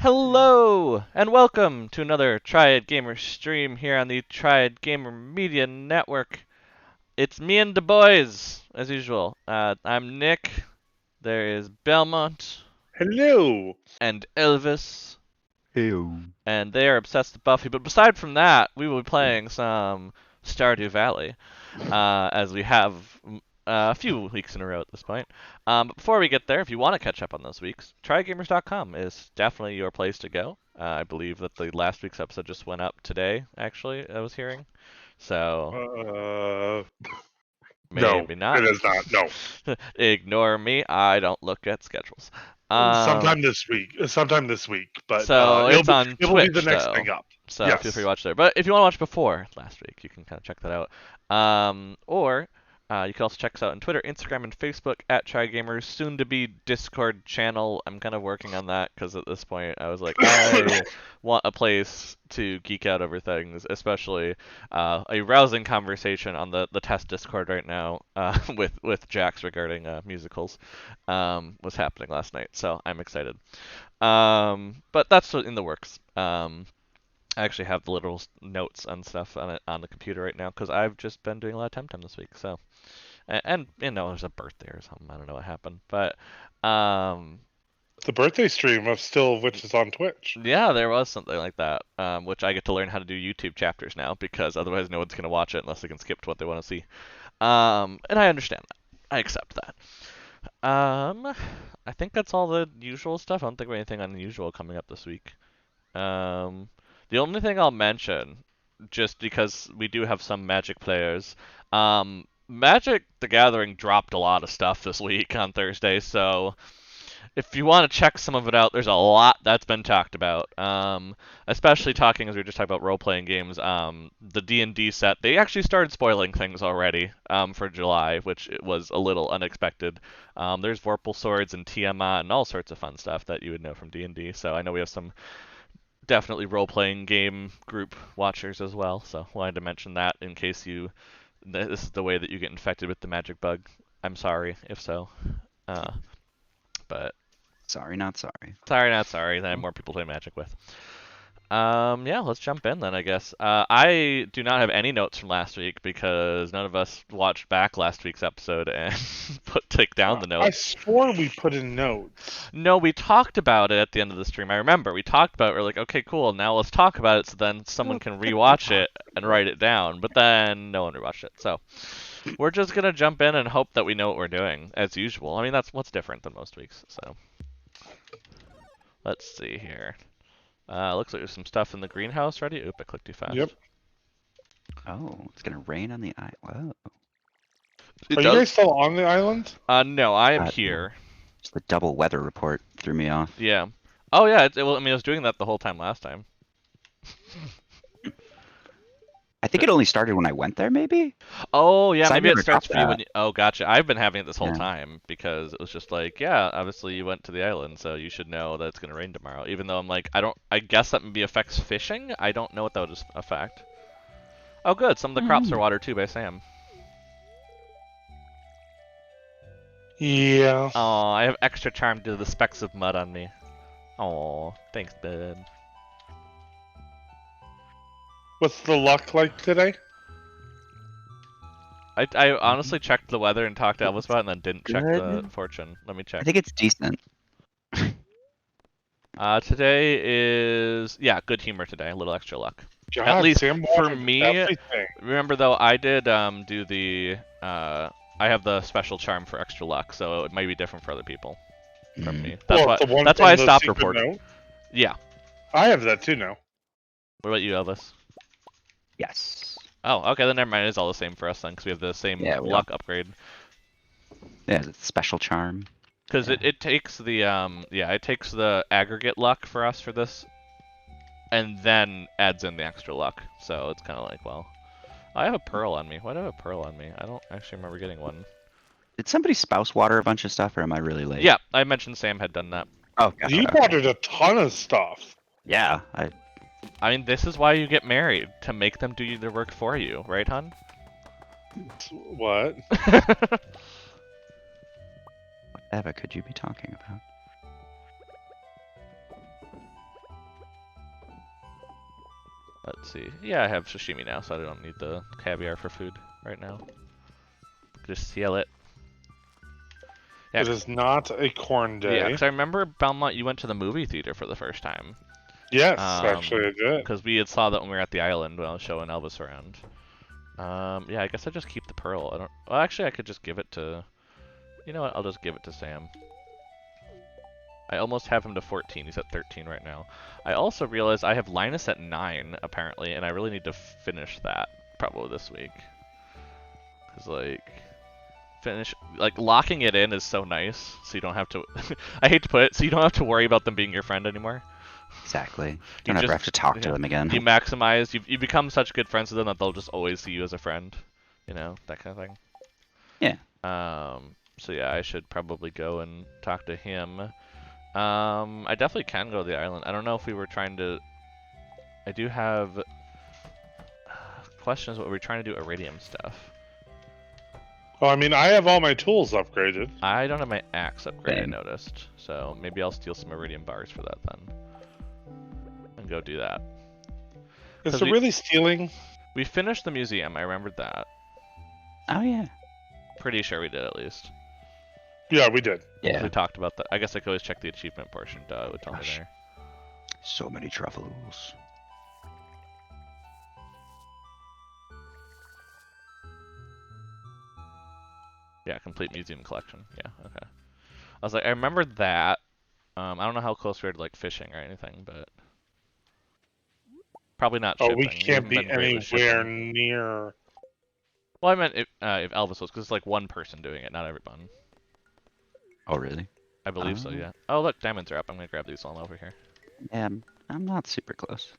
Hello, and welcome to another Triad Gamer stream here on the Triad Gamer Media Network. It's me and the boys, as usual. I'm Nick, there is Belmont, Hello. and Elvis, Heyo. and they are obsessed with Buffy. But aside from that, we will be playing some Stardew Valley, as we have a few weeks in a row at this point. But before we get there, if you want to catch up on those weeks, trygamers.com is definitely your place to go. I believe that the last week's episode just went up today, actually, I was hearing. So, No, maybe not. it is not. No. Ignore me, I don't look at schedules. Sometime this week. Sometime this week. But So it's on it will be the Twitch, next though. thing up. So Yes. feel free to watch there. But if you want to watch before last week, you can kind of check that out. Or you can also check us out on Twitter, Instagram, and Facebook at TryGamers. Soon to be Discord channel. I'm kind of working on that because at this point I was like, I want a place to geek out over things, especially a rousing conversation on the test Discord right now with Jax regarding musicals was happening last night. So I'm excited. But that's in the works. I actually have the literal notes and stuff on it on the computer right now because I've just been doing a lot of Temtem this week. So, and you know, there's a birthday or something. I don't know what happened, but The birthday stream of Still Witches on Twitch. yeah, there was something like that. Which I get to learn how to do YouTube chapters now because otherwise no one's gonna watch it unless they can skip to what they want to see. And I understand that. I accept that. I think that's all the usual stuff. I don't think we have anything unusual coming up this week. The only thing I'll mention, just because we do have some Magic players, Magic the Gathering dropped a lot of stuff this week on Thursday, so if you want to check some of it out, there's a lot that's been talked about. Especially talking as we were just talking about role-playing games. The D&D set, they actually started spoiling things already for July, which was a little unexpected. There's Vorpal Swords and Tiamat and all sorts of fun stuff that you would know from D&D. So I know we have some definitely role-playing game group watchers as well, so wanted to mention that in case this is the way that you get infected with the magic bug. I'm sorry if so, but Sorry, not sorry. sorry not sorry. Then I have more people to play magic with. Yeah, let's jump in then, I guess. I do not have any notes from last week because none of us watched back last week's episode and take down the I notes. swore we put in notes. No, we talked about it at the end of the stream. I remember we talked about it. We're like, okay, cool. Now let's talk about it so then someone can rewatch it and write it down. But then no one rewatched it. So we're just gonna jump in and hope that we know what we're doing as usual. I mean, that's what's different than most weeks. So let's see here. Looks like there's some stuff in the greenhouse ready. Oop, I clicked too fast. Yep. Oh, it's gonna rain on the eye. Whoa. It Are you does. guys still on the island? No, I am Uh, here. Just the double weather report threw me off. Yeah. Oh yeah. Well, I mean, I was doing that the whole time last time. I think it only started when I went there, maybe? Oh yeah, 'Cause I maybe it never starts got for you that. when you. Oh, gotcha. I've been having it this whole Yeah. time because it was just like, yeah, obviously you went to the island, so you should know that it's gonna rain tomorrow. Even though I'm like, I don't. I guess that maybe affects fishing. I don't know what that would affect. Oh, good. Some of the crops are watered too by Sam. Yeah. Oh, I have extra charm due to the specks of mud on me. Oh, thanks, bud. What's the luck like today? I honestly checked the weather and talked to Elvis about it, and then didn't check the Good. fortune. Let me I check. think it's decent. Today is good humor today. A little extra luck. God, At least Sam for watered me. everything. Remember though, I did do the I have the special charm for extra luck, so it might be different for other people. From me. Well, the one That's from why I the stopped secret reporting. note? Yeah. I have that too now. What about you, Elvis? Yes. Oh, okay. Then never mind. It's all the same for us then, because we have the same Yeah, we luck upgrade. Yeah, it's a special charm. Because Yeah. it takes the it takes the aggregate luck for us for this, and then adds in the extra luck. So it's kind of like, well, I have a pearl on me. Why do I have a pearl on me? I don't actually remember getting one. Did somebody spouse water a bunch of stuff, or am I really late? Yeah, I mentioned Sam had done that. Oh, gotcha. You Okay. watered a ton of stuff. Yeah, I mean, this is why you get married, to make them do their work for you, right, hon? What? whatever could you be talking about? Let's see. Yeah, I have sashimi now, so I don't need the caviar for food right now. Just seal it. Yeah, It is not a corn yeah, day. because I remember Belmont, you went to the movie theater for the first time. Yes, actually I did. Because we had saw that when we were at the island when I was showing Elvis around. Yeah, I guess I just keep the pearl. I don't. Well, actually, I could just give it to. You know what? I'll just give it to Sam. I almost have him to 14. He's at 13 right now. I also realized I have Linus at 9 apparently, and I really need to finish that probably this week. Cause locking it in is so nice, so you don't have to. I hate to put it, so you don't have to worry about them being your friend anymore. Exactly. You Don't ever just have to talk to them again. You maximize. You become such good friends with them that they'll just always see you as a friend. You know, that kind of thing. Yeah. So yeah, I should probably go and talk to him. I definitely can go to the island. I don't know if we were trying to. I do have questions. What we're trying to do iridium stuff. Well, I mean, I have all my tools upgraded. I don't have my axe upgraded. I Same. noticed. So maybe I'll steal some iridium bars for that then, and go do that. Is it really stealing? We finished the museum. I remembered that. Oh yeah. Pretty sure we did at least. Yeah, we did. Yeah. We talked about that. I guess I could always check the achievement portion. It would tell me Gosh. there. So many truffles. Yeah, complete museum collection. Yeah, okay. I was like, I remember that. I don't know how close we are to like fishing or anything, but probably not Oh, shipping. we can't be been great with anywhere shipping. near. Well, I meant if Elvis was, because it's like one person doing it, not everyone. Oh really? I believe so, yeah. Oh, look, diamonds are up. I'm gonna grab these while I'm over here. Yeah, I'm not super close.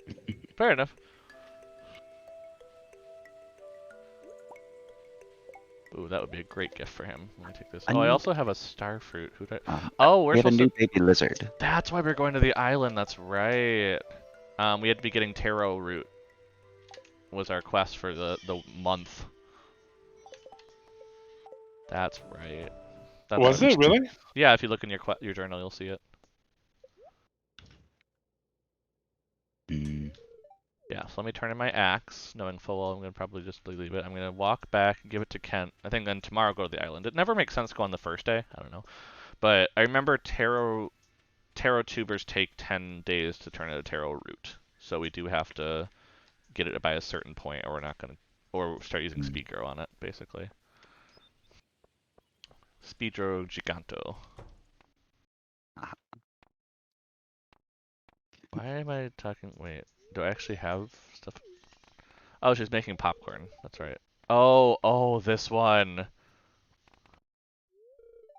Fair enough. Ooh, that would be a great gift for him. Let me take this. Oh, I also have a star fruit. Who did I... Oh, we're we have a supposed new to... baby lizard. That's why we're going to the island. That's right. We had to be getting taro root. Was our quest for the month. That's right. Was it really? Yeah, if you look in your journal, you'll see it. Mm. Yeah, so let me turn in my axe, knowing full well I'm going to probably just leave it. I'm going to walk back and give it to Kent. I think then tomorrow go to the island. It never makes sense to go on the first day. I don't know. But I remember taro tubers take 10 days to turn into taro root. So we do have to get it by a certain point or we're not going to... Or start using speed grow on it, basically. Speed grow giganto. Why am I talking... Wait, do I actually have stuff? Oh, she's making popcorn. That's right. Oh, this one.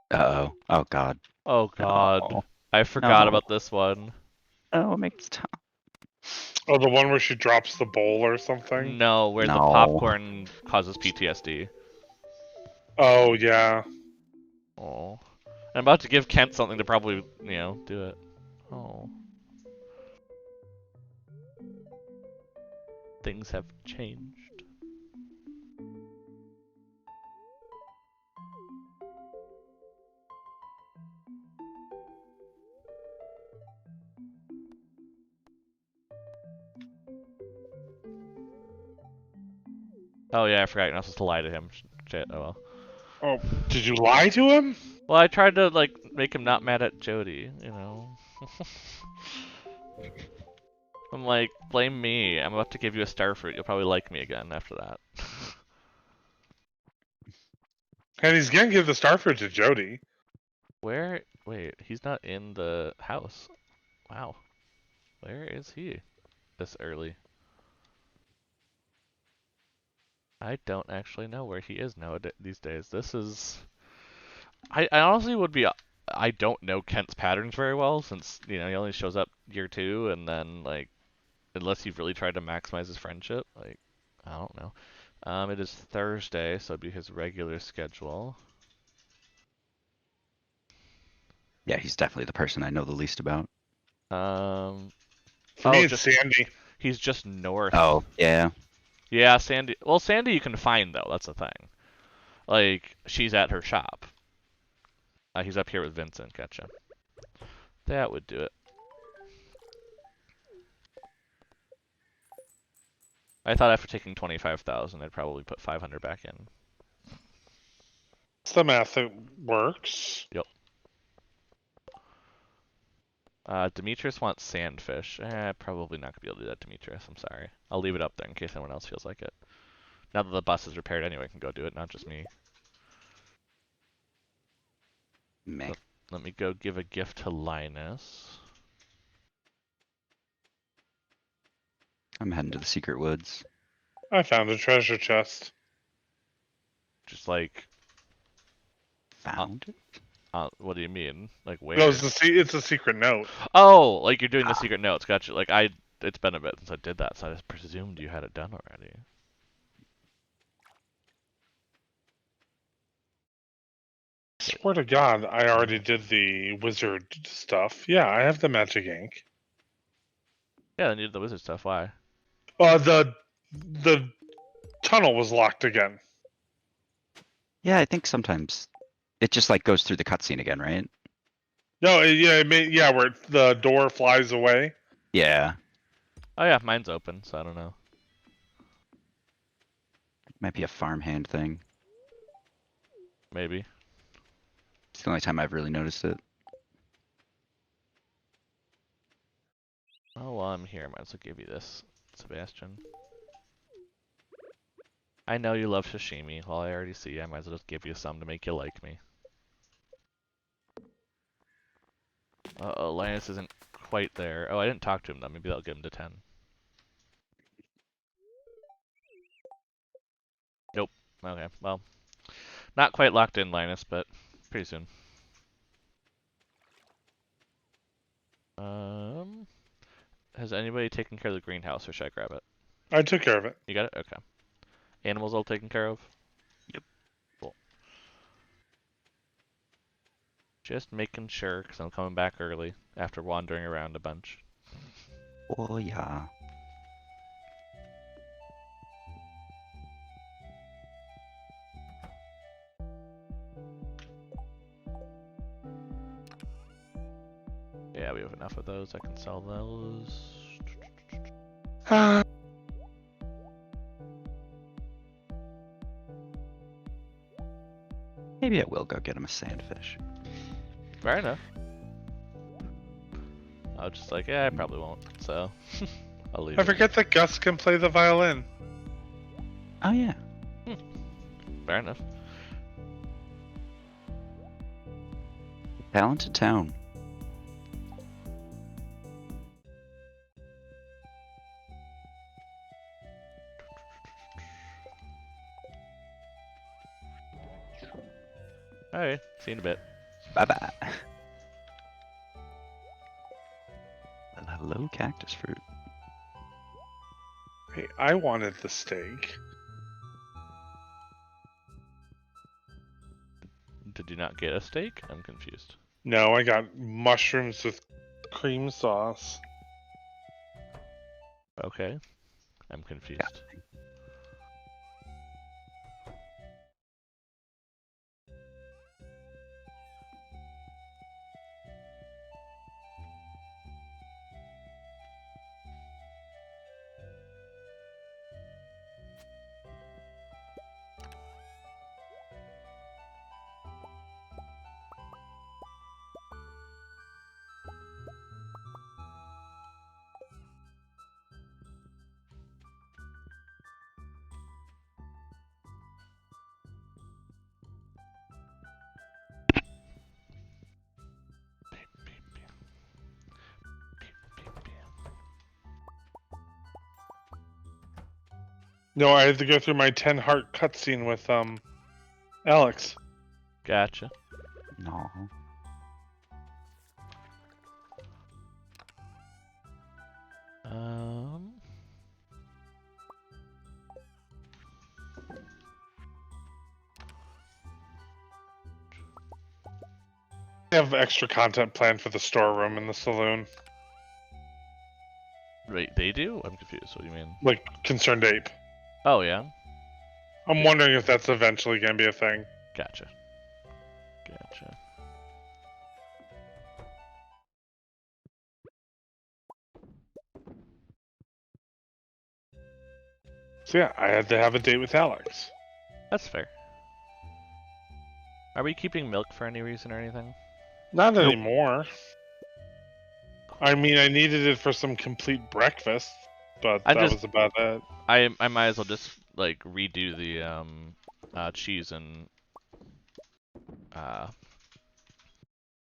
Uh-oh. Oh god. Oh god. No. I forgot No. about this one. Oh, it makes time. Oh, the one where she drops the bowl or something? No, where the No. popcorn causes PTSD. Oh, yeah. Oh. I'm about to give Kent something to probably, do it. Oh. Things have changed. Oh yeah, I forgot. You're not supposed to lie to him. Shit. Oh well. Oh, did you lie to him? Well, I tried to make him not mad at Jody. I'm like, blame me. I'm about to give you a star fruit. You'll probably like me again after that. And he's gonna give the starfruit to Jody. Where? Wait, he's not in the house. Wow. Where is he this early? I don't actually know where he is these days. This is... I honestly would be... I don't know Kent's patterns very well since, he only shows up year 2 and then, unless you've really tried to maximize his friendship, I don't know. It is Thursday, so it'd be his regular schedule. Yeah, he's definitely the person I know the least about. For me, it's Sandy. He's just north. Oh, yeah. Yeah, Sandy. Well, Sandy you can find, though. That's the thing. She's at her shop. He's up here with Vincent. Gotcha. That would do it. I thought after taking 25,000, I'd probably put 500 back in. It's the math that works. Yep. Demetrius wants sandfish. Probably not gonna be able to do that, Demetrius. I'm sorry. I'll leave it up there in case anyone else feels like it. Now that the bus is repaired, anyone can go do it, not just me. Meh. Let me go give a gift to Linus. I'm heading to the secret woods. I found a treasure chest. Just like, Found it? what do you mean? Like where? No, it's a secret note. Oh, like you're doing the secret notes. Gotcha. Like it's been a bit since I did that, so I just presumed you had it done already. Swear to God, I already did the wizard stuff. Yeah, I have the magic ink. Yeah, I needed the wizard stuff. Why? The tunnel was locked again. Yeah, I think sometimes it just like goes through the cutscene again, right? No, yeah, where the door flies away. Yeah. Oh yeah, mine's open, so I don't know. Might be a farmhand thing. Maybe. It's the only time I've really noticed it. Oh, while I'm here, I might as well give you this, Sebastian. I know you love sashimi. Well, I already see. I might as well just give you some to make you like me. Uh-oh, Linus isn't quite there. Oh, I didn't talk to him though. Maybe that'll get him to 10. Nope. Okay, well. Not quite locked in, Linus, but pretty soon. Has anybody taken care of the greenhouse, or should I grab it? I took care of it. You got it? Okay. Animals all taken care of? Yep. Cool. Just making sure, because I'm coming back early after wandering around a bunch. Oh, yeah. Yeah, we have enough of those. I can sell those. Maybe I will go get him a sandfish. Fair enough. I was just like, yeah, I probably won't, so I'll leave I it. forget that Gus can play the violin. Oh, yeah. Fair enough. Talented town. Alright, see you in a bit. Bye-bye. Hello, cactus fruit. Hey, I wanted the steak. Did you not get a steak? I'm confused. No, I got mushrooms with cream sauce. Okay, I'm confused. No, I had to go through my 10 heart cutscene with Alex. Gotcha. No. Um, I have extra content planned for the storeroom and the saloon. wait, they do? I'm confused. What do you mean? Like Concerned Ape. Oh, yeah? I'm wondering if that's eventually going to be a thing. Gotcha. Gotcha. So yeah, I had to have a date with Alex. That's fair. Are we keeping milk for any reason or anything? Not Nope. anymore. I mean, I needed it for some complete breakfast, but I'm that just- was about it. I might as well just like redo the cheese and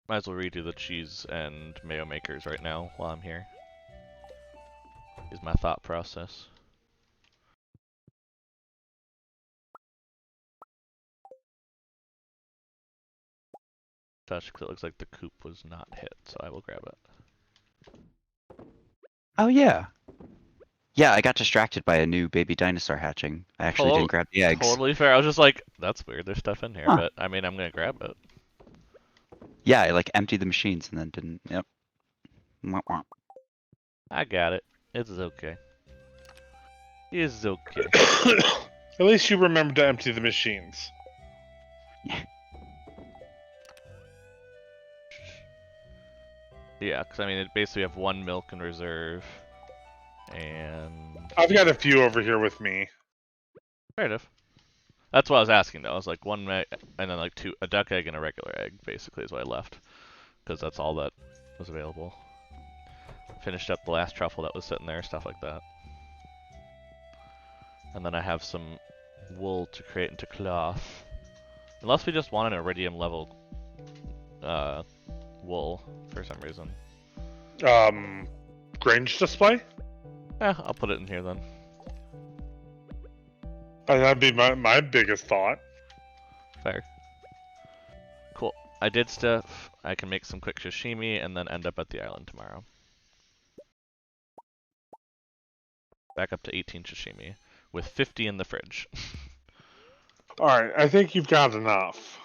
might as well redo the cheese and mayo makers right now while I'm here. Is my thought process. Touch, because it looks like the coop was not hit, so I will grab it. Oh yeah. Yeah, I got distracted by a new baby dinosaur hatching. I actually didn't grab the eggs. Totally fair. I was just like, that's weird. There's stuff in here, Huh. but I mean, I'm gonna grab it. Yeah, I like emptied the machines and then didn't. Yep. Wah, wah. I got it. It's okay. It's okay. At least you remember to empty the machines. Yeah, because I mean, basically have one milk in reserve, and I've got a few over here with me. fair enough. That's what I was asking though. I was like one egg, and then like a duck egg and a regular egg, basically is what I left, because that's all that was available. Finished up the last truffle that was sitting there, stuff like that. And then I have some wool to create into cloth. Unless we just want an iridium level wool for some reason. Grange display? I'll put it in here then. That'd be my biggest thought. Fair. Cool. I did stuff. I can make some quick sashimi and then end up at the island tomorrow. Back up to 18 sashimi with 50 in the fridge. Alright, I think you've got enough.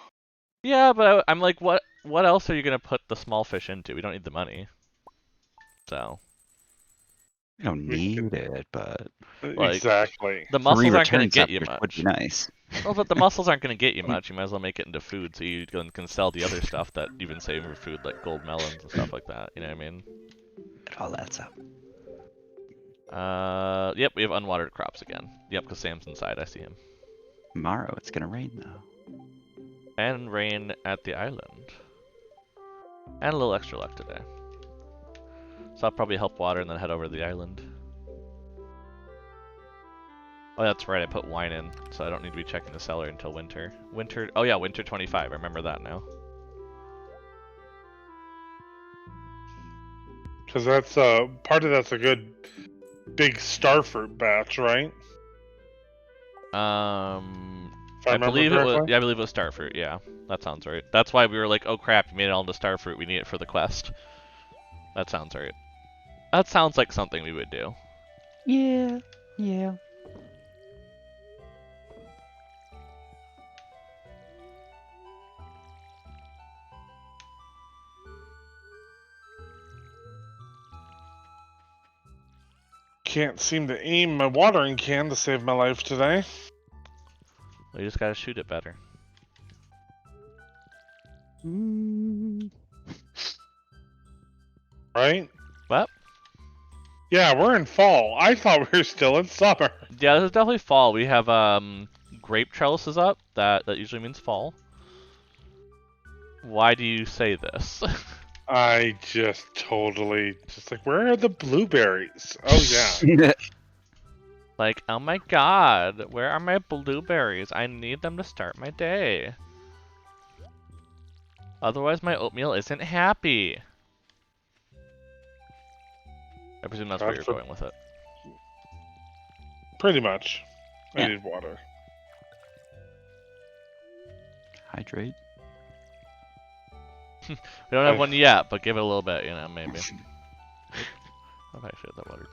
Yeah, but I'm like, what else are you gonna put the small fish into? We don't need the money. So. We don't need it, but Like, Exactly. The mussels aren't gonna return get you chapters would be much. nice. Well, but the mussels aren't gonna get you much. You might as well make it into food, so you can sell the other stuff that you've been saving for food, like gold melons and stuff like that. You know what I mean? It all adds up. Yep, we have unwatered crops again. Yep, because Sam's inside. I see him. Tomorrow it's gonna rain though. And rain at the island. And a little extra luck today. So I'll probably help water and then head over to the island. Oh, that's right, I put wine in, so I don't need to be checking the cellar until winter. Oh yeah, winter 25, I remember that now. Because that's part of that's a good big starfruit batch, right? If I remember believe it was, correctly? yeah, I believe it was starfruit, yeah. That sounds right. That's why we were like, oh crap, you made it all into starfruit, we need it for the quest. That sounds right. That sounds like something we would do. Yeah, yeah. Can't seem to aim my watering can to save my life today. We just gotta shoot it better. Right? What? Yeah, we're in fall. I thought we were still in summer. Yeah, this is definitely fall. We have grape trellises up. That usually means fall. Why do you say this? I just totally just like, where are the blueberries? Oh yeah. Like, oh my god, where are my blueberries? I need them to start my day. Otherwise my oatmeal isn't happy. I presume that's where you're going with it. Pretty much. Yeah. I need water. Hydrate. We don't have one yet, but give it a little bit, you know, maybe. I've actually had that watered.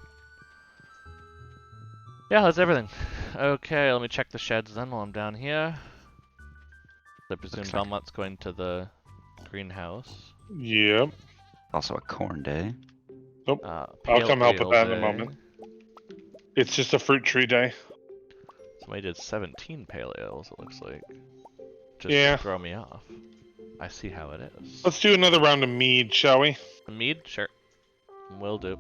Yeah, that's everything. Okay, let me check the sheds then while I'm down here. I presume Looks like- Belmont's going to the greenhouse. Yep. Also a corn day. I'll Pale come help with ale that in a day. moment. It's just a fruit tree day. Somebody did 17 pale ales, it looks like. Just Yeah. to throw me off. I see how it is. Let's do another round of mead, shall we? Mead? Sure. Will do.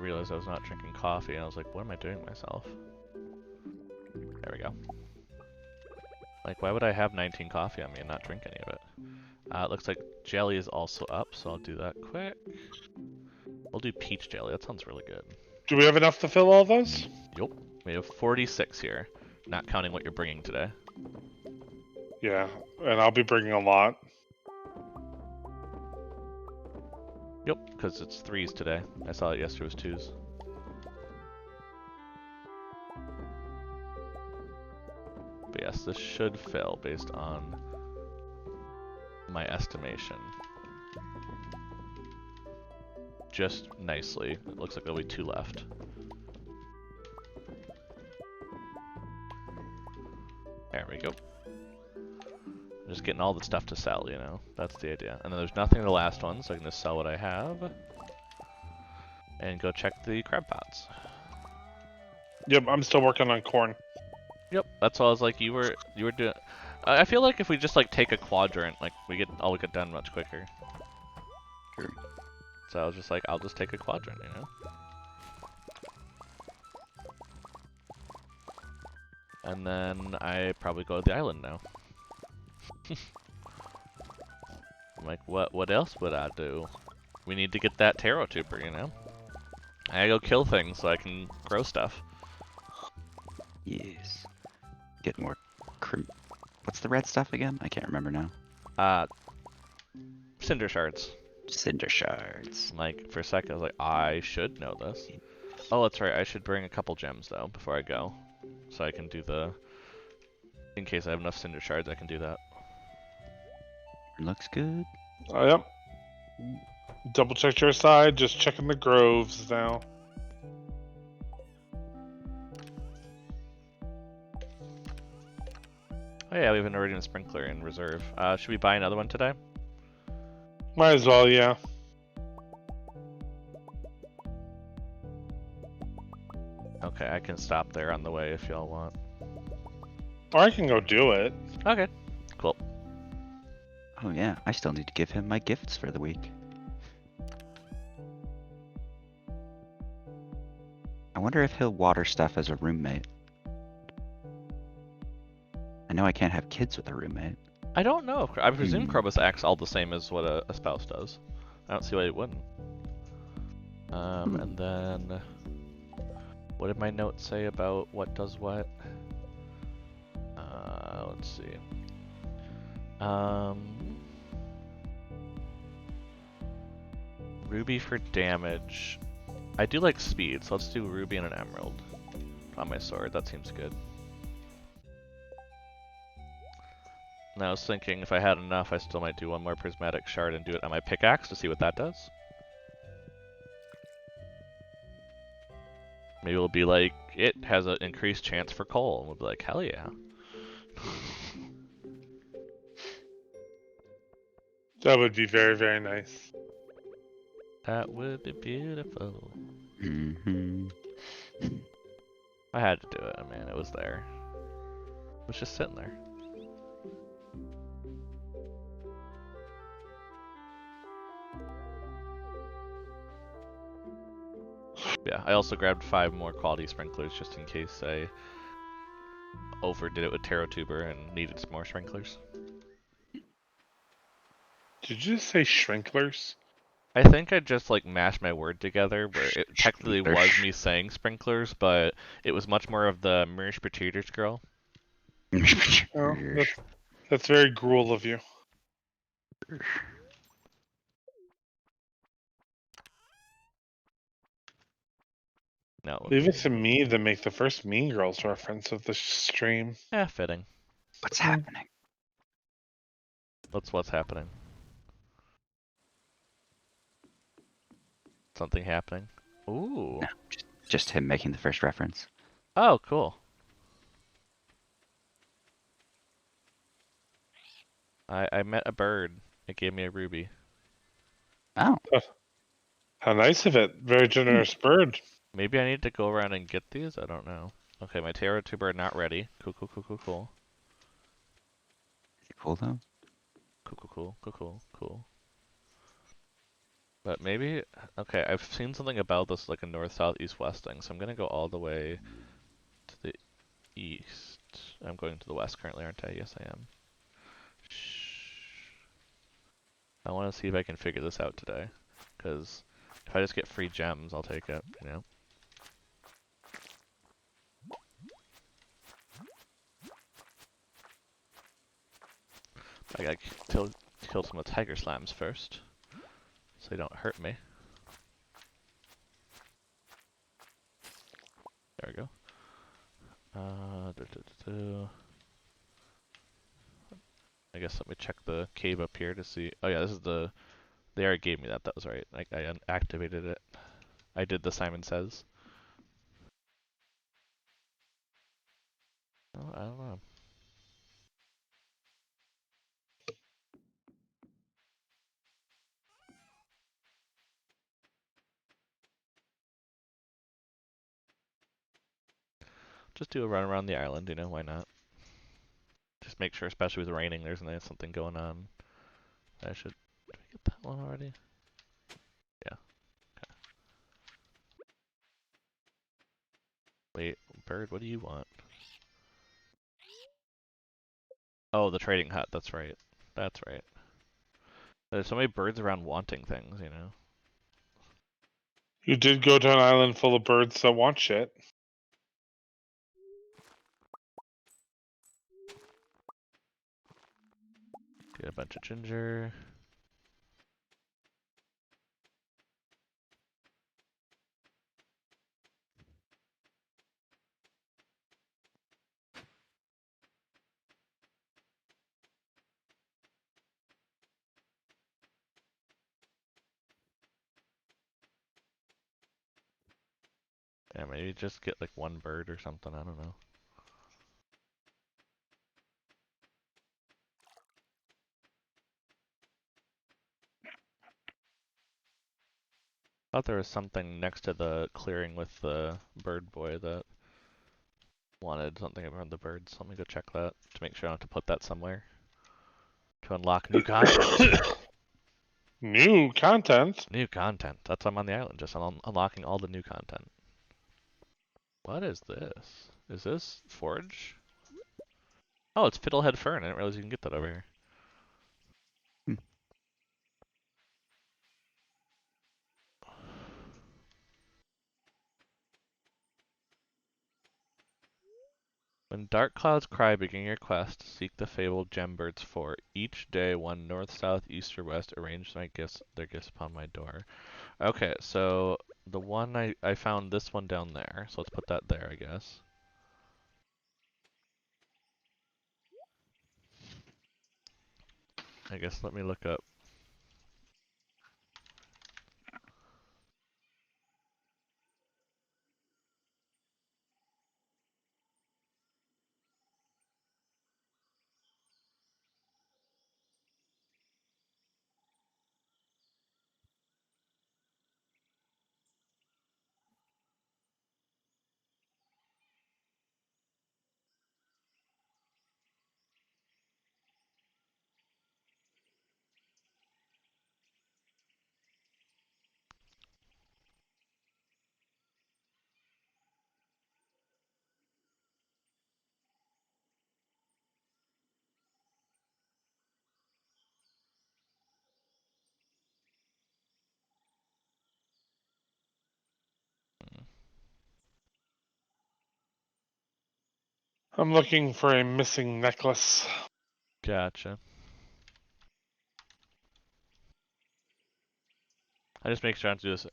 realized I was not drinking coffee, and I was like, what am I doing to myself? There we go. Like, why would I have 19 coffee on me and not drink any of it? It looks like jelly is also up, so I'll do that quick. We'll do peach jelly. That sounds really good. Do we have enough to fill all those? Yep. We have 46 here, not counting what you're bringing today. Yeah, and I'll be bringing a lot. Yep, because it's 3s today. I saw it yesterday was 2s. But yes, this should fill based on my estimation. Just nicely. It looks like there'll be 2 left. There we go. Just getting all the stuff to sell, you know? That's the idea. And then there's nothing in the last one, so I can just sell what I have. And go check the crab pots. Yep, I'm still working on corn. Yep, that's all I was like, you were doing... I feel like if we just like take a quadrant, like we get done much quicker. Sure. So I was just like, I'll just take a quadrant, you know? And then I probably go to the island now. I'm like, what else would I do? We need to get that tarot tuber, you know? I gotta go kill things so I can grow stuff. Yes. Get more what's the red stuff again? I can't remember now. Cinder shards. Cinder shards. Like, for a second I was like, I should know this. Oh, that's right, I should bring a couple gems though before I go. So I can do the... In case I have enough cinder shards, I can do that. Looks good. Oh, yep. Double check your side, just checking the groves now. Oh yeah, we have an iridium sprinkler in reserve. Should we buy another one today? Might as well, yeah. Okay, I can stop there on the way if y'all want. Or I can go do it. Okay, cool. Oh yeah, I still need to give him my gifts for the week. I wonder if he'll water stuff as a roommate. I know I can't have kids with a roommate. I don't know. I presume Krobus acts all the same as what a spouse does. I don't see why he wouldn't. And then... What did my notes say about what does what? Let's see. Ruby for damage. I do like speed, so let's do ruby and an emerald on my sword. That seems good. And I was thinking if I had enough, I still might do one more prismatic shard and do it on my pickaxe to see what that does. Maybe it'll be like, it has an increased chance for coal, and we'll be like, hell yeah. That would be very, very nice. That would be beautiful. Mm-hmm. I had to do it, I mean, it was there. It was just sitting there. Yeah, I also grabbed 5 more quality sprinklers just in case I overdid it with Tarot Tuber and needed some more sprinklers. Did you just say shrinklers? I think I just like mashed my word together where it technically was me saying sprinklers, but it was much more of the Mirish Potatoes girl. Oh, that's very gruel of you. No. Leave it to me to make the first Mean Girls reference of the stream. Yeah, fitting. What's happening? What's happening? Something happening? Ooh. No, just him making the first reference. Oh, cool. I met a bird. It gave me a ruby. Oh. How nice of it. Very generous bird. Maybe I need to go around and get these? I don't know. Okay, my Tarot Tuber are not ready. Cool, cool, cool, cool, cool. Is it cool though? Cool, cool, cool, cool, cool, cool. But maybe, okay, I've seen something about this like a north, south, east, west thing, so I'm gonna go all the way to the east. I'm going to the west currently, aren't I? Yes, I am. Shh. I want to see if I can figure this out today, because if I just get free gems, I'll take it, you know? I gotta kill some of the tiger slams first, so they don't hurt me. There we go. I guess let me check the cave up here to see. Oh yeah, this is the. They already gave me that. That was right. I activated it. I did the Simon Says. Oh, I don't know. Just do a run around the island, you know, why not? Just make sure, especially with raining, there's something going on. I should. Did we get that one already? Yeah. Okay. Wait, bird, what do you want? Oh, the trading hut. That's right. That's right. There's so many birds around wanting things, you know. You did go to an island full of birds that want shit. Get a bunch of ginger. Yeah, maybe just get like one bird or something. I don't know. Thought there was something next to the clearing with the bird boy that wanted something around the birds. Let me go check that to make sure I don't have to put that somewhere to unlock new content. New content? New content. That's why I'm on the island, just unlocking all the new content. What is this? Is this forge? Oh, it's fiddlehead fern. I didn't realize you can get that over here. Hmm. When dark clouds cry, begin your quest. Seek the fabled gem-birds for each day, one north, south, east, or west. Arrange their gifts upon my door. Okay, so the one I found this one down there. So let's put that there, I guess. I guess let me look up. I'm looking for a missing necklace. Gotcha. I just make sure I don't do this.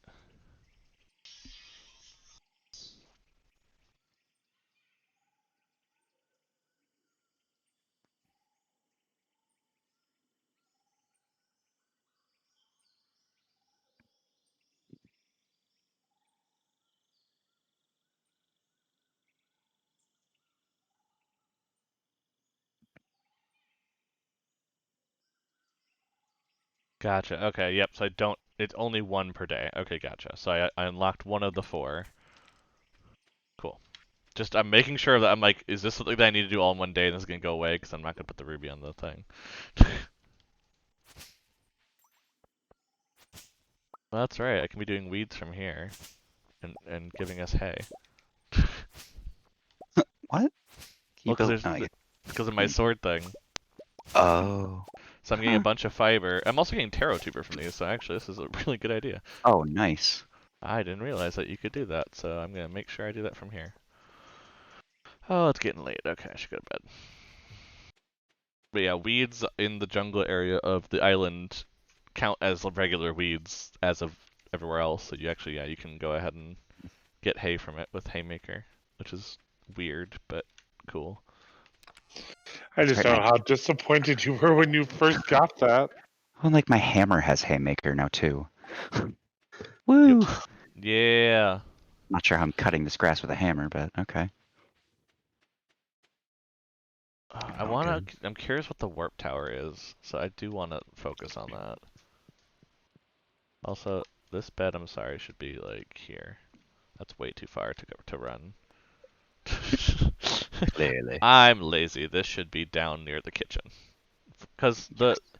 Gotcha. Okay, yep. So I don't. It's only one per day. Okay, gotcha. So I unlocked one of the four. Cool. Just I'm making sure that I'm like, is this something that I need to do all in one day and this is gonna go away because I'm not gonna put the ruby on the thing. Well, that's right. I can be doing weeds from here, and giving us hay. What? Well, Oh, I because of my sword thing. Oh. So I'm getting a bunch of fiber. I'm also getting taro tuber from these, so actually this is a really good idea. Oh, nice. I didn't realize that you could do that, so I'm gonna make sure I do that from here. Oh, it's getting late. Okay, I should go to bed. But yeah, weeds in the jungle area of the island count as regular weeds as of everywhere else. So you actually, yeah, you can go ahead and get hay from it with Haymaker, which is weird, but cool. I just don't know how disappointed you were when you first got that. Well, like my hammer has Haymaker now too. Woo! Yep. Yeah. Not sure how I'm cutting this grass with a hammer, but okay. I'm curious what the warp tower is, so I do want to focus on that. Also, this bed, I'm sorry, should be like here. That's way too far to run. Clearly. I'm lazy. This should be down near the kitchen. Because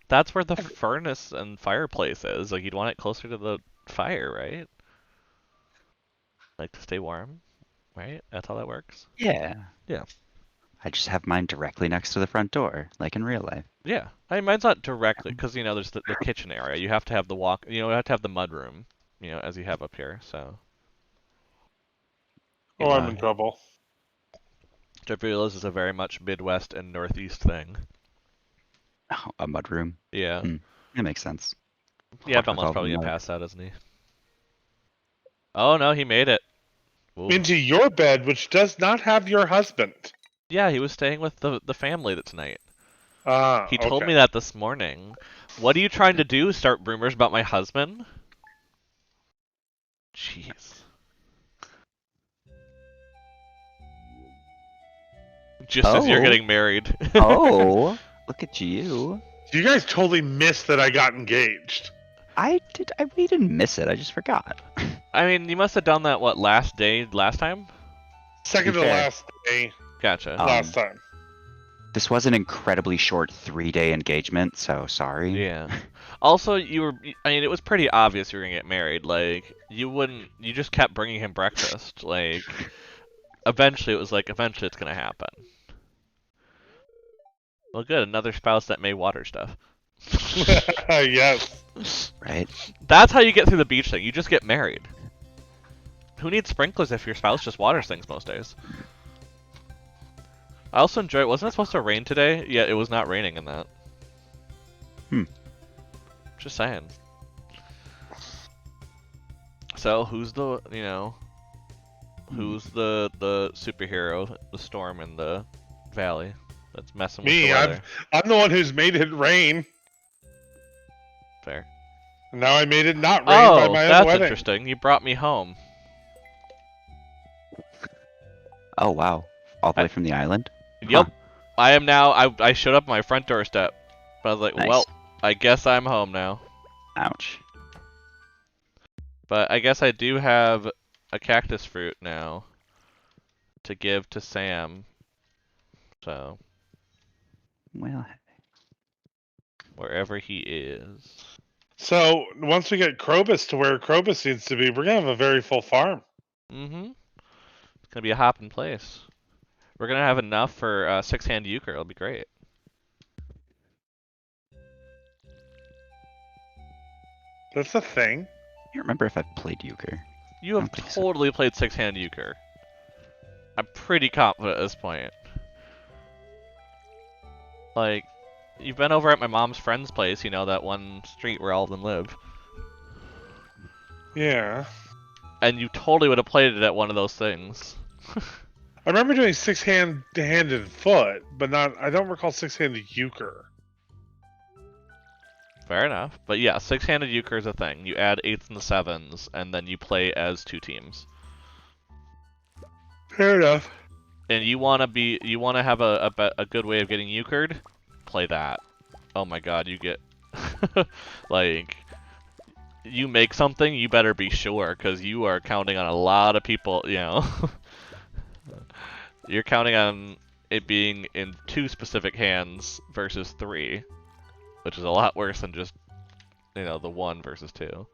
that's where the furnace and fireplace is. Like, you'd want it closer to the fire, right? Like, to stay warm, right? That's how that works? Yeah. Yeah. I just have mine directly next to the front door, like in real life. Yeah. I mean, mine's not directly, because, you know, there's the kitchen area. You have to have the you have to have the mud room, you know, as you have up here, so. Oh, I'm in trouble. Which I realize is a very much Midwest and Northeast thing. Oh, a mud room? Yeah. That makes sense. Yeah, Belmont's probably gonna pass out, isn't he? Oh no, he made it. Ooh. Into your bed, which does not have your husband. Yeah, he was staying with the family tonight. He told okay. me that this morning. What are you trying to do? Start rumors about my husband? Jeez. Just as you're getting married. Oh, look at you. You guys totally missed that I got engaged. We didn't miss it. I just forgot. I mean, you must have done that, what, last time? Second to last day. Gotcha. Last time. This was an incredibly short 3-day engagement, so sorry. Yeah. Also, I mean, it was pretty obvious you were gonna get married. Like, you just kept bringing him breakfast. Like, eventually it's gonna happen. Well, good, another spouse that may water stuff. Yes. Right? That's how you get through the beach thing. You just get married. Who needs sprinklers if your spouse just waters things most days? I also enjoy it. Wasn't it supposed to rain today? Yeah, it was not raining in that. Just saying. So, who's the superhero, the storm in the valley that's messing with the weather? I'm the one who's made it rain. Fair. Now I made it not rain by my own wedding. Oh, that's interesting. You brought me home. Oh, wow. All the way from the island? Yep. Huh. I am now. I showed up at my front doorstep. I was like, Nice. well, I guess I'm home now. Ouch. But I guess I do have a cactus fruit now to give to Sam. So. Well. Wherever he is. So, once we get Krobus to where Krobus needs to be, we're going to have a very full farm. Mm-hmm. It's going to be a hopping place. We're going to have enough for 6-hand euchre. It'll be great. That's a thing. I can't remember if I've played euchre. You have totally played 6-hand euchre. I'm pretty confident at this point. Like, you've been over at my mom's friend's place, you know, that one street where all of them live. Yeah. And you totally would have played it at one of those things. I remember doing 6-handed foot, but I don't recall 6-handed euchre. Fair enough. But yeah, 6-handed euchre is a thing. You add 8s and 7s, and then you play as 2 teams. Fair enough. And you want to have a good way of getting euchred? Play that. Oh my god, you get like, you make something, you better be sure, because you are counting on a lot of people, you know. You're counting on it being in 2 specific hands versus 3, which is a lot worse than just, you know, the 1 versus 2.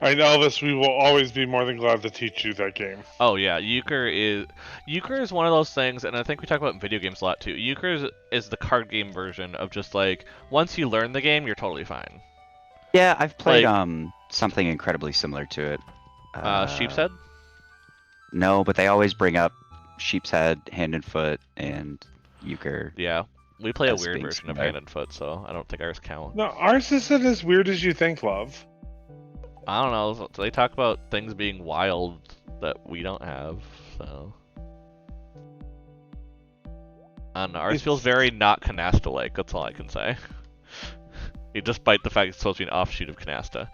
Alright, Elvis, we will always be more than glad to teach you that game. Oh yeah, Euchre is one of those things, and I think we talk about it in video games a lot too. Euchre is the card game version of just like once you learn the game, you're totally fine. Yeah, I've played Like something incredibly similar to it. Sheep's Head. No, but they always bring up Sheep's Head, Hand and Foot, and Euchre. Yeah, we play a as weird being version of similar. Hand and Foot, so I don't think ours count. No, ours isn't as weird as you think, love. I don't know. They talk about things being wild that we don't have, so. I don't know. Ours feels very not Canasta-like. That's all I can say. Despite the fact it's supposed to be an offshoot of Canasta.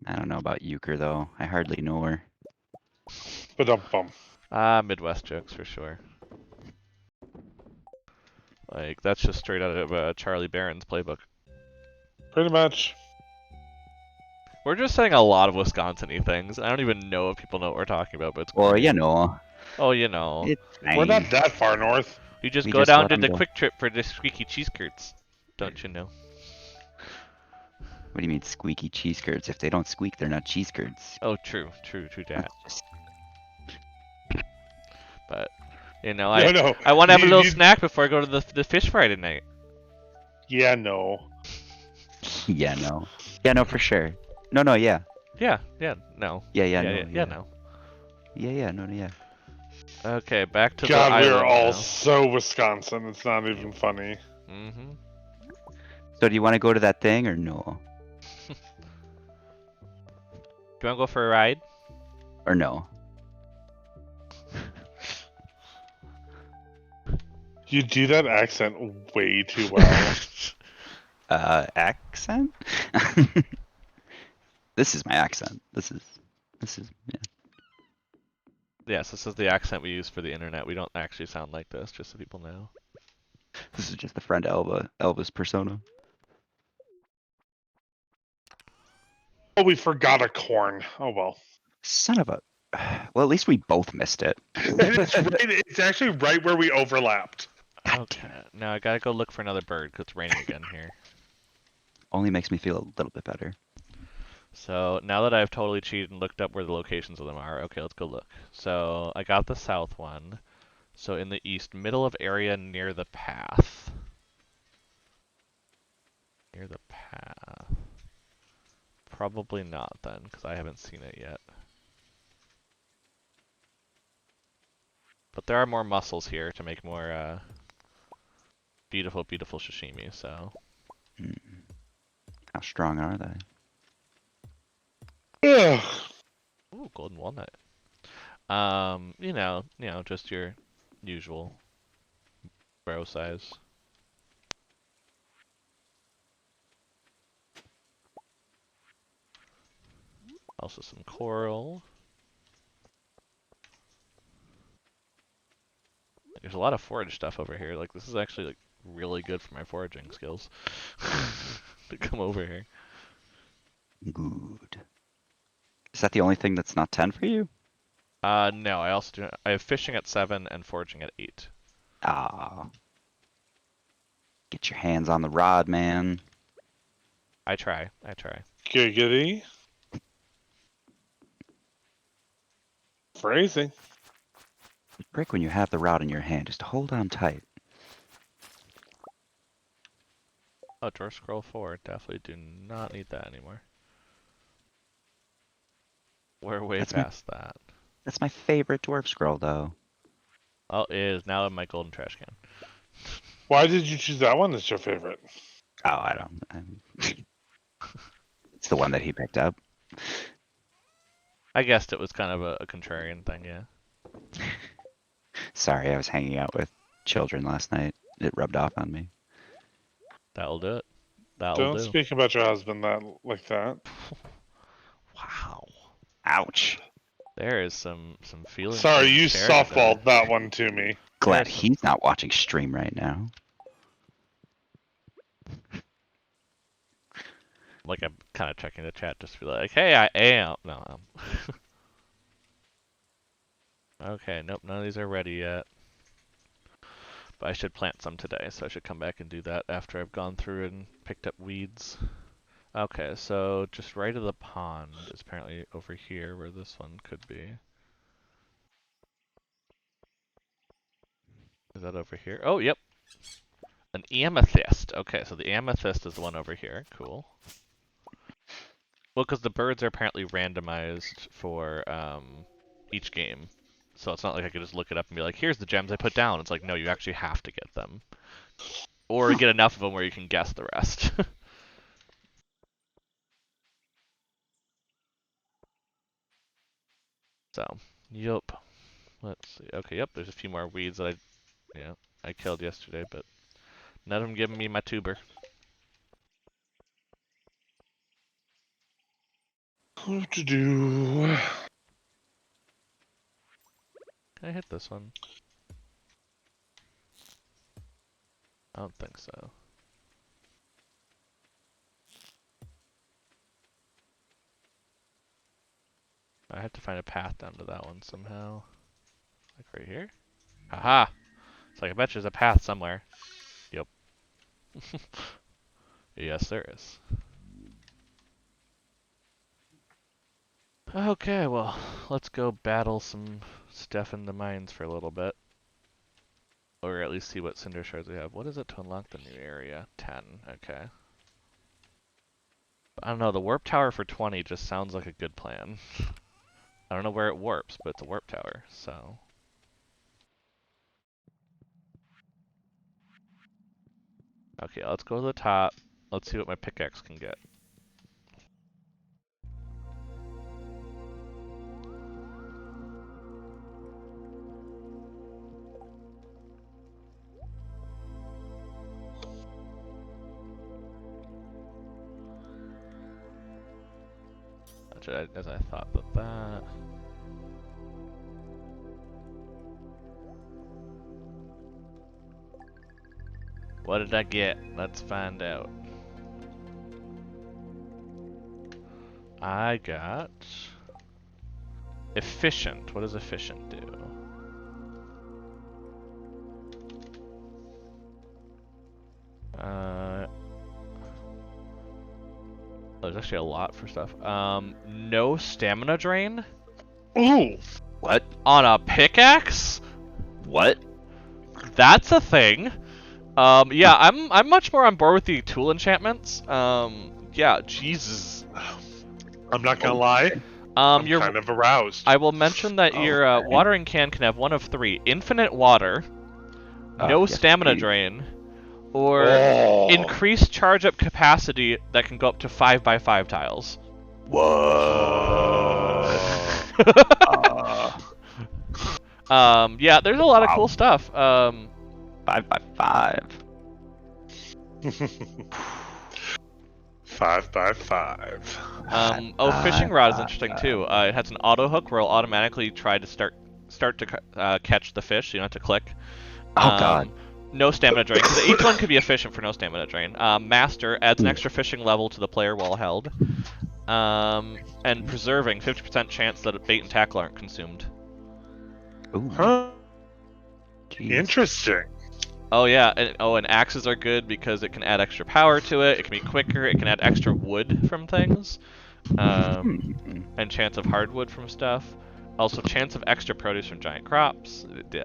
I don't know about Euchre though. I hardly know her. Ba-dum-bum. Midwest jokes for sure. Like, that's just straight out of Charlie Barron's playbook. Pretty much. We're just saying a lot of Wisconsin-y things. I don't even know if people know what we're talking about, but it's Well, great. you know. Oh, you know. It's We're not fine. that far north. You just We go just down let to 'em the go. Quick Trip for the squeaky cheese curds. Don't you know? What do you mean squeaky cheese curds? If they don't squeak, they're not cheese curds. Oh, true that. That's just- But, you know, No, I want to have a little you- snack before I go to the fish fry tonight. Yeah, no. Yeah, no. Yeah, no, for sure. No, no, yeah. No. Yeah, no. no. Yeah, no, no, yeah. Okay, back to God, the we are island all now. so Wisconsin. It's not even funny. Mm-hmm. So do you want to go to that thing or no? Do you want to go for a ride? Or no? You do that accent way too well. Accent? This is my accent. This is, yeah. Yes, this is the accent we use for the internet. We don't actually sound like this, just so people know. This is just the friend Elvis persona. Oh, we forgot a corn. Oh well. Son of a. Well, at least we both missed it. And it's actually right where we overlapped. Okay, now I gotta go look for another bird because it's raining again here. Only makes me feel a little bit better. So now that I've totally cheated and looked up where the locations of them are, okay, let's go look. So I got the south one. So in the east, middle of area near the path. Near the path. Probably not then, because I haven't seen it yet. But there are more mussels here to make more beautiful, beautiful sashimi, so. How strong are they? Ugh. Ooh, golden walnut. You know, just your usual bro size. Also some coral. There's a lot of forage stuff over here. Like, this is actually like really good for my foraging skills. To come over here. Good. Is that the only thing that's not 10 for you? No, I also do. I have fishing at 7 and foraging at 8. Ah. Get your hands on the rod, man. I try. Giggity. Phrasing. Break when you have the rod in your hand. Just hold on tight. Oh, drawer scroll 4. Definitely do not need that anymore. We're way past that. That's my favorite dwarf scroll, though. Oh, it is now in my golden trash can. Why did you choose that one as your favorite? Oh, I don't. It's the one that he picked up. I guessed it was kind of a contrarian thing, yeah. Sorry, I was hanging out with children last night. It rubbed off on me. That'll do it. That'll Don't do. speak about your husband like that. Wow. Ouch. There is some feeling. Sorry, you softballed that one to me. Glad he's not watching stream right now. Like, I'm kind of checking the chat just to be like, hey, I am. No. Okay, nope, none of these are ready yet. But I should plant some today, so I should come back and do that after I've gone through and picked up weeds. Okay, so just right of the pond is apparently over here where this one could be. Is that over here? Oh, yep. An amethyst. Okay, so the amethyst is the one over here. Cool. Well, because the birds are apparently randomized for each game. So it's not like I could just look it up and be like, here's the gems I put down. It's like, no, you actually have to get them. Or get enough of them where you can guess the rest. So, yup. Let's see. Okay, yep, there's a few more weeds that I killed yesterday, but none of them giving me my tuber. What to do? Can I hit this one? I don't think so. I have to find a path down to that one somehow. Like right here? Haha! It's like I bet there's a path somewhere. Yep. Yes, there is. Okay, well, let's go battle some stuff in the mines for a little bit. Or at least see what cinder shards we have. What is it to unlock the new area? 10. Okay. I don't know, the warp tower for 20 just sounds like a good plan. I don't know where it warps, but it's a warp tower, so... Okay, let's go to the top. Let's see what my pickaxe can get. As I thought that. What did I get? Let's find out. I got efficient. What does efficient do? There's actually a lot for stuff. No stamina drain? Ooh! What? On a pickaxe? What? That's a thing. Yeah, I'm much more on board with the tool enchantments. Yeah, Jesus. I'm not gonna lie. I'm kind of aroused. I will mention that your watering can have one of three: infinite water, no yes, stamina please. drain, or increased charge up capacity that can go up to 5x5 tiles. What? Yeah, there's a lot of cool stuff. 5x5. 5x5. Fishing rod is interesting too. It has an auto hook where it'll automatically try to start to catch the fish, so you don't have to click. Oh god. No stamina drain, because each one could be efficient for no stamina drain. Master adds an extra fishing level to the player while held. And preserving, 50% chance that bait and tackle aren't consumed. Ooh. Huh? Jeez. Interesting. Oh yeah, and axes are good because it can add extra power to it, it can be quicker, it can add extra wood from things. And chance of hardwood from stuff. Also, chance of extra produce from giant crops.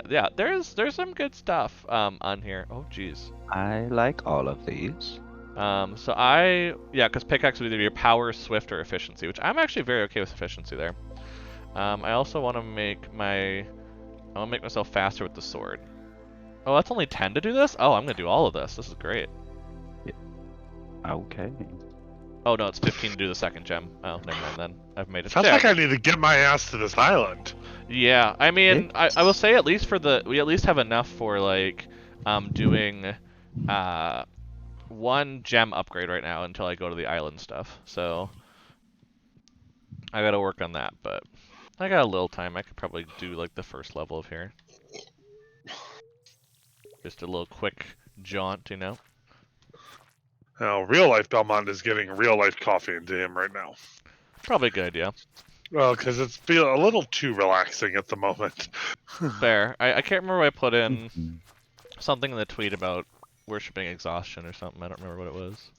Yeah, there's some good stuff on here. Oh, jeez. I like all of these. Because pickaxe would either be your power, swift, or efficiency, which I'm actually very okay with efficiency there. I also want to make myself faster with the sword. Oh, that's only 10 to do this? Oh, I'm gonna do all of this. This is great. Okay. Oh no, it's 15 to do the second gem. Oh, never mind then. I've made it. Sounds like I need to get my ass to this island. Yeah, I mean, I will say at least we at least have enough for like doing one gem upgrade right now until I go to the island stuff. So I gotta work on that, but I got a little time. I could probably do like the first level of here. Just a little quick jaunt, you know. Now, real life Belmont is getting real life coffee into him right now. Probably a good idea. Well, because it's feel a little too relaxing at the moment. Fair. I can't remember what I put in Something in the tweet about worshipping exhaustion or something. I don't remember what it was.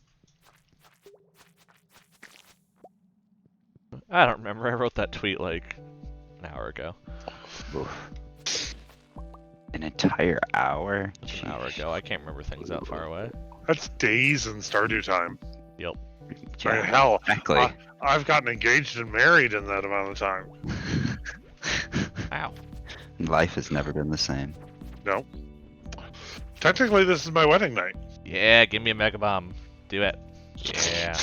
I don't remember. I wrote that tweet like an hour ago. Oof. An entire hour? Just an hour ago. I can't remember things that far away. That's days in Stardew time. Yep. I mean, hell, exactly. I've gotten engaged and married in that amount of time. Ow. Life has never been the same. No. Technically, this is my wedding night. Yeah, give me a mega bomb. Do it. Yeah.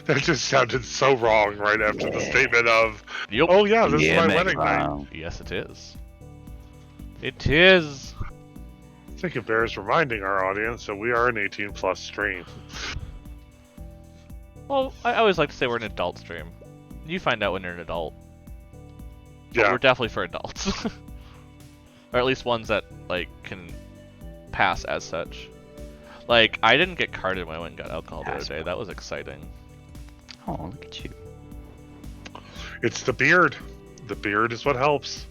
That just sounded so wrong right after the statement of, Yep. oh yeah, this is my mega wedding night. bomb. Yes, it is. It is. I think it bears reminding our audience that we are an 18+ stream. Well, I always like to say we're an adult stream. You find out when you're an adult. But Yeah. we're definitely for adults. Or at least ones that, like, can pass as such. Like, I didn't get carded when I went and got alcohol the other day. That was exciting. Oh, look at you. It's the beard. The beard is what helps.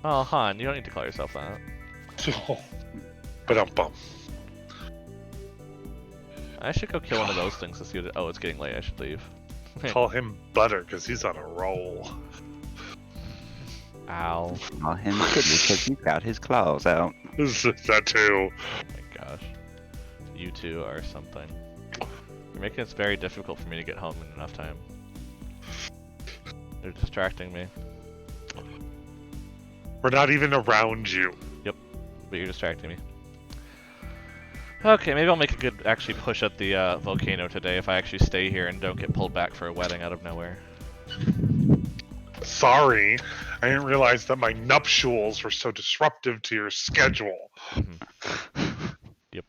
Oh, hon, you don't need to call yourself that. But bum. I should go kill one of those things to see what oh, it's getting late. I should leave. Call him Butter because he's on a roll. Ow. Call him Kitty because he's got his claws out. That too. Oh my gosh. You two are something. You're making it very difficult for me to get home in enough time. They're distracting me. We're not even around you. Yep, but you're distracting me. Okay, maybe I'll make a good actually push at the volcano today if I actually stay here and don't get pulled back for a wedding out of nowhere. Sorry, I didn't realize that my nuptials were so disruptive to your schedule. Yep.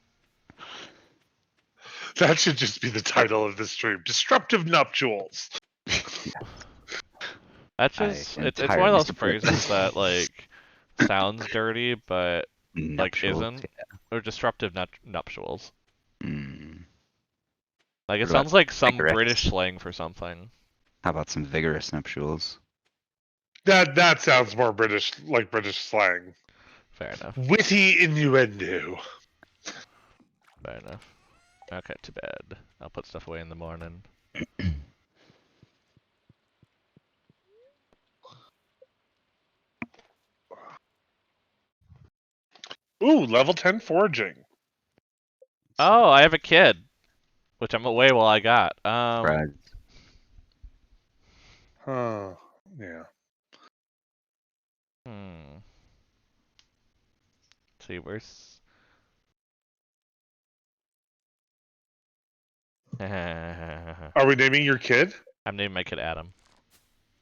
That should just be the title of this stream. Disruptive nuptials. That's just, it's one of those phrases that, like, sounds dirty, but, like, isn't. Yeah. Or disruptive nuptials. Mm. Like, it What about sounds like some vigorous? British slang for something. How about some vigorous nuptials? That sounds more British, like British slang. Fair enough. Witty innuendo. Fair enough. Okay, to bed. I'll put stuff away in the morning. Ooh, level 10 foraging. Oh, I have a kid, which I'm away while I got. Right. Huh. Yeah. Let's see, where's... Are we naming your kid? I'm naming my kid Adam.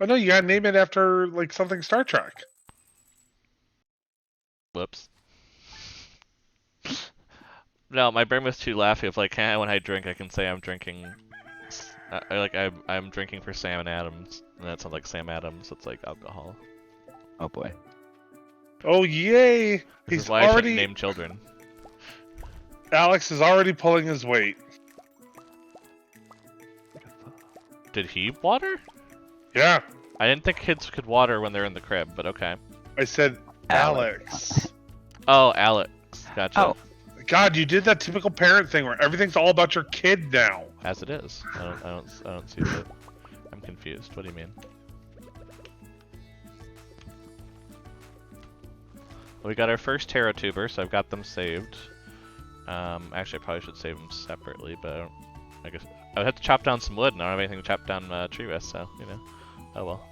Oh no, you gotta name it after like something Star Trek. Whoops. No, my brain was too laughy of like, when I drink, I can say I'm drinking, I'm drinking for Sam and Adams, and that sounds like Sam Adams. It's like alcohol. Oh boy. Oh yay! This He's is why I already shouldn't name children. Alex is already pulling his weight. Did he water? Yeah, I didn't think kids could water when they're in the crib, but okay. I said Alex. Oh, Alex. Gotcha. Oh. God, you did that typical parent thing where everything's all about your kid now. As it is. I don't see that. I'm confused. What do you mean? Well, we got our first Terra tuber, so I've got them saved. Actually, I probably should save them separately, but I guess I would have to chop down some wood, and I don't have anything to chop down tree rest, so, you know. Oh well.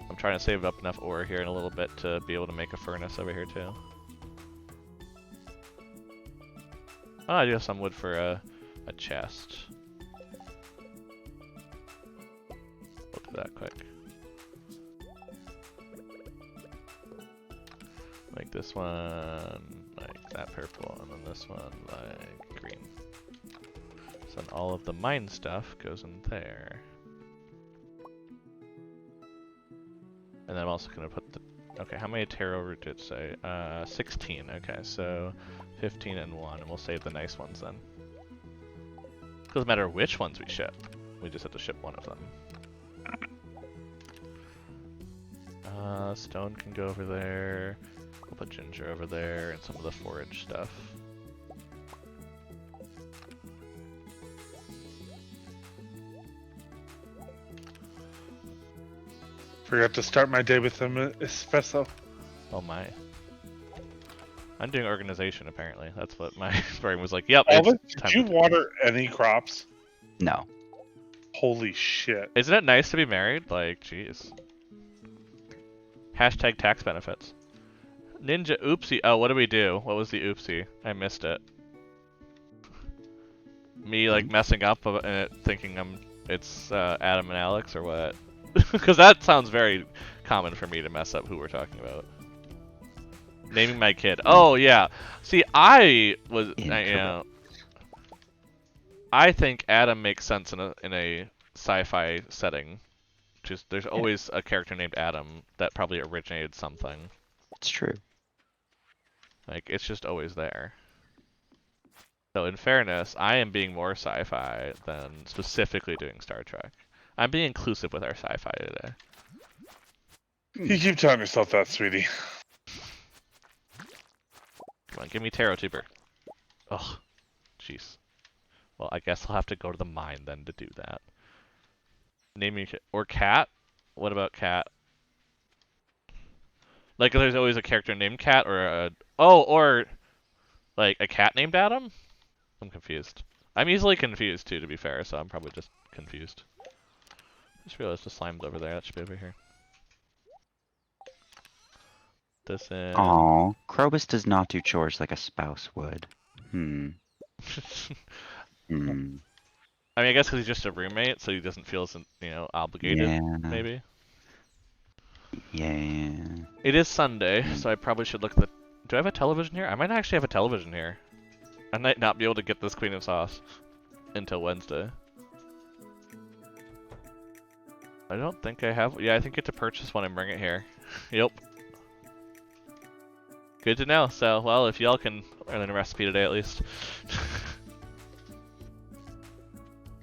I'm trying to save up enough ore here in a little bit to be able to make a furnace over here, too. Oh, I do have some wood for a chest. Look at that quick. Like this one, like that purple, and then this one like green. So then all of the mine stuff goes in there. And then I'm also gonna put the, okay, how many taro root did it say? 16, okay, so 15 and 1, and we'll save the nice ones then. Doesn't matter which ones we ship, we just have to ship one of them. Stone can go over there. We'll put ginger over there and some of the forage stuff. Forgot to start my day with an espresso. Oh my. I'm doing organization apparently. That's what my brain was like. Yep. Elvis, It's time did you to... water any crops? No. Holy shit. Isn't it nice to be married? Like, jeez. Hashtag tax benefits. Ninja oopsie. Oh, what do we do? What was the oopsie? I missed it. Me like messing up and it thinking it's Adam and Alex or what? Because that sounds very common for me to mess up who we're talking about. Naming my kid. Oh yeah. See, I think Adam makes sense in a sci-fi setting. Just there's always a character named Adam that probably originated something. It's true. Like it's just always there. So in fairness, I am being more sci-fi than specifically doing Star Trek. I'm being inclusive with our sci-fi today. You keep telling yourself that, sweetie. Come on, give me Tarot Tuber. Ugh. Jeez. Well, I guess I'll have to go to the mine then to do that. Naming or cat? What about cat? Like there's always a character named Cat or or like a cat named Adam? I'm confused. I'm easily confused too, to be fair, so I'm probably just confused. Just realized the slime's over there. That should be over here. This in. Aw, Krobus does not do chores like a spouse would. Hmm. I mean, I guess because he's just a roommate, so he doesn't feel as, obligated, Yeah. maybe. Yeah. It is Sunday, so I probably should look at the... Do I have a television here? I might actually have a television here. I might not be able to get this Queen of Sauce until Wednesday. I don't think I have... Yeah, I think I get to purchase one and bring it here. Yep. Good to know. So, well, if y'all can learn a recipe today at least.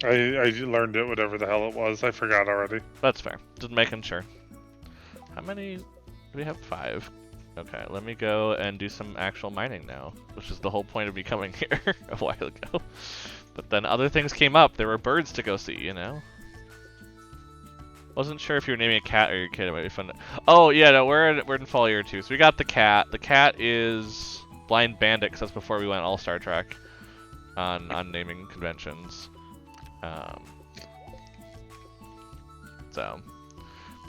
I learned it, whatever the hell it was. I forgot already. That's fair. Just making sure. How many? Do we have 5? Okay, let me go and do some actual mining now, which is the whole point of me coming here a while ago. But then other things came up. There were birds to go see, Wasn't sure if you were naming a cat or your kid. It might be fun. Oh yeah, no, we're in fall year 2. So we got the cat. The cat is Blind Bandit, because that's before we went all Star Trek on naming conventions.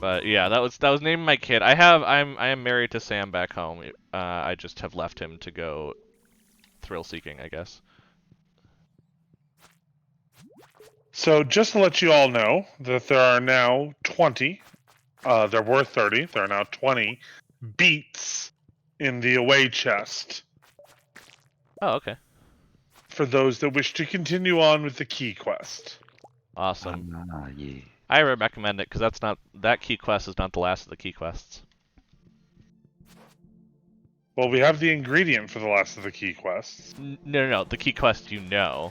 But yeah, that was naming my kid. I am married to Sam back home. I just have left him to go thrill seeking, I guess. So just to let you all know that there are now 20. There were 30. There are now 20 beats in the away chest. Oh, okay. For those that wish to continue on with the key quest. Awesome. Yeah. I recommend it because that key quest is not the last of the key quests. Well, we have the ingredient for the last of the key quests. No. The key quest,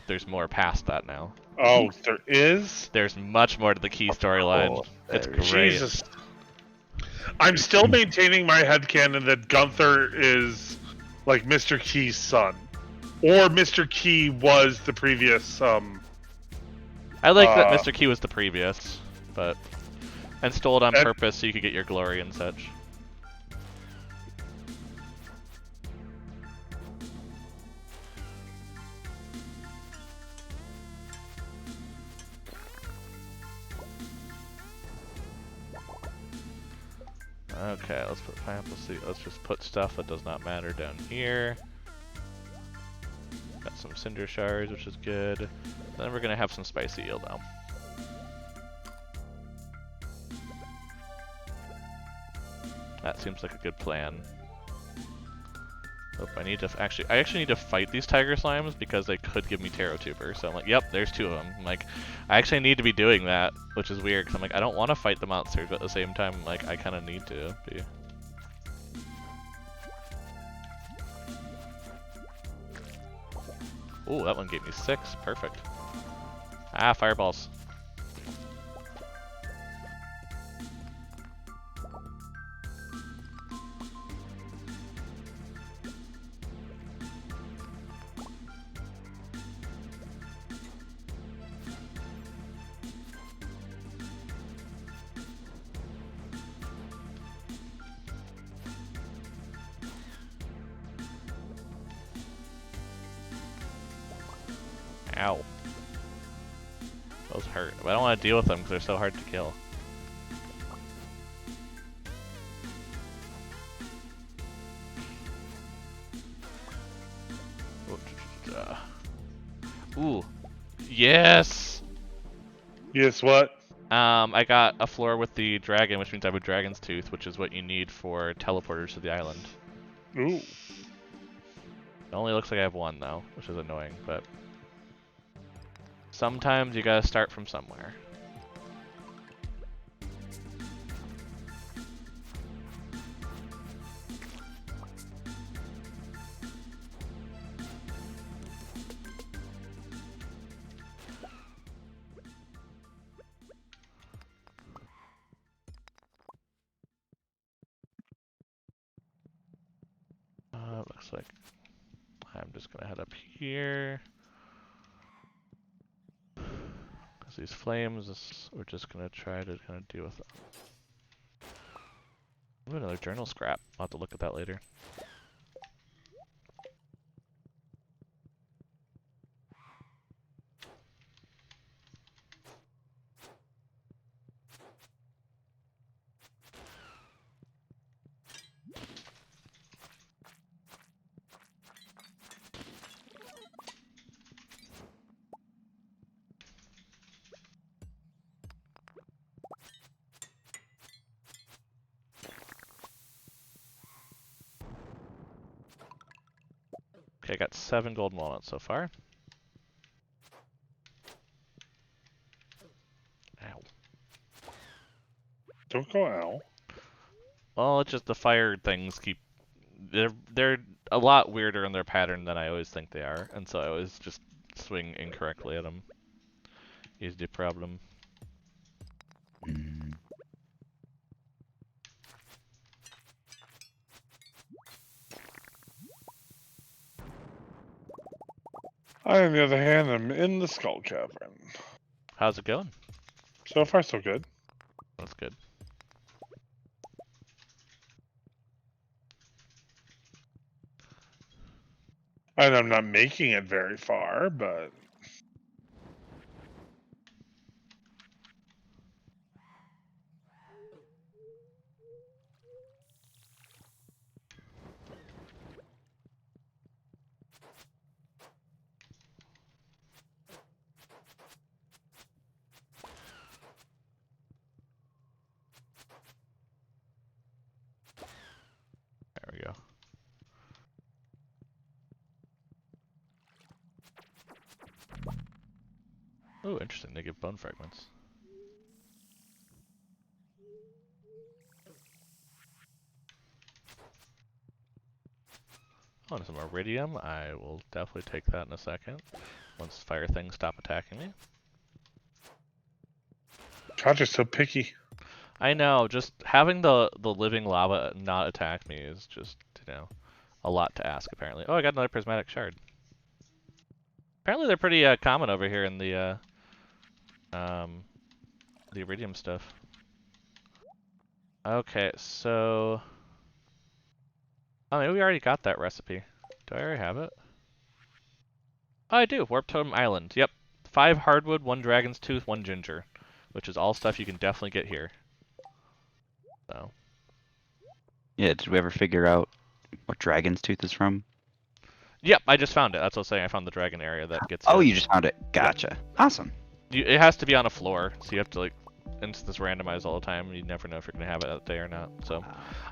There's more past that now. Oh, there is? There's much more to the key storyline. It's great. Jesus. I'm still maintaining my headcanon that Gunther is like Mr. Key's son. Or Mr. Key was the previous, I like that Mr. Key was the previous, and stole it on purpose so you could get your glory and such. Okay, let's put pineapple seed. Let's just put stuff that does not matter down here. Got some cinder shards, which is good. Then we're gonna have some spicy eel now. That seems like a good plan. Oh, I actually need to fight these tiger slimes because they could give me Tarot Tuber. So I'm like, yep, there's 2 of them. I'm like, I actually need to be doing that, which is weird because I'm like, I don't want to fight the monsters, but at the same time, like, I kind of need to be. Ooh, that one gave me 6. Perfect. Ah, fireballs. Ow. Those hurt. But I don't want to deal with them because they're so hard to kill. Ooh. Yes! Yes, what? I got a floor with the dragon, which means I have a dragon's tooth, which is what you need for teleporters to the island. Ooh. It only looks like I have one, though, which is annoying, but... Sometimes you gotta start from somewhere. Looks like I'm just gonna head up here. Because these flames, we're just gonna try to kind of deal with them. Ooh, another journal scrap. I'll have to look at that later. Okay, I got 7 golden walnuts so far. Ow. Don't go ow. Well, it's just the fire things keep... They're a lot weirder in their pattern than I always think they are, and so I always just swing incorrectly at them. Is the problem. Mm. I, on the other hand, am in the Skull Cavern. How's it going? So far, so good. That's good. And I'm not making it very far, but... There we go. Oh, interesting. They give bone fragments. Oh, and some iridium. I will definitely take that in a second. Once fire things stop attacking me. God, you're so picky. I know, just having the living lava not attack me is just, you know, a lot to ask, apparently. Oh, I got another prismatic shard. Apparently they're pretty common over here in the iridium stuff. Okay, so... Oh, maybe we already got that recipe. Do I already have it? Oh, I do. Warp Totem Island. Yep. 5 hardwood, 1 dragon's tooth, 1 ginger. Which is all stuff you can definitely get here. So... Yeah, did we ever figure out what dragon's tooth is from? Yep, I just found it. That's what I was saying. I found the dragon area that gets Oh, it. you just found it. Gotcha. Awesome. It has to be on a floor, so you have to, like, instance randomize all the time. You never know if you're going to have it that day or not. So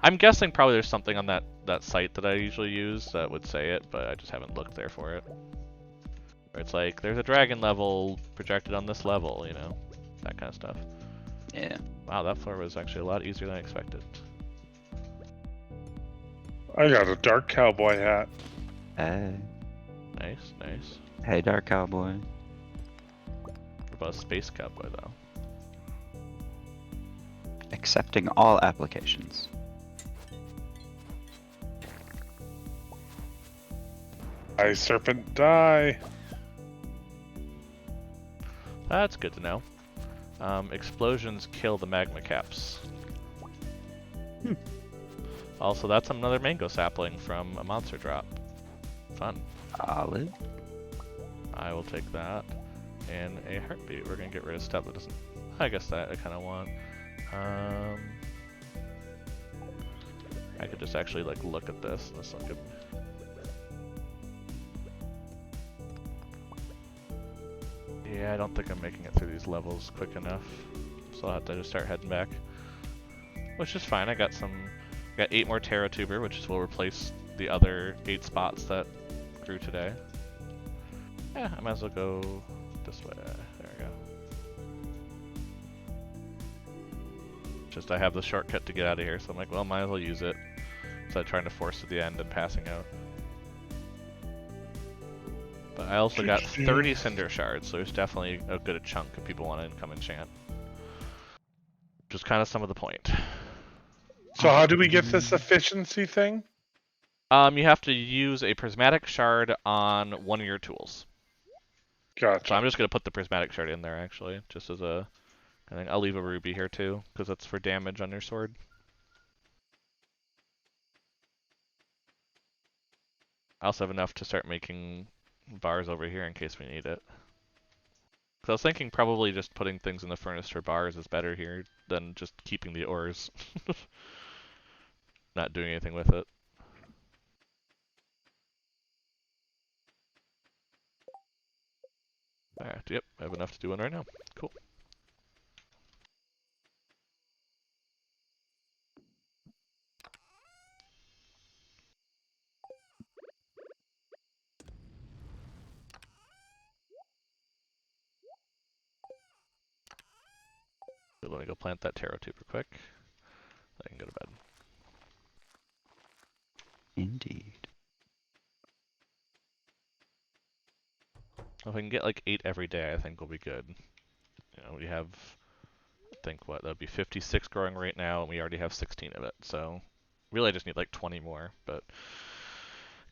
I'm guessing probably there's something on that site that I usually use that would say it, but I just haven't looked there for it. Where it's like, there's a dragon level projected on this level, you know? That kind of stuff. Yeah. Wow, that floor was actually a lot easier than I expected. I got a dark cowboy hat. Hey. Nice, nice. Hey, Dark Cowboy. What about a space cowboy, though? Accepting all applications. I serpent die. That's good to know. Explosions kill the magma caps. Also, that's another mango sapling from a monster drop. Fun. Olive. I will take that. And a heartbeat. We're gonna get rid of stuff that doesn't. I guess that I kind of want. I could just actually like look at this. This look good. Yeah, I don't think I'm making it through these levels quick enough, so I'll have to just start heading back. Which is fine. I got 8 more Terra Tuber, which will replace the other 8 spots that grew today. Yeah, I might as well go this way. There we go. Just I have the shortcut to get out of here, so I'm like, well, might as well use it. Instead of trying to force to the end and passing out. But I also got 30 Cinder Shards, so there's definitely a good chunk if people want to come enchant. Which is kind of some of the point. So how do we get this efficiency thing? You have to use a prismatic shard on one of your tools. Gotcha. So I'm just gonna put the prismatic shard in there actually, just as a. I think I'll leave a ruby here too, because that's for damage on your sword. I also have enough to start making bars over here in case we need it. Because I was thinking probably just putting things in the furnace for bars is better here than just keeping the ores. Not doing anything with it. Alright, yep, I have enough to do one right now. Cool. So let me go plant that taro tuber quick. I can go to bed. Indeed. If I can get like 8 every day, I think we'll be good. You know, we have, I think what, that would be 56 growing right now, and we already have 16 of it, so really I just need like 20 more, but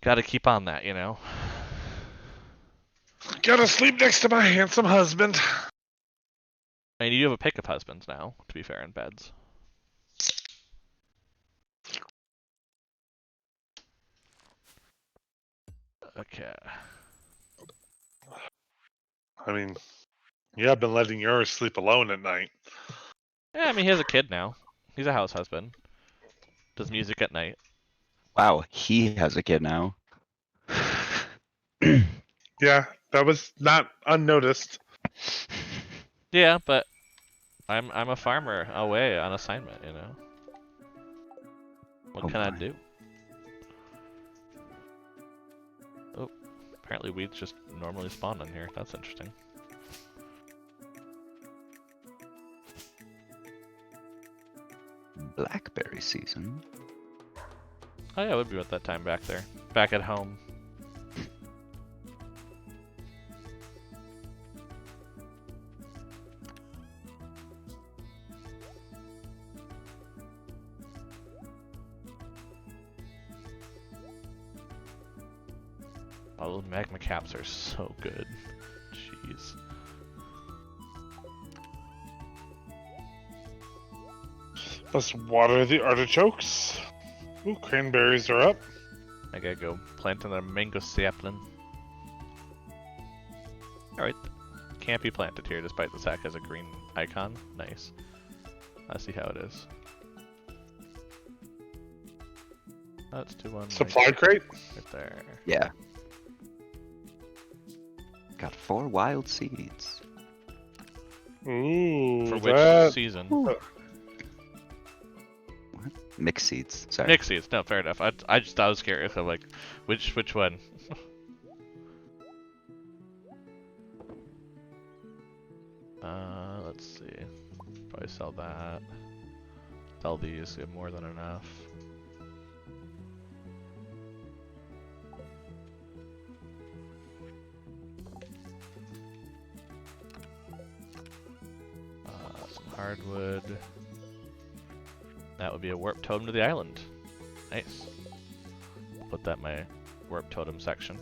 gotta keep on that, you know? Gotta sleep next to my handsome husband. I mean, you have a pick of husbands now, to be fair, in beds. Okay. I mean, yeah, I've been letting yours sleep alone at night. Yeah, I mean, he has a kid now. He's a house husband. Does music at night. Wow, he has a kid now. Yeah, that was not unnoticed. Yeah, but I'm a farmer away on assignment, you know? What Oh can I my. do? Oh, apparently weeds just normally spawn in here. That's interesting. Blackberry season. Oh yeah, it would be about that time back there. Back at home. Oh, those magma caps are so good. Jeez. Let's water the artichokes. Ooh, cranberries are up. I gotta go plant another mango sapling. Alright. Can't be planted here despite the sack has a green icon. Nice. Let's see how it is. Let's do one Supply like crate? right there. Yeah. Got 4 wild seeds. Ooh, For which that... season? What? Mixed seeds. Sorry. Mixed seeds. No, fair enough. I just I was curious. I'm like, which one? Let's see. Probably sell that. Sell these. We have more than enough. Some hardwood. That would be a warp totem to the island. Nice. I'll put that in my warp totem section.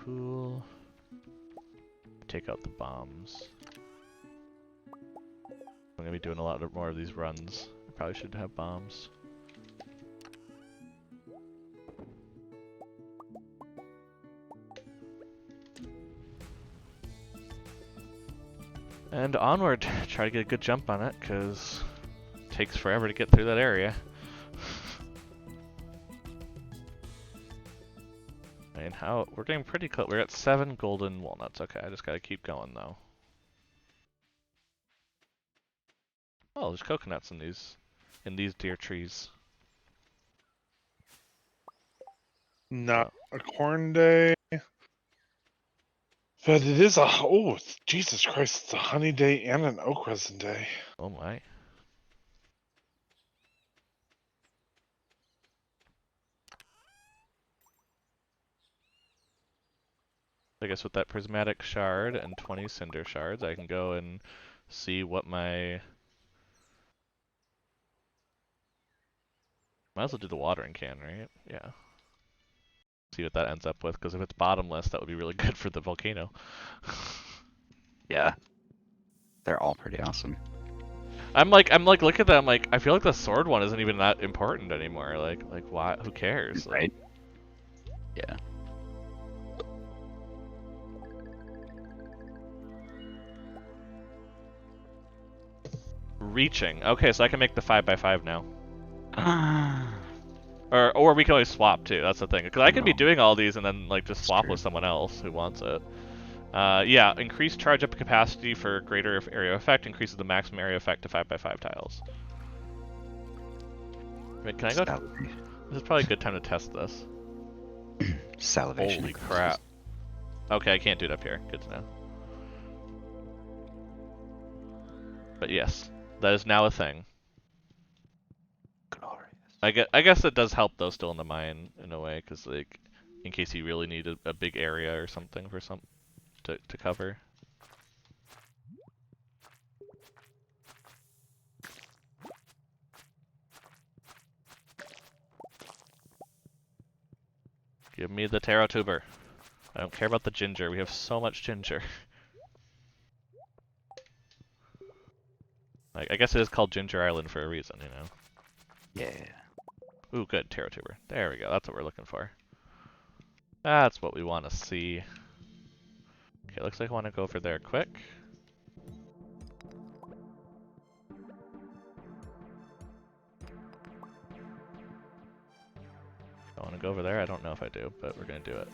Cool. Take out the bombs. I'm gonna be doing a lot more of these runs. I probably should have bombs. And onward, try to get a good jump on it, because it takes forever to get through that area. I mean, we're getting pretty close. We're at 7 golden walnuts. Okay, I just gotta keep going though. Oh, there's coconuts in these deer trees. Not a corn day. But it is Jesus Christ, it's a honey day and an oak resin day. Oh my. I guess with that prismatic shard and 20 cinder shards, I can go and see what my... Might as well do the watering can, right? Yeah. See what that ends up with, because if it's bottomless, that would be really good for the volcano. Yeah. They're all pretty awesome. I'm like, look at that. I'm like, I feel like the sword one isn't even that important anymore. Like why? Who cares? Right? Yeah. Reaching. Okay, so I can make the 5x5 now. Or we can always swap too. That's the thing. Because I can be doing all these and then like just swap with someone else who wants it. Yeah, increase charge up capacity for greater area effect increases the maximum area effect to 5x5 tiles. Wait, can I go? This is probably a good time to test this. Salivation. Holy crap. Okay, I can't do it up here. Good to know. But yes, that is now a thing. Glorious. I guess it does help though still in the mine in a way, because like in case you really need a big area or something for to cover. Give me the taro tuber. I don't care about the ginger. We have so much ginger. Like, I guess it is called Ginger Island for a reason, you know. Yeah. Ooh, good taro tuber. There we go. That's what we're looking for. That's what we want to see. Okay, looks like I want to go over there quick. I want to go over there. I don't know if I do, but we're gonna do it.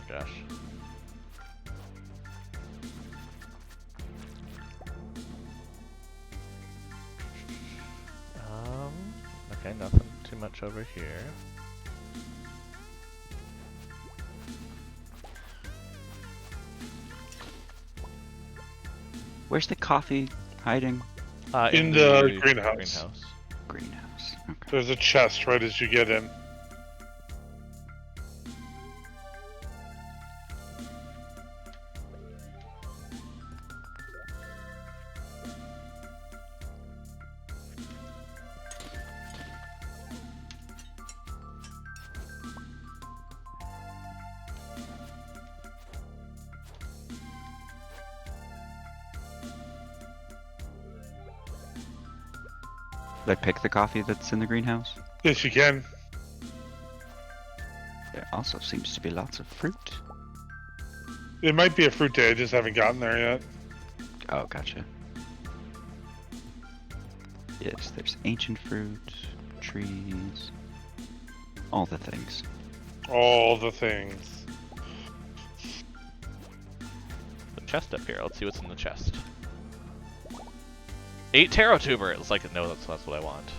Gosh. Okay, nothing too much over here. Where's the coffee hiding? In the greenhouse. Greenhouse. Okay. There's a chest right as you get in. Did I pick the coffee that's in the greenhouse? Yes, you can. There also seems to be lots of fruit. It might be a fruit day. I just haven't gotten there yet. Oh, gotcha. Yes, there's ancient fruit, trees, all the things. All the things. The chest up here. Let's see what's in the chest. 8 taro tuber. It's like, no, that's what I want.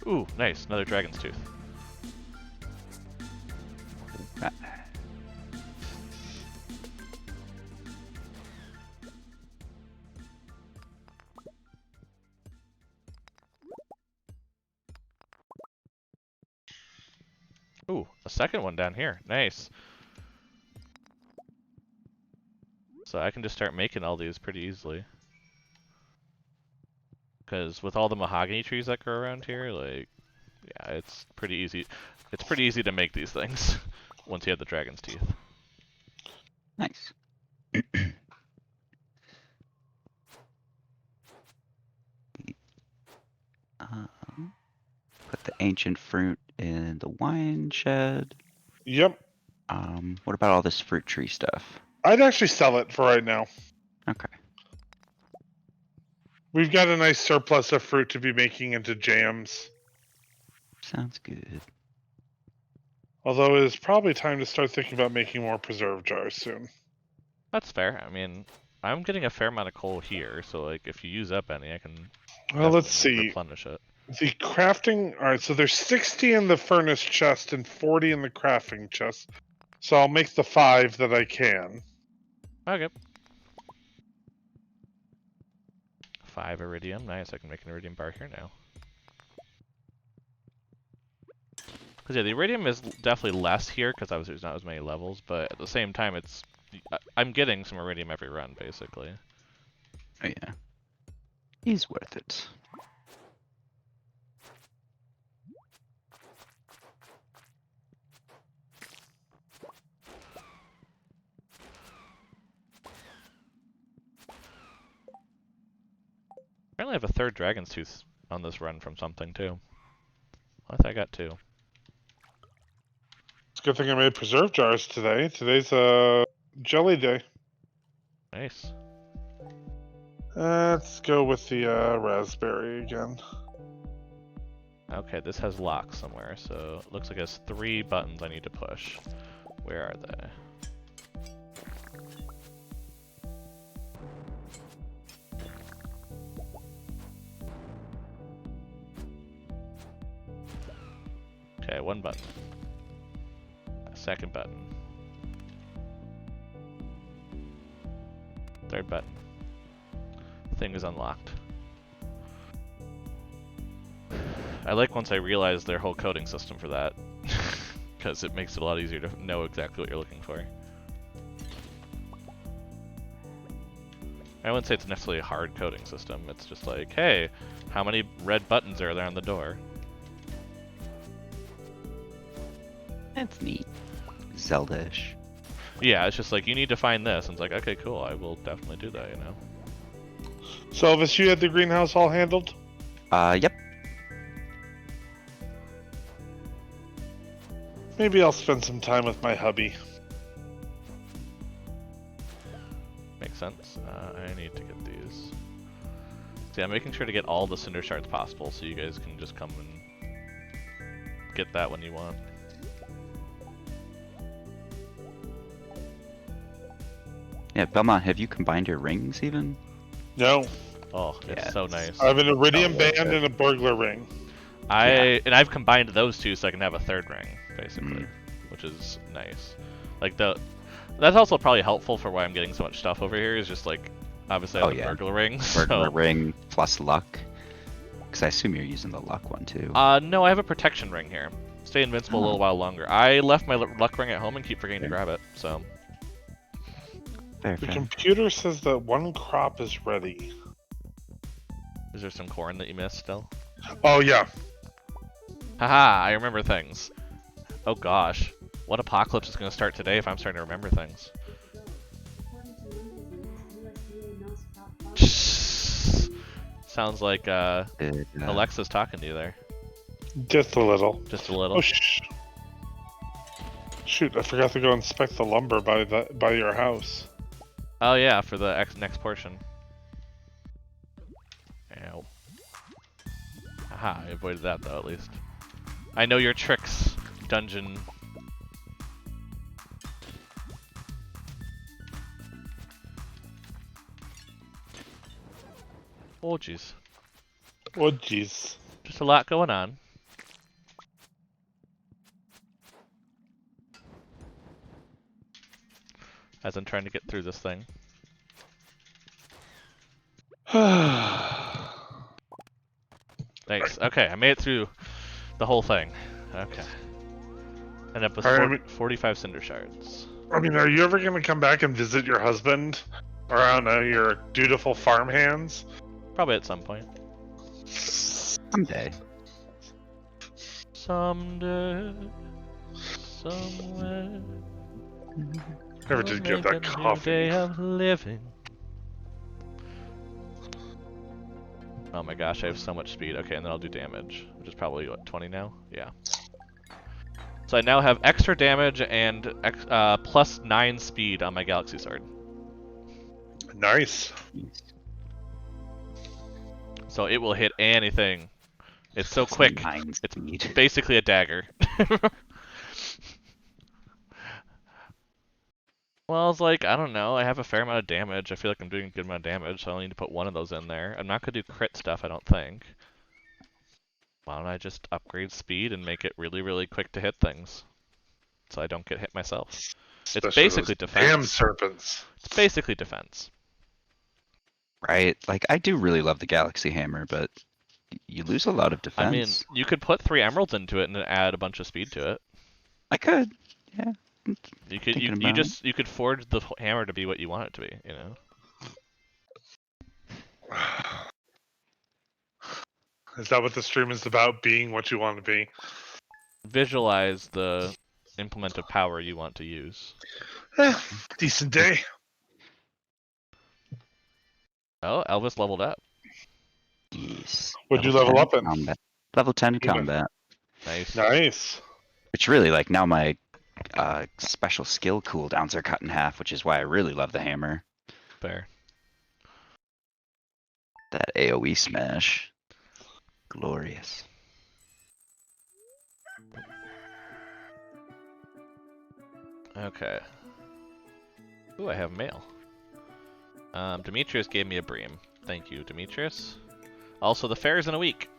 Ooh, nice. Another dragon's tooth. Ooh, a second one down here. Nice. So I can just start making all these pretty easily. Because with all the mahogany trees that grow around here, like, yeah, it's pretty easy. It's pretty easy to make these things once you have the dragon's teeth. Nice. Put the ancient fruit in the wine shed. Yep. What about all this fruit tree stuff? I'd actually sell it for right now. Okay. We've got a nice surplus of fruit to be making into jams. Sounds good. Although it is probably time to start thinking about making more preserve jars soon. That's fair. I mean, I'm getting a fair amount of coal here, so like if you use up any, I can Well, let's definitely see. replenish it. The crafting. All right, so there's 60 in the furnace chest and 40 in the crafting chest. So I'll make the 5 that I can. Okay. 5 iridium. Nice. I can make an iridium bar here now. Because yeah, the iridium is definitely less here because obviously there's not as many levels, but at the same time, I'm getting some iridium every run basically. Oh yeah. He's worth it. Apparently I have a third dragon's tooth on this run from something too. I think I got 2. It's a good thing I made preserve jars today. Today's a jelly day. Nice. Let's go with the raspberry again. Okay, this has locks somewhere, so it looks like it has 3 buttons I need to push. Where are they? Okay, 1 button. Second button. Third button. Thing is unlocked. I like once I realize their whole coding system for that, because it makes it a lot easier to know exactly what you're looking for. I wouldn't say it's necessarily a hard coding system, it's just like, hey, how many red buttons are there on the door? That's neat. Zelda-ish. Yeah, it's just like, you need to find this, and it's like, okay, cool, I will definitely do that, you know? So, Elvis, you had the greenhouse all handled? Yep. Maybe I'll spend some time with my hubby. Makes sense. I need to get these. See, I'm making sure to get all the cinder shards possible, so you guys can just come and get that when you want. Yeah, Belmont, have you combined your rings even? No. Oh, it's Yeah, so nice. I have an iridium Oh, band okay. and a burglar ring. And I've combined those 2 so I can have a 3rd ring, basically, Mm. which is nice. Like that's also probably helpful for why I'm getting so much stuff over here. Is just like obviously I Oh, have the yeah. burglar ring. Burglar So. ring plus luck. Because I assume you're using the luck one too. No, I have a protection ring here. Stay invincible a little while longer. I left my luck ring at home and keep forgetting to grab it. So. Fair, The fair. computer says that 1 crop is ready. Is there some corn that you missed still? Oh, yeah. Haha, I remember things. Oh gosh. What apocalypse is going to start today if I'm starting to remember things? Sounds like Alexa's talking to you there. Just a little. Just a little. Oh, shoot, I forgot to go inspect the lumber by your house. Oh yeah, for the next portion. Ow. Haha, I avoided that though at least. I know your tricks, dungeon. Oh jeez. Oh, jeez. Just a lot going on. as I'm trying to get through this thing. Thanks. Okay, I made it through the whole thing. Okay. End up with Alright, I mean, 45 cinder shards. are you ever going to come back and visit your husband? Or, I don't know, your dutiful farm hands? Probably at some point. Someday. Someday. Somewhere. Never we'll did give make a that new coffee. day of living. Oh my gosh, I have so much speed. Okay, and then I'll do damage, which is probably, what, 20 now? Yeah. So I now have extra damage and plus 9 speed on my Galaxy Sword. Nice. So it will hit anything. It's so quick. It's Speed. basically a dagger. Well, I was like, I don't know. I have a fair amount of damage. I feel like I'm doing a good amount of damage, so I only need to put one of those in there. I'm not going to do crit stuff, I don't think. Why don't I just upgrade speed and make it really, really quick to hit things? So I don't get hit myself. Especially It's basically those defense. damn serpents. It's basically defense. Right? Like, I do really love the Galaxy Hammer, but you lose a lot of defense. I mean, you could put 3 emeralds into it and then add a bunch of speed to it. I could. Yeah. You could you could forge the hammer to be what you want it to be, you know. Is that what the stream is about? Being what you want to be? Visualize the implement of power you want to use. Decent day. Oh, Elvis leveled up. Yes. What'd you level up in? Combat. Level 10 combat. Nice. Nice. Which really, like, now my special skill cooldowns are cut in half, which is why I really love the hammer. Fair. That AoE smash. Glorious. Okay. Ooh, I have mail. Demetrius gave me a bream. Thank you, Demetrius. Also, the fair's in a week.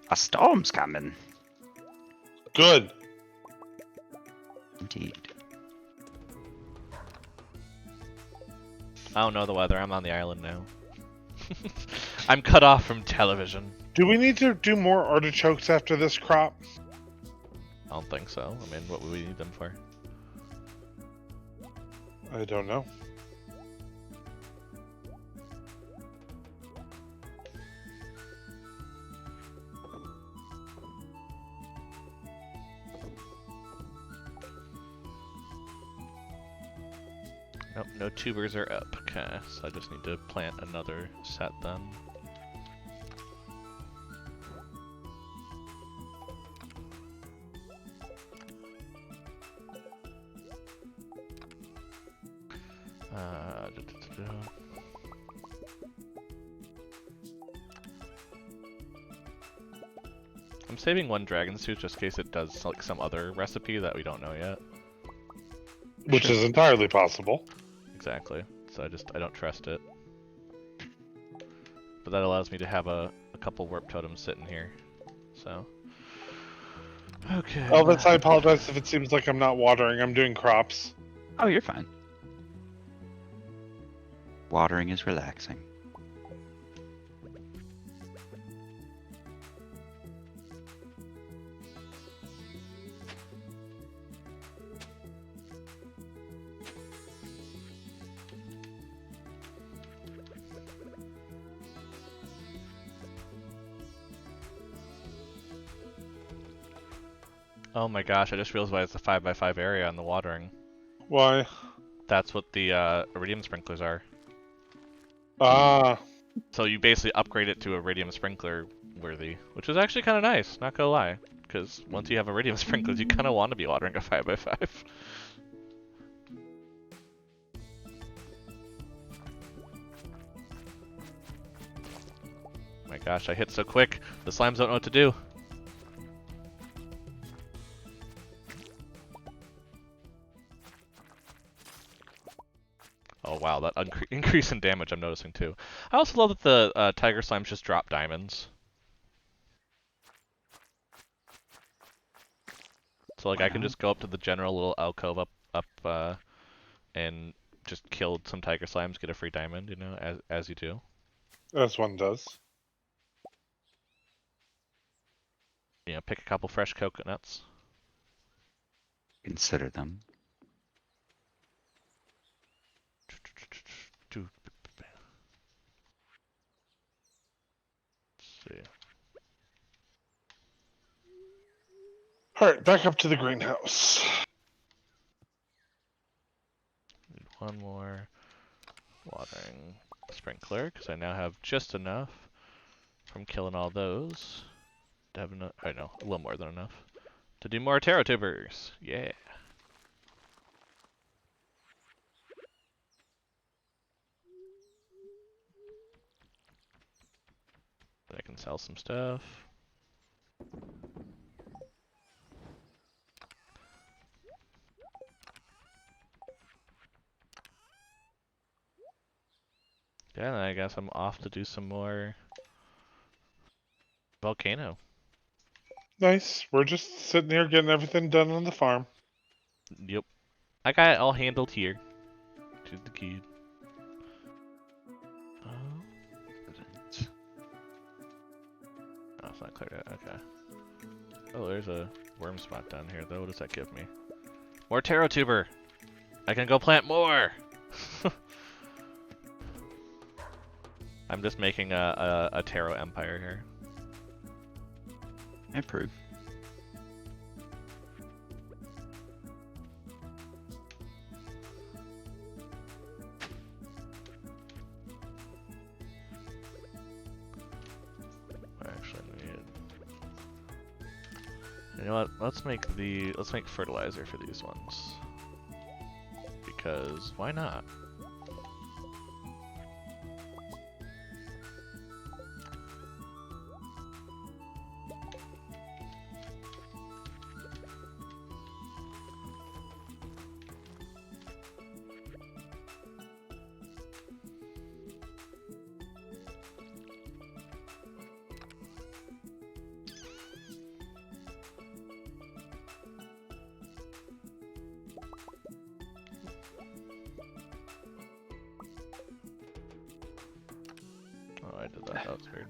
A storm's coming. Good. Indeed. I don't know the weather. I'm on the island now. I'm cut off from television. Do we need to do more artichokes after this crop? I don't think so. I mean, what would we need them for? I don't know. Nope, no tubers are up. Okay, so I just need to plant another set then. I'm saving one dragon suit just in case it does like some other recipe that we don't know yet. Which is entirely possible. Exactly. So I don't trust it. But that allows me to have a couple warp totems sitting here. So. Okay. Elvis, I apologize if it seems like I'm not watering. I'm doing crops. Oh, you're fine. Watering is relaxing. Oh my gosh, I just realized why it's a 5x5 area on the watering. Why? That's what the iridium sprinklers are. Ah. So you basically upgrade it to iridium sprinkler worthy, which is actually kind of nice, not gonna lie. Because once you have iridium sprinklers, you kind of want to be watering a 5x5. My gosh, I hit so quick. The slimes don't know what to do. Oh wow, that increase in damage I'm noticing too. I also love that the tiger slimes just drop diamonds. So like I can just go up to the general little alcove up and just killed some tiger slimes, get a free diamond, you know, as you do. As one does. You know, pick a couple fresh coconuts. Consider them. See. Alright, back up to the greenhouse. Need one more watering sprinkler, because I now have just enough from killing all those to have enough. I know, a little more than enough to do more tarot tubers. Yeah. Then I can sell some stuff. Yeah, and I guess I'm off to do some more volcano. Nice. We're just sitting here getting everything done on the farm. Yep. I got it all handled here. To the kid. Oh, it's not clear yet. Okay. Oh, there's a worm spot down here, though. What does that give me? More tarot tuber! I can go plant more! I'm just making a tarot empire here. I approve. I actually need. You know what? Let's make fertilizer for these ones. Because why not? Oh, I did that. That was weird.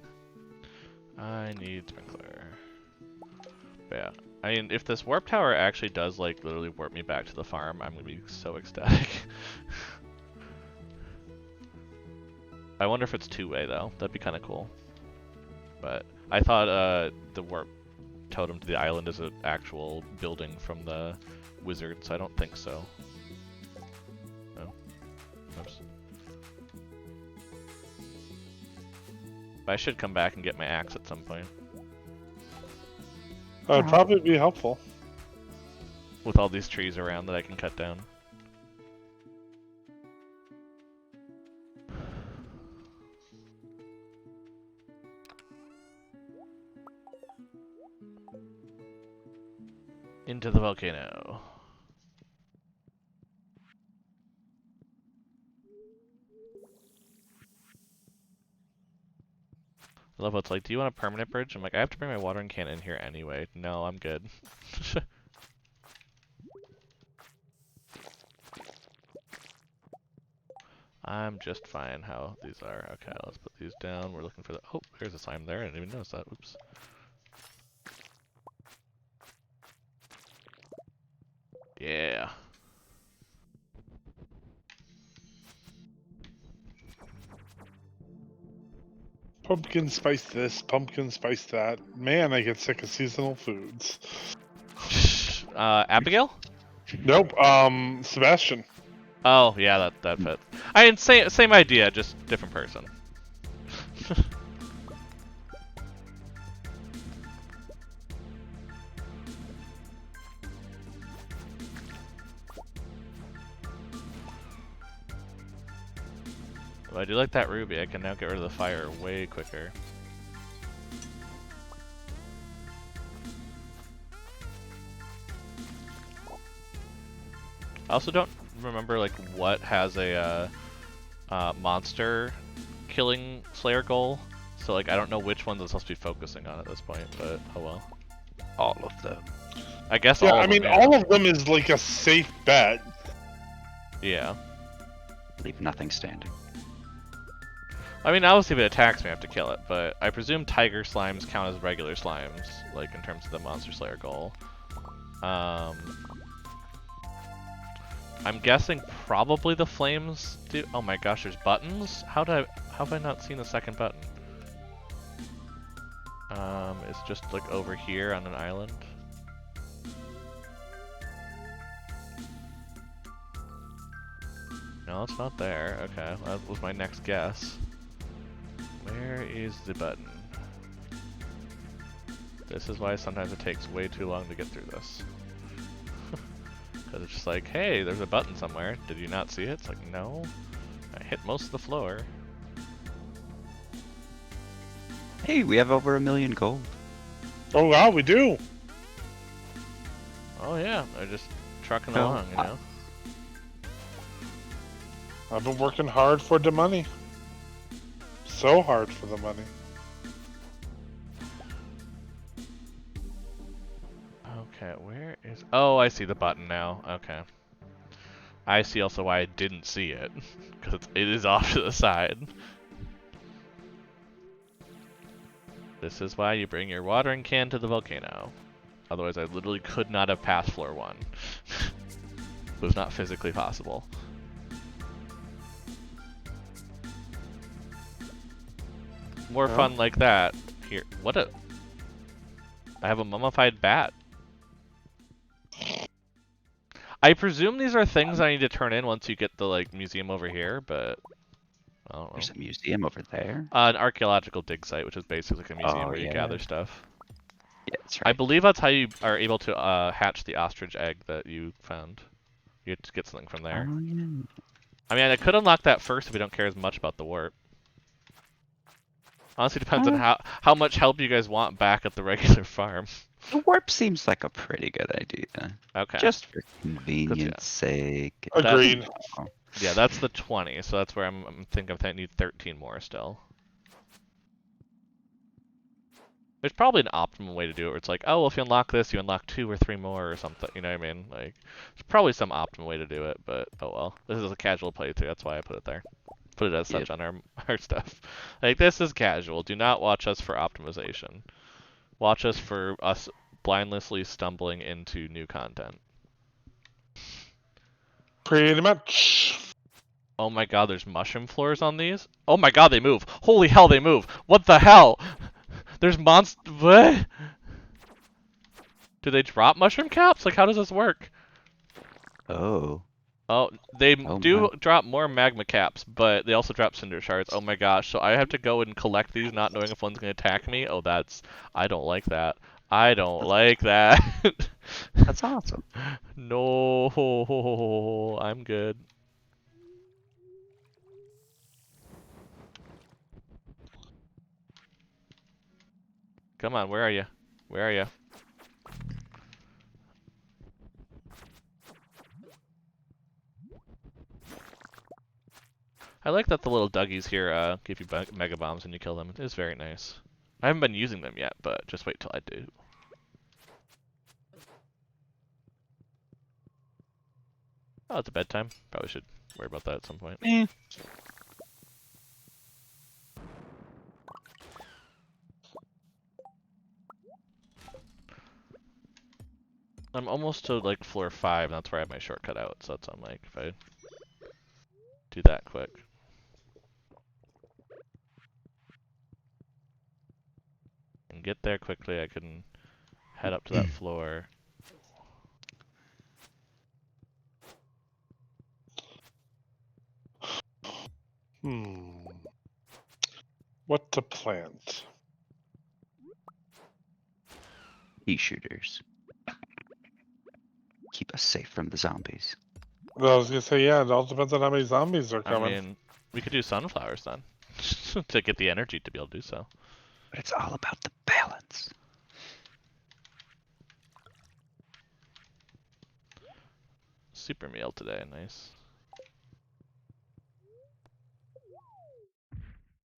I need sprinkler. But yeah, I mean, if this warp tower actually does like literally warp me back to the farm, I'm gonna be so ecstatic. I wonder if it's two-way though. That'd be kind of cool. But I thought the warp totem to the island is an actual building from the wizard, so I don't think so. Oh, oops. But I should come back and get my axe at some point. That would probably be helpful. With all these trees around that I can cut down. Into the volcano. I love what's like, do you want a permanent bridge? I'm like, I have to bring my watering can in here anyway. No, I'm good. I'm just fine how these are. Okay, let's put these down. We're looking for the... Oh, there's a slime there. I didn't even notice that. Oops. Yeah. Pumpkin spice this, pumpkin spice that. Man, I get sick of seasonal foods. Abigail? Nope, Sebastian. Oh, yeah, that fits. I mean, same idea, just different person. But I do like that ruby. I can now get rid of the fire way quicker. I also don't remember like what has a monster killing slayer goal, so like I don't know which one I'm supposed to be focusing on at this point, but oh well. All of them. I guess Yeah, all I of mean, them, yeah. all of them is like a safe bet. Yeah. Leave nothing standing. I mean, obviously if it attacks me, I have to kill it, but I presume tiger slimes count as regular slimes, like in terms of the Monster Slayer goal. I'm guessing probably the flames do. Oh my gosh, there's buttons? How have I not seen a second button? It's just like over here on an island. No, it's not there. Okay, that was my next guess. Where is the button? This is why sometimes it takes way too long to get through this. Because it's just like, hey, there's a button somewhere. Did you not see it? It's like, no. I hit most of the floor. Hey, we have over 1 million gold. Oh wow, we do. Oh yeah, they're just trucking Oh, along, you know? I've been working hard for the money. So hard for the money. Okay, where is... Oh, I see the button now. Okay. I see also why I didn't see it. Because it is off to the side. This is why you bring your watering can to the volcano. Otherwise I literally could not have passed floor 1. It was not physically possible. More fun like that. Here, what a... I have a mummified bat. I presume these are things I need to turn in once you get the like museum over here, but I don't know. There's a museum over there. An archaeological dig site, which is basically a museum where you yeah. gather stuff. Yeah, that's I right. believe that's how you are able to hatch the ostrich egg that you found. You have to get something from there. Oh, yeah. I mean, I could unlock that first if we don't care as much about the warp. Honestly, depends on how much help you guys want back at the regular farm. The warp seems like a pretty good idea. Okay. Just for convenience sake. Agreed. Yeah, that's the 20, so that's where I'm thinking I need 13 more still. There's probably an optimal way to do it where it's like, oh, well, if you unlock this, you unlock 2 or 3 more or something, you know what I mean? Like, there's probably some optimal way to do it, but oh well. This is a casual playthrough, that's why I put it there. Put it as such on our stuff. Like, this is casual. Do not watch us for optimization. Watch us for us blindlessly stumbling into new content. Pretty much. Oh my god, there's mushroom floors on these? Oh my god, they move! Holy hell, they move! What the hell? There's what? Do they drop mushroom caps? Like, how does this work? Oh. Oh, they do my. drop more magma caps, but they also drop cinder shards. Oh my gosh, so I have to go and collect these not knowing if one's going to attack me? Oh, I don't like that. I don't like that. That's awesome. No, I'm good. Come on, where are you? Where are you? I like that the little Dougies here give you mega bombs when you kill them. It is very nice. I haven't been using them yet, but just wait till I do. Oh, it's bedtime. Probably should worry about that at some point. I'm almost to like floor 5, and that's where I have my shortcut out. So that's I'm like, if I do that quick. And get there quickly, I can head up to that floor. What to plant? Pea shooters. Keep us safe from the zombies. Well, I was gonna say, yeah, it all depends on how many zombies are coming. I mean, we could do sunflowers then. To get the energy to be able to do so. But it's all about the balance. Super meal today, nice.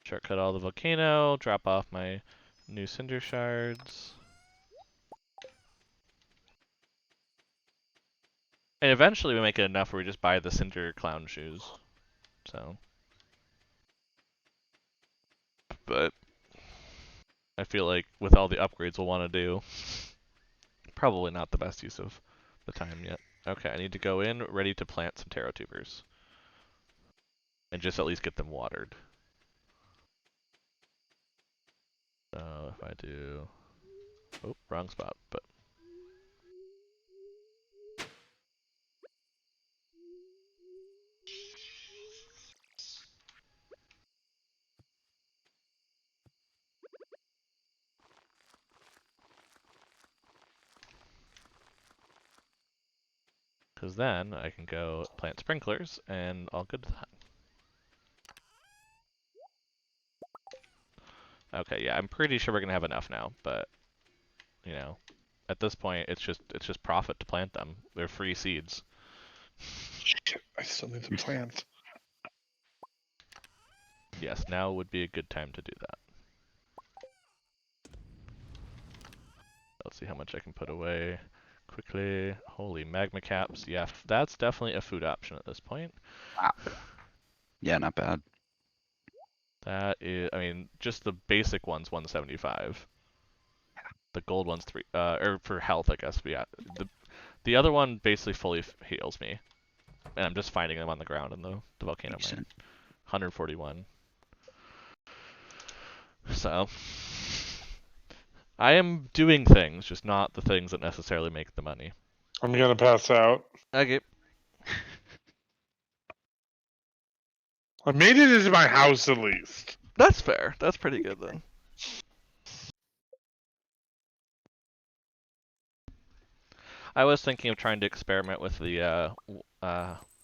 Shortcut all the volcano, drop off my new cinder shards. And eventually we make it enough where we just buy the cinder clown shoes. So, but I feel like with all the upgrades we'll want to do, probably not the best use of the time yet. Okay, I need to go in ready to plant some taro tubers. And just at least get them watered. So if I do... Oh, wrong spot, but... Because then I can go plant sprinklers and all good to that. Okay, yeah, I'm pretty sure we're gonna have enough now, but you know, at this point it's just profit to plant them. They're free seeds. Shit, I still need the plant. Yes, now would be a good time to do that. Let's see how much I can put away quickly. Holy magma caps. Yeah, that's definitely a food option at this point. Wow. Yeah, not bad. That is, I mean, just the basic one's 175. The gold one's 3, or for health, I guess. But yeah, the other one basically fully heals me, and I'm just finding them on the ground in the volcano mine. 141. So, I am doing things, just not the things that necessarily make the money. I'm gonna pass out. Okay. I made it into my house at least. That's fair. That's pretty good then. I was thinking of trying to experiment with the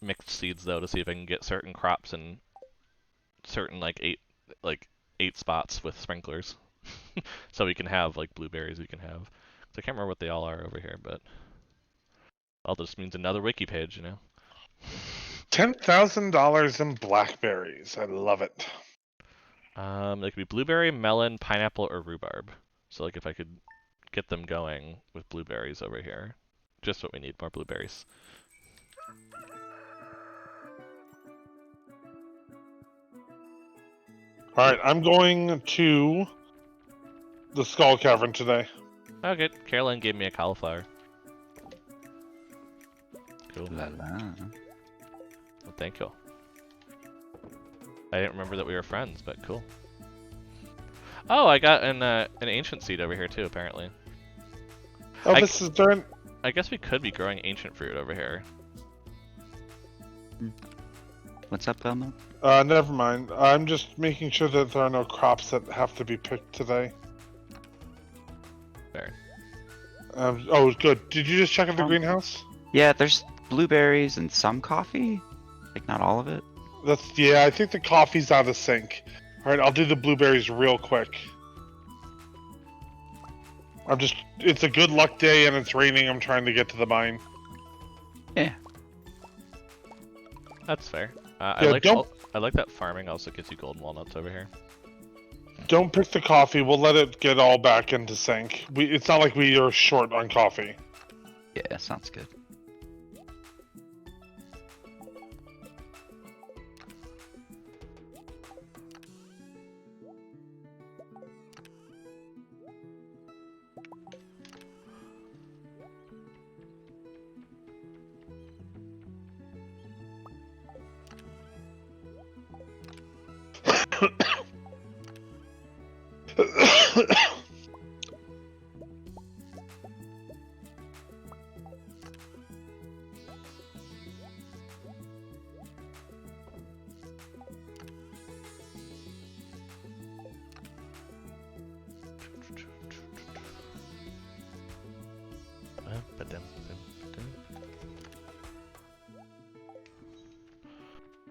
mixed seeds though to see if I can get certain crops in certain like eight spots with sprinklers, so we can have like blueberries. We can have. So I can't remember what they all are over here, but all this means another wiki page, you know. $10,000 in blackberries. I love it. They could be blueberry, melon, pineapple, or rhubarb. So like if I could get them going with blueberries over here, just what we need, more blueberries. Alright, I'm going to the Skull Cavern today. Okay, Caroline gave me a cauliflower. Cool. La la. Well, thank you. I didn't remember that we were friends, but cool. Oh, I got an ancient seed over here too, apparently. Oh, this is during... I guess we could be growing ancient fruit over here. What's up, Belmont? never mind. I'm just making sure that there are no crops that have to be picked today. Fair. Oh, good. Did you just check out the greenhouse? Yeah, there's blueberries and some coffee. Like, not all of it. Yeah, I think the coffee's out of sync. Alright, I'll do the blueberries real quick. It's a good luck day and it's raining. I'm trying to get to the mine. Yeah. That's fair. Yeah, I like that farming also gets you golden walnuts over here. Don't pick the coffee. We'll let it get all back into sync. It's not like we are short on coffee. Yeah, sounds good.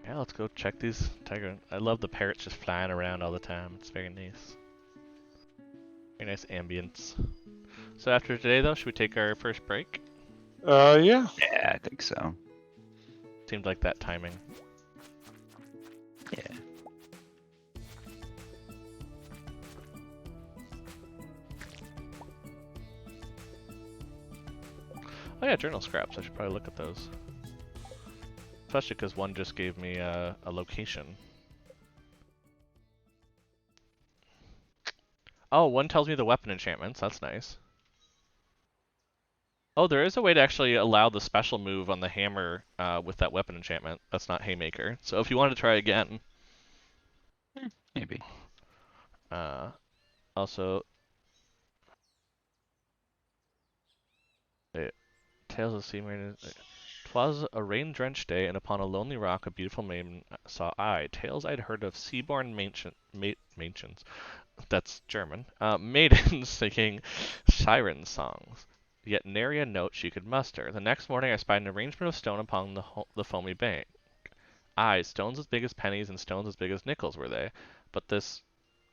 Yeah, let's go check these tiger. I love the parrots just flying around all the time. It's very nice. Very nice ambience. So after today though, should we take our first break? Yeah. Yeah, I think so. Seemed like that timing. Yeah. Oh yeah, journal scraps. I should probably look at those. Especially because one just gave me a location. Oh, one tells me the weapon enchantments. That's nice. Oh, there is a way to actually allow the special move on the hammer with that weapon enchantment. That's not Haymaker. So if you want to try again. Maybe. Also, Tales of Sea Maiden. 'Twas a rain-drenched day, and upon a lonely rock a beautiful maiden saw I. Tales I'd heard of sea-born maidens. That's German. Maidens singing siren songs. Yet nary a note she could muster. The next morning I spied an arrangement of stone upon the foamy bank. Aye, stones as big as pennies and stones as big as nickels were they. But this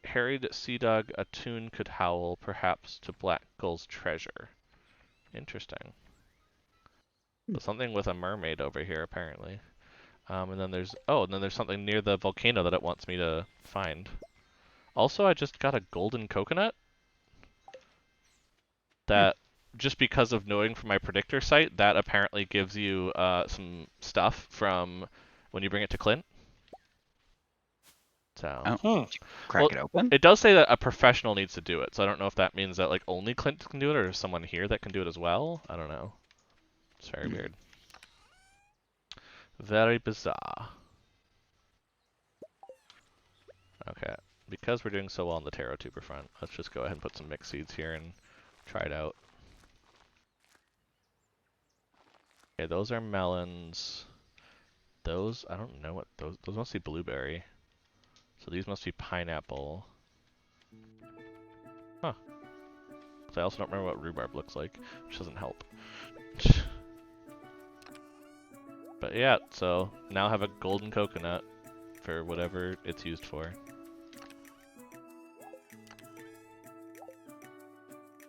harried sea dog a tune could howl, perhaps to Black Gull's treasure. Interesting. So something with a mermaid over here, apparently. And then there's something near the volcano that it wants me to find. Also, I just got a golden coconut. That, just because of knowing from my predictor site, that apparently gives you some stuff from when you bring it to Clint. So. Crack it open? It does say that a professional needs to do it, so I don't know if that means that like only Clint can do it, or someone here that can do it as well. I don't know. It's very weird. Very bizarre. Okay, because we're doing so well on the taro tuber front, let's just go ahead and put some mixed seeds here and try it out. Okay, those are melons. Those, I don't know what those must be blueberry. So these must be pineapple. Huh. I also don't remember what rhubarb looks like, which doesn't help. But yeah, so now I have a golden coconut for whatever it's used for.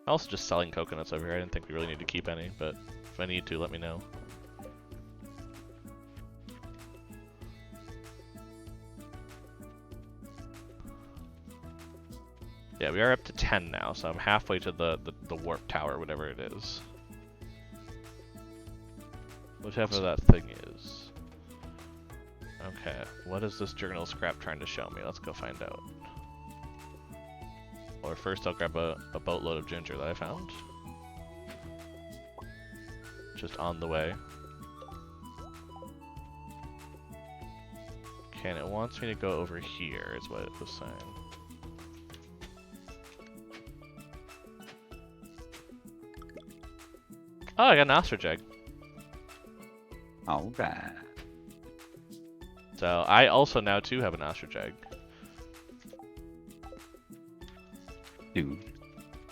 Also just selling coconuts over here. I didn't think we really need to keep any, but if I need to, let me know. Yeah, we are up to 10 now, so I'm halfway to the warp tower, whatever it is. Whatever that thing is. Okay, what is this journal scrap trying to show me? Let's go find out. Or first I'll grab a boatload of ginger that I found. Just on the way. Okay, and it wants me to go over here, is what it was saying. Oh, I got an ostrich egg. Alright. So I also now too have an ostrich egg.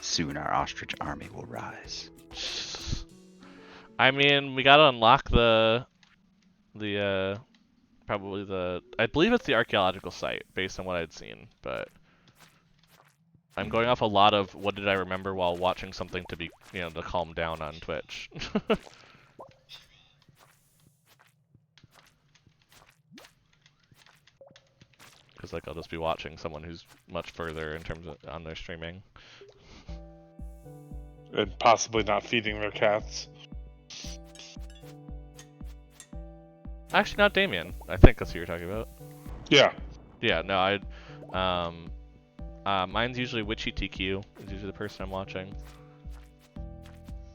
Soon our ostrich army will rise. I mean, we gotta unlock I believe it's the archaeological site based on what I'd seen, but I'm going off a lot of what did I remember while watching something to be, to calm down on Twitch. Because like I'll just be watching someone who's much further in terms of on their streaming. And possibly not feeding their cats. Actually, not Damien. I think that's who you're talking about. Yeah. Yeah, no, mine's usually Witchy TQ, is usually the person I'm watching.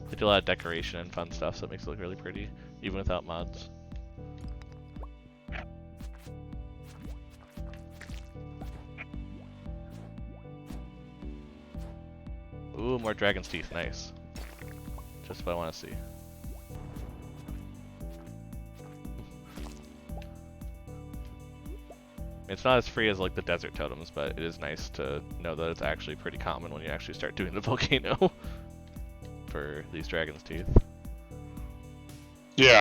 They do a lot of decoration and fun stuff, so it makes it look really pretty, even without mods. Ooh, more dragon's teeth, nice. Just what I want to see. It's not as free as like the desert totems, but it is nice to know that it's actually pretty common when you actually start doing the volcano for these dragon's teeth. Yeah.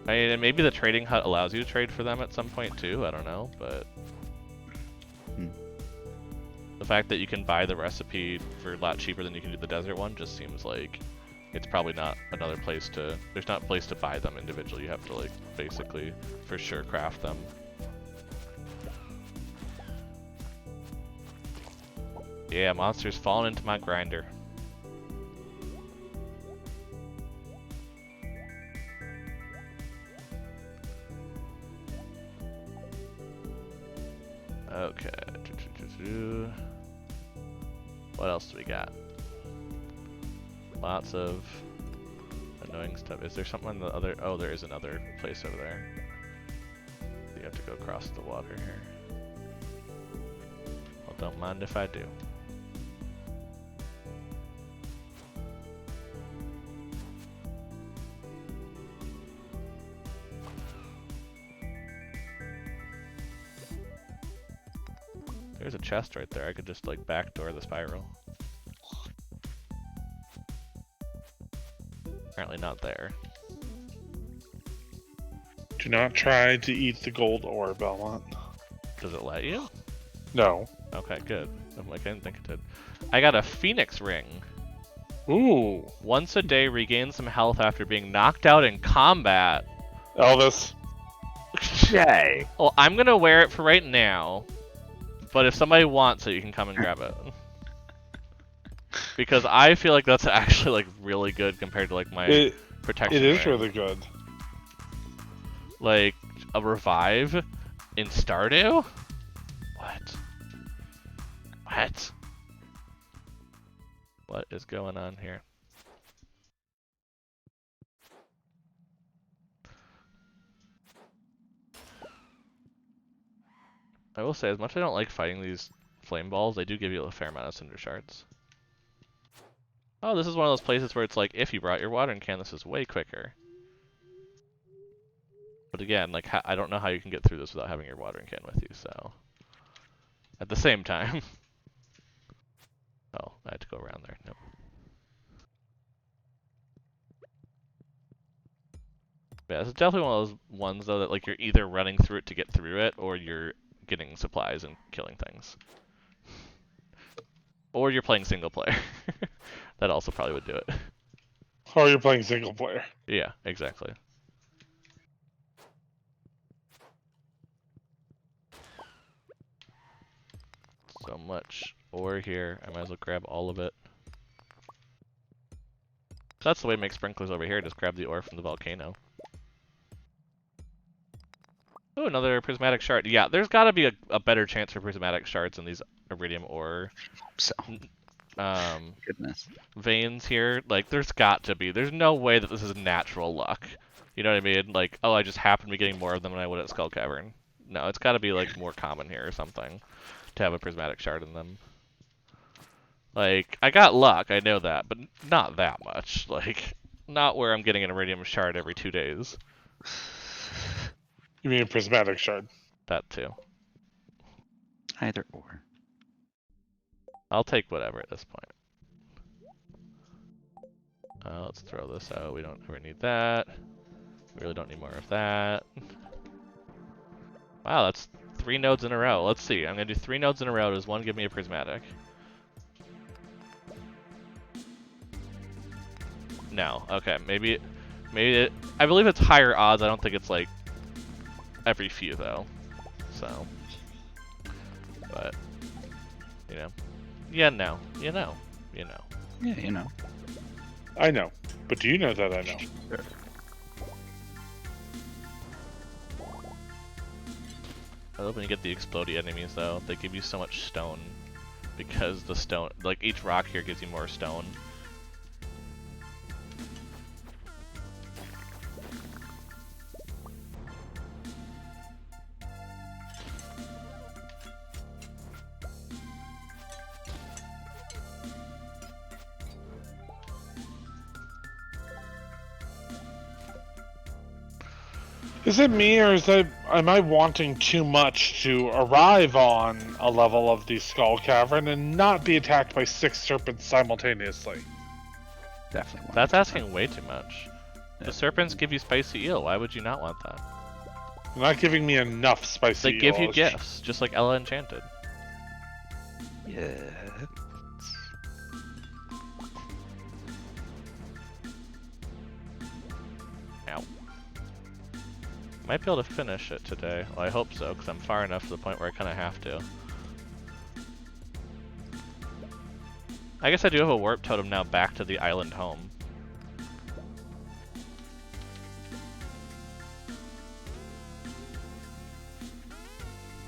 I mean, and maybe the trading hut allows you to trade for them at some point too, I don't know, but the fact that you can buy the recipe for a lot cheaper than you can do the desert one just seems like it's probably not another place to, there's not a place to buy them individually, you have to like basically for sure craft them. Yeah, monsters falling into my grinder. Okay. What else do we got? Lots of annoying stuff. Is there something on the other? Oh, there is another place over there. You have to go across the water here. Well, don't mind if I do. There's a chest right there. I could just like backdoor the spiral. Apparently not there. Do not try to eat the gold ore, Belmont. Does it let you? No. Okay, good. I'm like, I didn't think it did. I got a phoenix ring. Ooh. Once a day, regain some health after being knocked out in combat. Elvis. Yay! Well, I'm gonna wear it for right now. But if somebody wants it, you can come and grab it. Because I feel like that's actually like really good compared to like my protection. It is ring. really good. Like a revive in Stardew? What? What? What is going on here? I will say, as much as I don't like fighting these flame balls, they do give you a fair amount of cinder shards. Oh, this is one of those places where it's like, if you brought your watering can, this is way quicker. But again, like, I don't know how you can get through this without having your watering can with you, so... At the same time... Oh, I had to go around there. Nope. Yeah, this is definitely one of those ones, though, that like you're either running through it to get through it, or you're getting supplies and killing things. Or you're playing single player. That also probably would do it. Or you're playing single player. Yeah, exactly. So much ore here. I might as well grab all of it. That's the way to make sprinklers over here. Just grab the ore from the volcano. Oh, another prismatic shard. Yeah, there's got to be a better chance for prismatic shards in these iridium ore So, goodness. veins here. Like, there's got to be. There's no way that this is natural luck. You know what I mean? Like, oh, I just happen to be getting more of them than I would at Skull Cavern. No, it's got to be like more common here or something to have a prismatic shard in them. Like, I got luck, I know that, but not that much. Like, not where I'm getting an iridium shard every 2 days. You mean a prismatic shard? That too. Either or. I'll take whatever at this point. Let's throw this out. We don't ever need that. We really don't need more of that. Wow, that's 3 nodes in a row. Let's see. I'm going to do 3 nodes in a row. Does one give me a prismatic? No. Okay, maybe I believe it's higher odds. I don't think it's like every few though. So, but you know, yeah, no, you know. Yeah, you know. I know. But do you know that I know? I love when you get the explodey enemies though. They give you so much stone because the stone, like each rock here gives you more stone. Is it me, or am I wanting too much to arrive on a level of the Skull Cavern and not be attacked by 6 serpents simultaneously? Definitely. That's asking way too much. The serpents give you spicy eel. Why would you not want that? They're not giving me enough spicy They give you eel. gifts, just like Ella Enchanted. Yeah. Ow. Might be able to finish it today. Well, I hope so, because I'm far enough to the point where I kind of have to. I guess I do have a warp totem now back to the island home.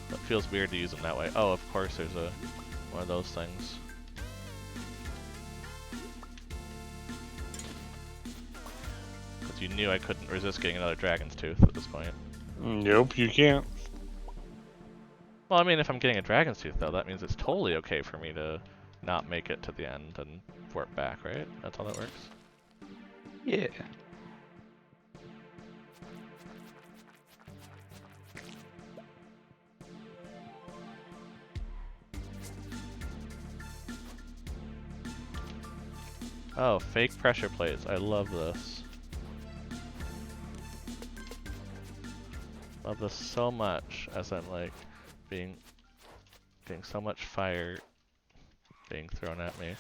But feels weird to use them that way. Oh, of course there's one of those things. Because you knew I couldn't resist getting another dragon's tooth at this point. Nope, you can't. Well, I mean, if I'm getting a dragon's tooth, though, that means it's totally okay for me to not make it to the end and warp back, right? That's how that works? Yeah. Oh, fake pressure plates. I love this. Love this so much as I'm like getting so much fire being thrown at me.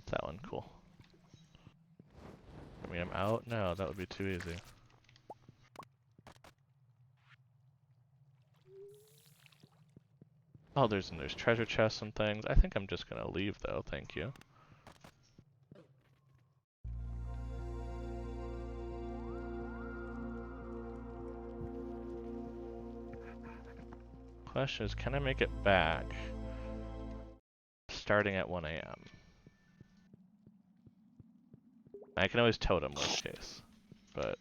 That one, cool. I mean, I'm out? No, that would be too easy. Oh, there's treasure chests and things. I think I'm just gonna leave though, thank you. Question is, can I make it back starting at 1 a.m.? I can always totem worst case, but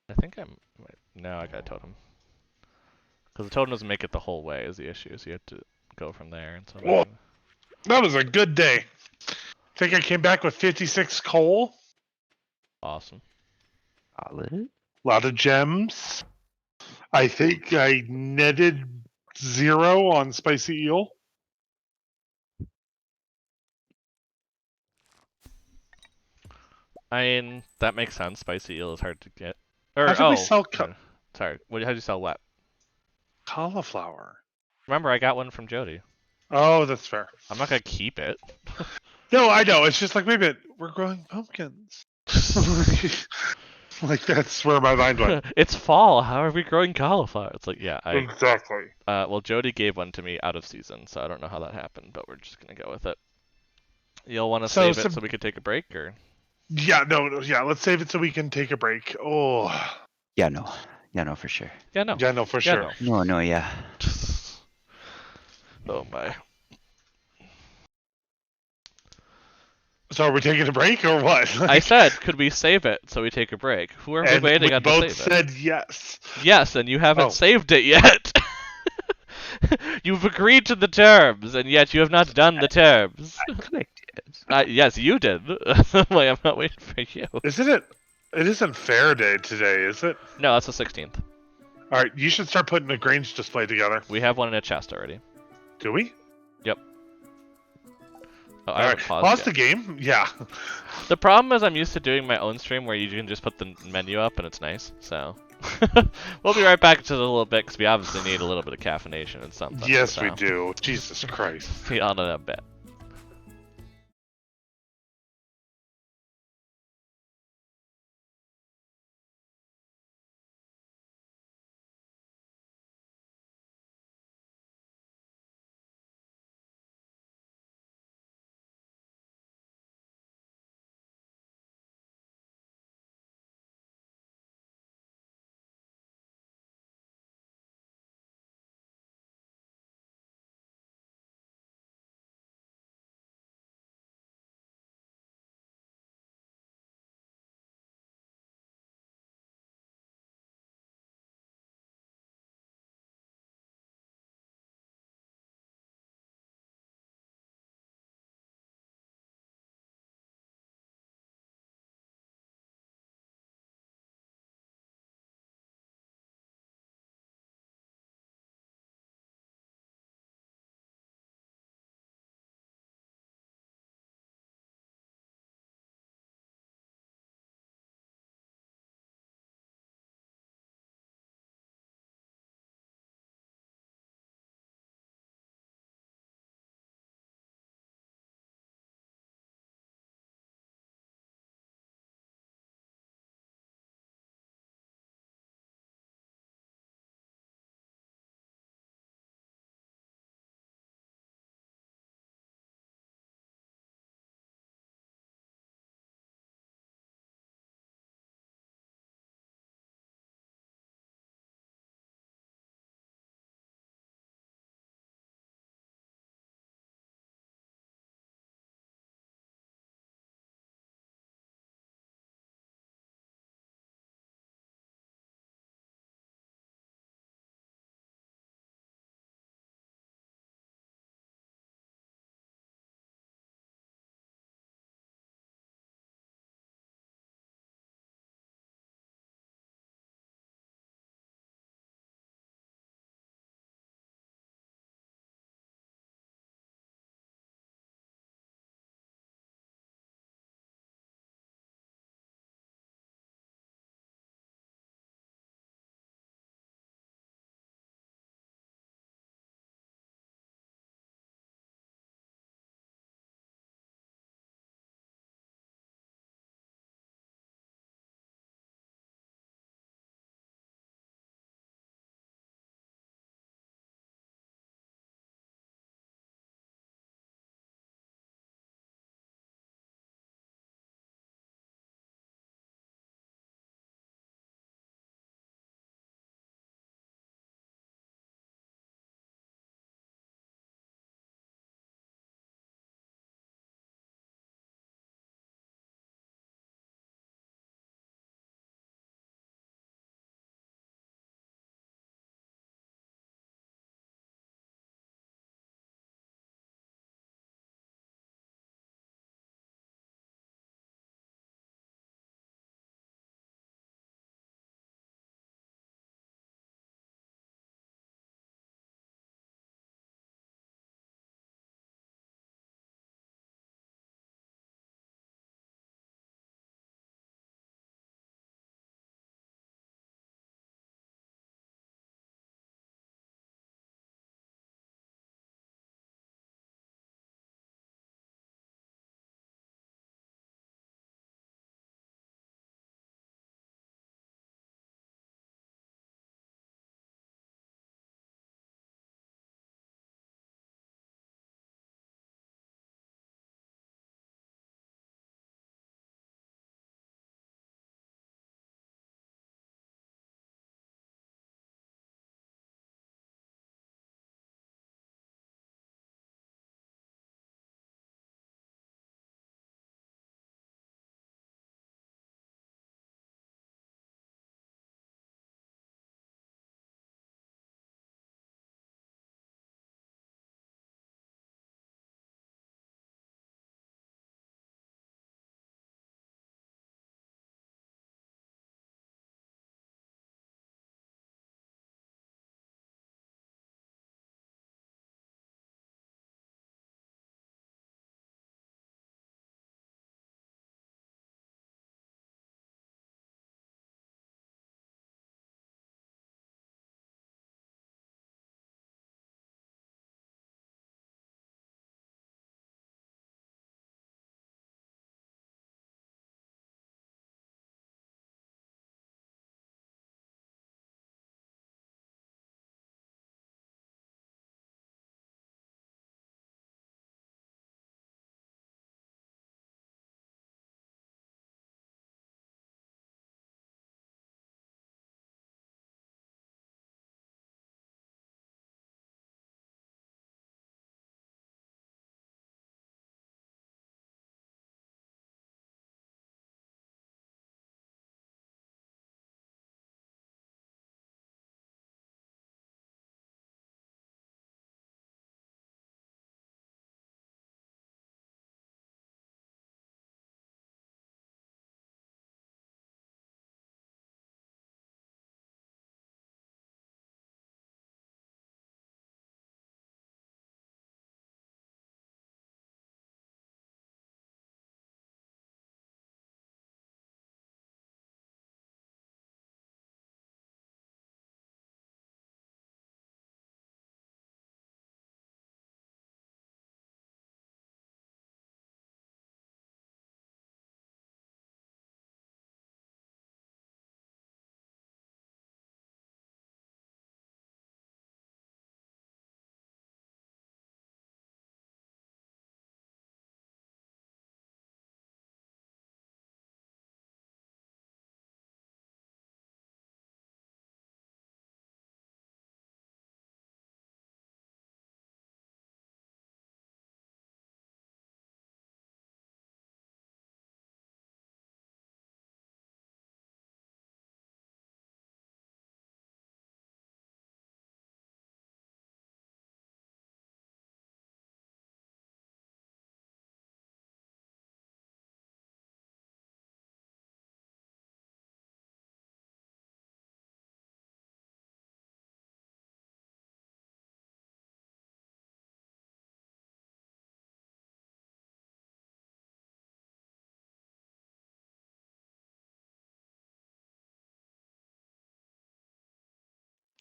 I think no, I gotta totem. Because the totem doesn't make it the whole way is the issue, so you have to go from there. And so Whoa. That was a good day. Think I came back with 56 coal. Awesome. Solid. A lot of gems. I think I netted 0 on spicy eel. I mean, that makes sense. Spicy eel is hard to get. Or, How did we sell sorry. How'd you sell what? cauliflower? Remember, I got one from Jody. Oh, that's fair. I'm not gonna keep it. No, I know. It's just like, wait a minute, we're growing pumpkins. Like, that's where my mind went. It's fall. How are we growing cauliflower? It's like, yeah, Exactly. well, Jody gave one to me out of season, so I don't know how that happened, but we're just gonna go with it. You'll want to save it so we can take a break, or? Yeah, no, let's save it so we can take a break. Oh. Yeah, no. Yeah, no, for sure. Yeah, no. Yeah, no, for sure. No, yeah. Oh my. So are we taking a break or what? I said, could we save it so we take a break? Who are we waiting on to save it? both said yes. Yes, and you haven't saved it yet. You've agreed to the terms, and yet you have not done the terms. I clicked it. Yes, you did. Wait, I'm not waiting for you. Isn't it? It isn't fair day today, is it? No, that's the 16th. All right, you should start putting a Grange display together. We have one in a chest already. Do we? Yep. Oh, All right, pause the game. Yeah. The problem is I'm used to doing my own stream where you can just put the menu up and it's nice. So we'll be right back to a little bit because we obviously need a little bit of caffeination and something. Yes, so. we do. Jesus Christ. See you on in a bit.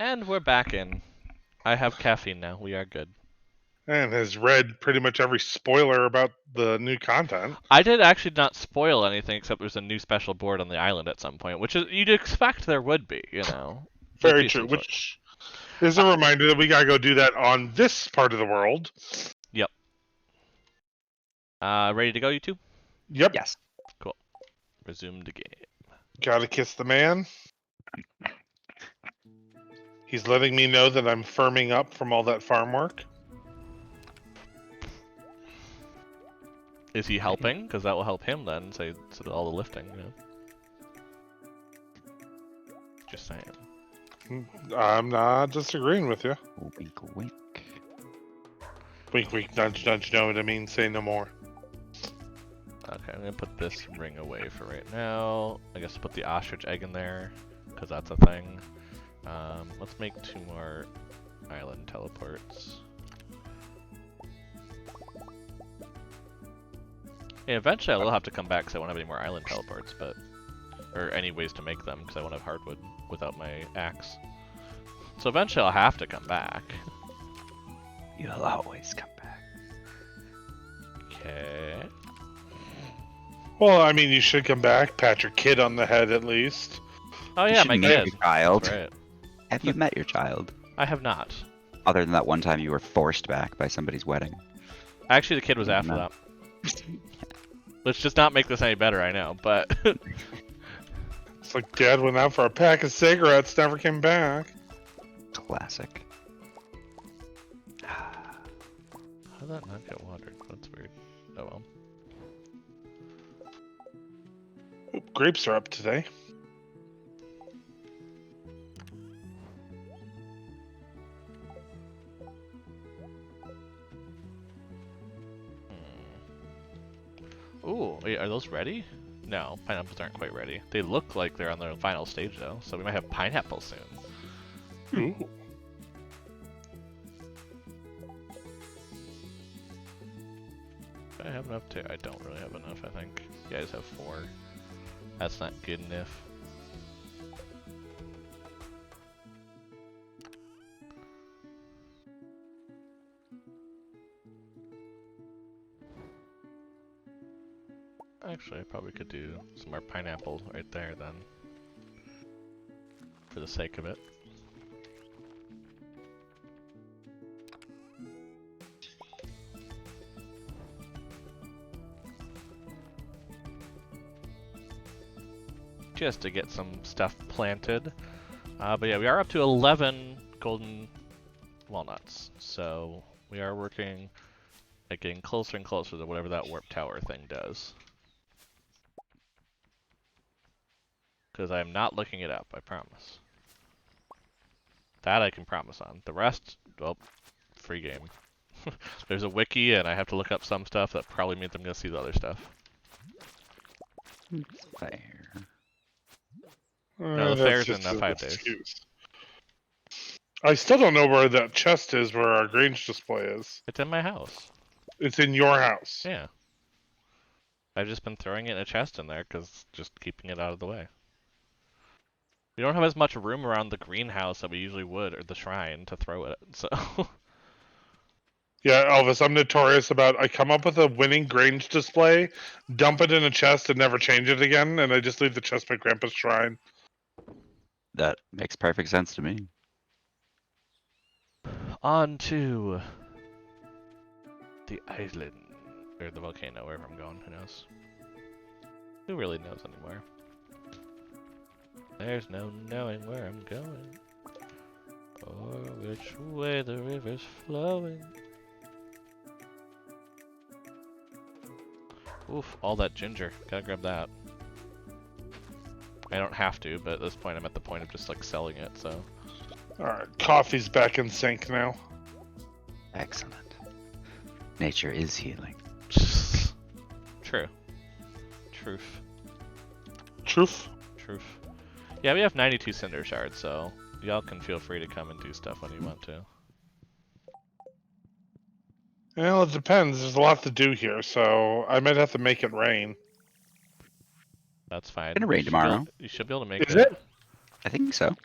And we're back in. I have caffeine now. We are good. And has read pretty much every spoiler about the new content. I did actually not spoil anything except there's a new special board on the island at some point, which is you'd expect there would be, you know. There'd Very be true. some sort. Which is a reminder that we gotta go do that on this part of the world. Yep. Ready to go, you two? Yep. Yes. Cool. Resume the game. Gotta kiss the man. He's letting me know that I'm firming up from all that farm work. Is he helping? Because that will help him then, say all the lifting, you know. Just saying. I'm not disagreeing with you. Wink, wink. Wink, wink, nudge, nudge, know what I mean? Say no more. Okay, I'm gonna put this ring away for right now. I guess put the ostrich egg in there, because that's a thing. Let's make 2 more island teleports. Yeah, eventually I will have to come back because I won't have any more island teleports, but... Or any ways to make them, because I won't have hardwood without my axe. So eventually I'll have to come back. You'll always come back. Okay. Well, I mean, you should come back. Pat your kid on the head at least. Oh You yeah, should my meet kid. your child. That's right. Have you met your child? I have not. Other than that one time you were forced back by somebody's wedding. Actually, the kid was after No. that. Let's just not make this any better, I know, but... It's like Dad went out for a pack of cigarettes, never came back. Classic. How did that not get watered? That's weird. Oh well. Oop, grapes are up today. Ooh, wait, are those ready? No, pineapples aren't quite ready. They look like they're on their final stage though, so we might have pineapples soon. Ooh. Do I have enough to? I don't really have enough, I think. You guys have 4. That's not good enough. Actually, I probably could do some more pineapple right there then. For the sake of it. Just to get some stuff planted. But yeah, we are up to 11 golden walnuts. So we are working at getting closer and closer to whatever that warp tower thing does. Because I'm not looking it up, I promise. That I can promise on. The rest, well, free game. There's a wiki and I have to look up some stuff that probably means I'm going to see the other stuff. Fair. No, the That's fair's just in an 5 days. excuse. I still don't know where that chest is where our Grange display is. It's in my house. It's in your house. Yeah. I've just been throwing it in a chest in there because just keeping it out of the way. We don't have as much room around the greenhouse that we usually would, or the shrine, to throw it, so... Yeah, Elvis, I'm notorious about I come up with a winning Grange display, dump it in a chest and never change it again, and I just leave the chest by Grandpa's shrine. That makes perfect sense to me. On to... the island. Or the volcano, wherever I'm going, who knows? Who really knows anymore? There's no knowing where I'm going. Or which way the river's flowing. Oof, all that ginger. Gotta grab that. I don't have to, but at this point I'm at the point of just like selling it, so. Alright, coffee's back in sync now. Excellent. Nature is healing. True. Truth. Truth? Truth. Yeah, we have 92 cinder shards, so y'all can feel free to come and do stuff when you want to. Well, it depends. There's a lot to do here, so I might have to make it rain. That's fine. It's gonna rain tomorrow. You should be able to make Is it? I think so.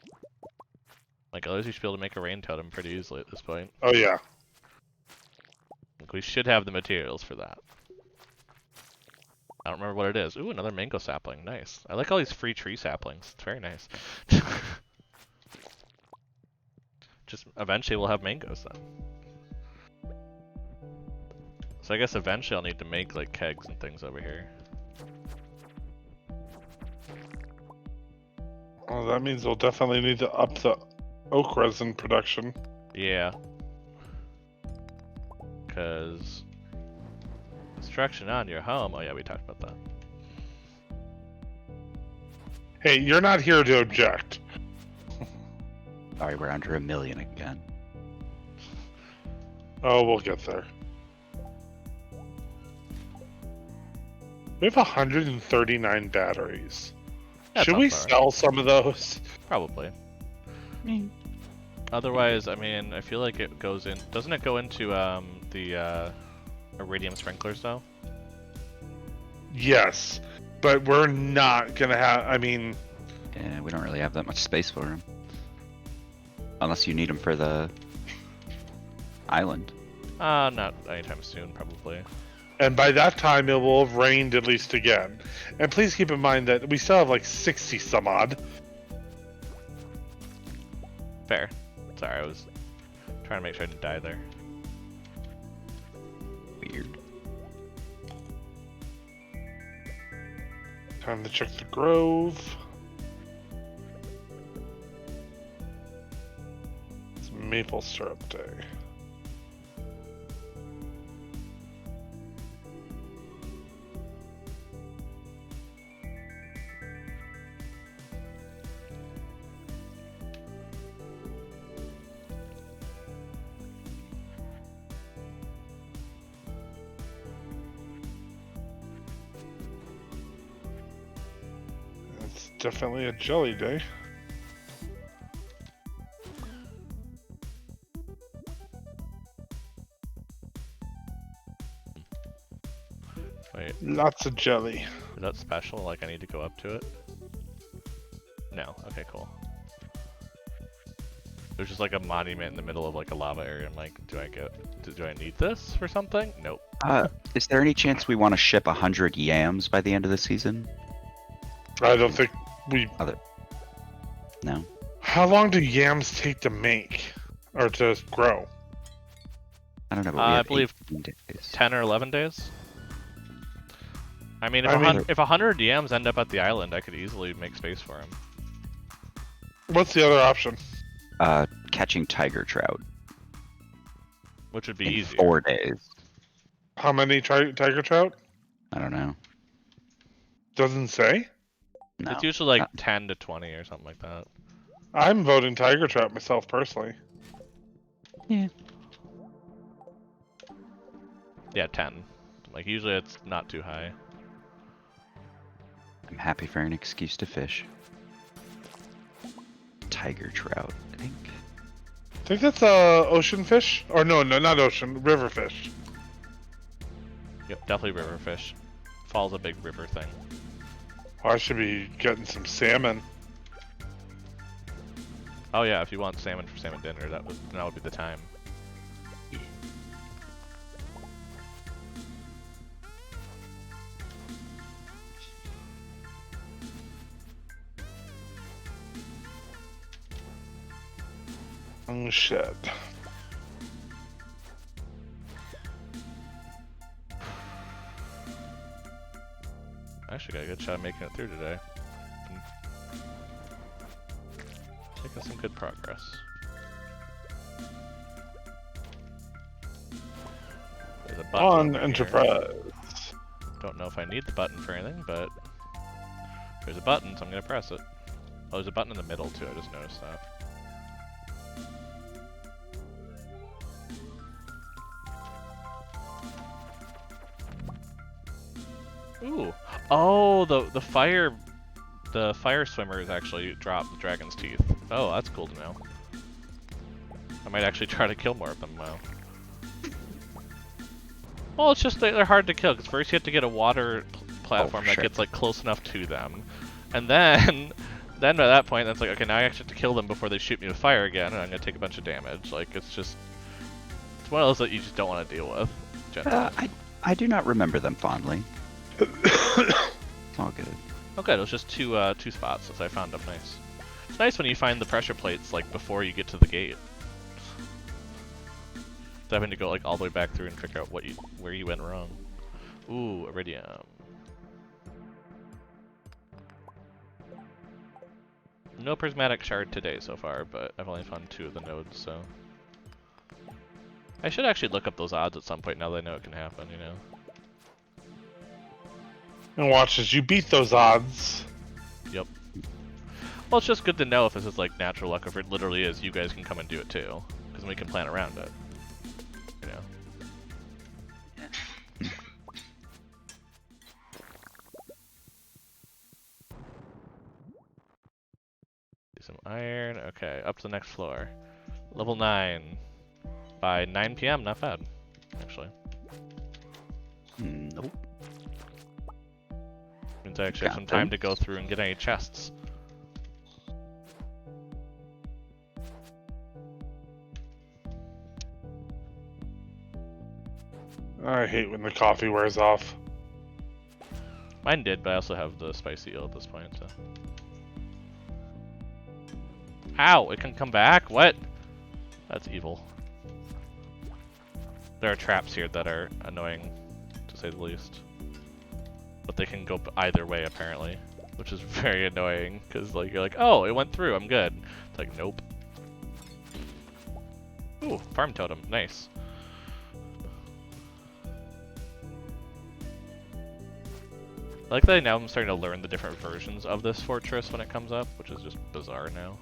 Like, at least you should be able to make a rain totem pretty easily at this point. Oh yeah. Like, we should have the materials for that. I don't remember what it is. Ooh, another mango sapling. Nice. I like all these free tree saplings. It's very nice. Just eventually we'll have mangoes then. So I guess eventually I'll need to make like kegs and things over here. Well, that means we'll definitely need to up the oak resin production. Yeah. Because construction on your home. Oh yeah, we talked about that. Hey, you're not here to object. Sorry, we're under 1 million again. Oh, we'll get there. We have 139 batteries. That's Should not we far. sell some of those? Probably. Otherwise, I mean, I feel like it goes in. Doesn't it go into the iridium sprinklers though? Yes, but we're not gonna have. I mean, Yeah, we don't really have that much space for them. Unless you need them for the island. Not anytime soon, probably. and by that time it will have rained at least again. And please keep in mind that we still have like 60 some odd. Fair. Sorry, I was trying to make sure I didn't die there. Weird. Time to check the grove. It's maple syrup day. It's definitely a jelly day. Wait, Lots of jelly. is that special? Like I need to go up to it? No. Okay, cool. There's just like a monument in the middle of like a lava area. I'm like, do I need this for something? Nope. Is there any chance we want to ship 100 yams by the end of the season? I don't think we. No. How long do yams take to make or to grow? I don't know, but we I have believe 18 days. 10 or 11 days. I mean, if 100 yams end up at the island, I could easily make space for them. What's the other option? Catching tiger trout Which would be in easier. 4 days. How many tiger trout? I don't know. Doesn't say. No. It's usually like 10 to 20 or something like that. I'm voting tiger trout myself personally. Yeah. Yeah, 10. Like usually it's not too high. I'm happy for an excuse to fish. Tiger trout, I think. I think that's ocean fish, or no, not ocean, river fish. Yep, definitely river fish. Fall's a big river thing. Oh, I should be getting some salmon. Oh yeah, if you want salmon for salmon dinner, that would be the time. Oh shit. I actually got a good shot of making it through today. Making some good progress. There's a button On over here. Enterprise. Don't know if I need the button for anything, but there's a button, so I'm gonna press it. Oh, there's a button in the middle too, I just noticed that. Ooh. Oh, the fire swimmers actually drop the dragon's teeth. Oh, that's cool to know. I might actually try to kill more of them now. Well, it's just they're hard to kill because first you have to get a water platform that sure. gets like close enough to them, and then then at that point, that's like, okay, now I actually have to kill them before they shoot me with fire again, and I'm gonna take a bunch of damage. Like, it's one of those that you just don't want to deal with, generally. I do not remember them fondly. It's all good. Okay, it was just two spots, as I found them nice. It's nice when you find the pressure plates, like, before you get to the gate. So having to go, like, all the way back through and figure out where you went wrong. Ooh, iridium. No prismatic shard today so far, but I've only found 2 of the nodes, so... I should actually look up those odds at some point now that I know it can happen, you know? And watch as you beat those odds. Yep. Well, it's just good to know if this is like natural luck, or if it literally is, you guys can come and do it too. Because we can plan around it. You know? Some iron. Okay, up to the next floor. Level 9. By 9 PM, not bad, actually. Nope. Means I actually have some time to go through and get any chests. I hate when the coffee wears off. Mine did, but I also have the spicy eel at this point, so... Ow! It can come back? What? That's evil. There are traps here that are annoying, to say the least. But they can go either way, apparently. Which is very annoying, because like, you're like, oh, it went through, I'm good. It's like, nope. Ooh, farm totem, nice. I like that now I'm starting to learn the different versions of this fortress when it comes up, which is just bizarre now.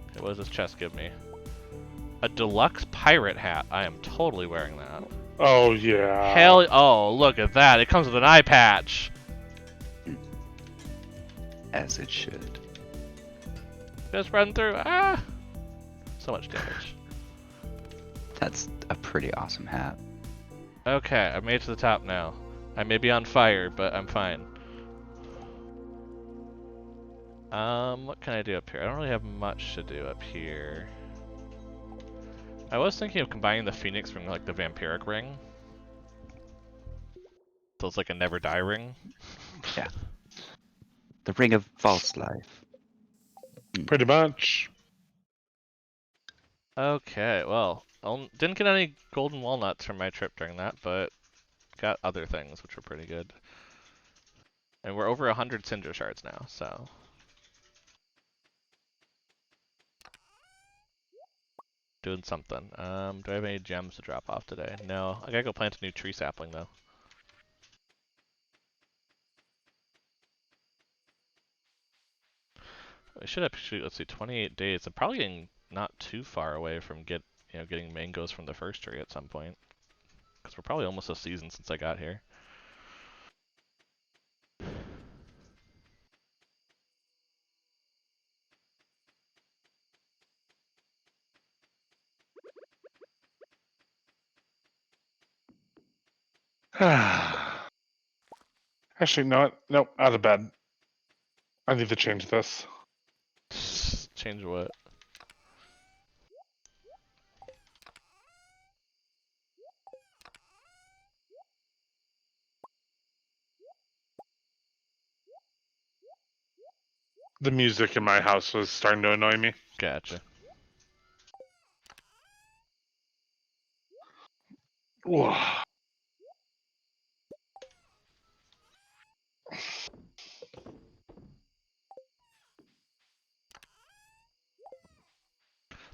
Okay, what does this chest give me? A deluxe pirate hat. I am totally wearing that. Oh, yeah. Hell, oh, look at that. It comes with an eye patch. As it should. Just run through. Ah! So much damage. That's a pretty awesome hat. Okay, I made it to the top now. I may be on fire, but I'm fine. What can I do up here? I don't really have much to do up here. I was thinking of combining the Phoenix ring with like the vampiric ring. So it's like a never die ring. Yeah. The ring of false life. Pretty much. Okay, well, didn't get any golden walnuts from my trip during that, but got other things which were pretty good. And we're over 100 cinder shards now, so... Doing something. Do I have any gems to drop off today? No. I gotta go plant a new tree sapling, though. I should actually, let's see, 28 days. I'm probably getting not too far away from getting mangoes from the first tree at some point. Because we're probably almost a season since I got here. Actually, no. Nope, out of bed. I need to change this. Change what? The music in my house was starting to annoy me. Gotcha. Whoa.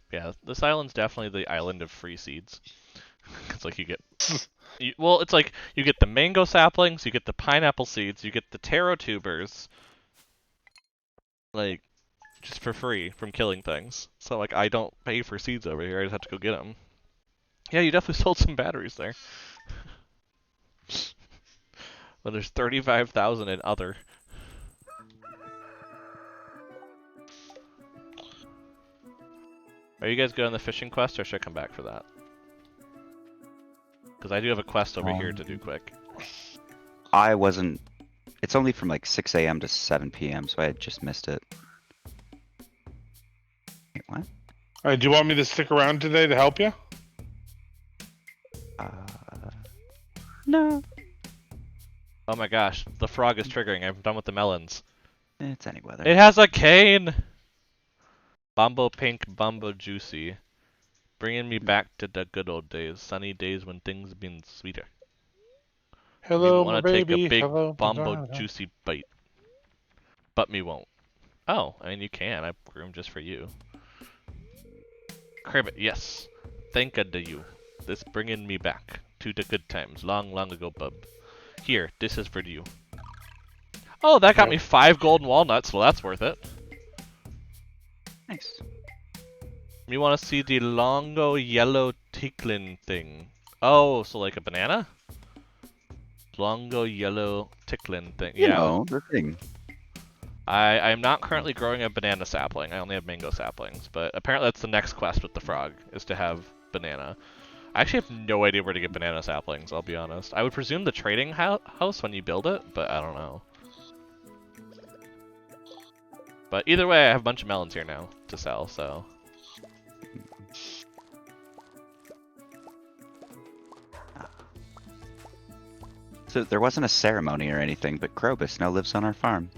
Yeah, this island's definitely the island of free seeds. It's like you get... well, it's like you get the mango saplings, you get the pineapple seeds, you get the taro tubers. Like, just for free from killing things. So, like, I don't pay for seeds over here, I just have to go get them. Yeah, you definitely sold some batteries there. Well, there's 35,000 in other. Are you guys good on the fishing quest, or should I come back for that? Because I do have a quest over here to do quick. I wasn't. It's only from like 6 a.m. to 7 p.m., so I had just missed it. Wait, what? All right, do you want me to stick around today to help you? Uh, no. Oh my gosh, the frog is triggering. I'm done with the melons. It's any weather. It has a cane! Bumbo pink, bumbo juicy. Bringing me back to the good old days. Sunny days when things been sweeter. Me Hello, my wanna take a baby. big Hello, bumbo juicy bite. But me won't. Oh, I mean you can. I grew him just for you. Cribbit, yes. Thank God to you. This bringing me back to the good times, long, long ago, bub. Here, this is for you. Oh, that got me 5 golden walnuts. Well, that's worth it. Nice. You want to see the longo yellow ticklin thing? Oh, so like a banana? Longo yellow ticklin thing. You Yeah. know, the thing. I'm not currently growing a banana sapling. I only have mango saplings. But apparently that's the next quest with the frog, is to have banana. I actually have no idea where to get banana saplings, I'll be honest. I would presume the trading house when you build it, but I don't know. But either way, I have a bunch of melons here now to sell, so... So there wasn't a ceremony or anything, but Krobus now lives on our farm.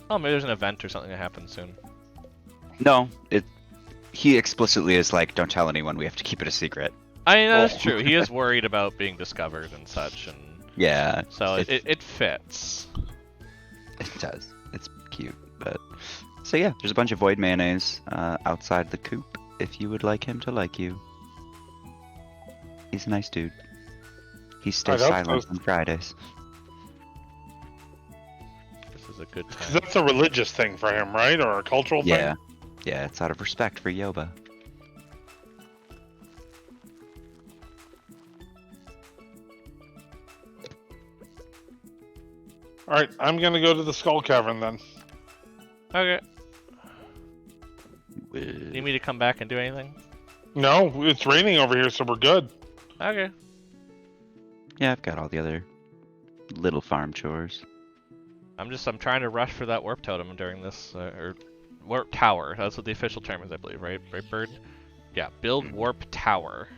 Oh, maybe there's an event or something that happens soon. No, he explicitly is like, don't tell anyone, we have to keep it a secret. I mean, that's true. He is worried about being discovered and such, and Yeah. so it fits. It does. It's cute, but... So yeah, there's a bunch of void mayonnaise outside the coop, if you would like him to like you. He's a nice dude. He stays silent on Fridays. This is a good time. That's a religious thing for him, right? Or a cultural thing? Yeah. Yeah, it's out of respect for Yoba. Alright, I'm gonna go to the Skull Cavern then. Okay. Need me to come back and do anything? No, it's raining over here, so we're good. Okay. Yeah, I've got all the other little farm chores. I'm trying to rush for that warp totem during this, or warp tower. That's what the official term is, I believe, right? Right, Bird? Yeah, build warp tower.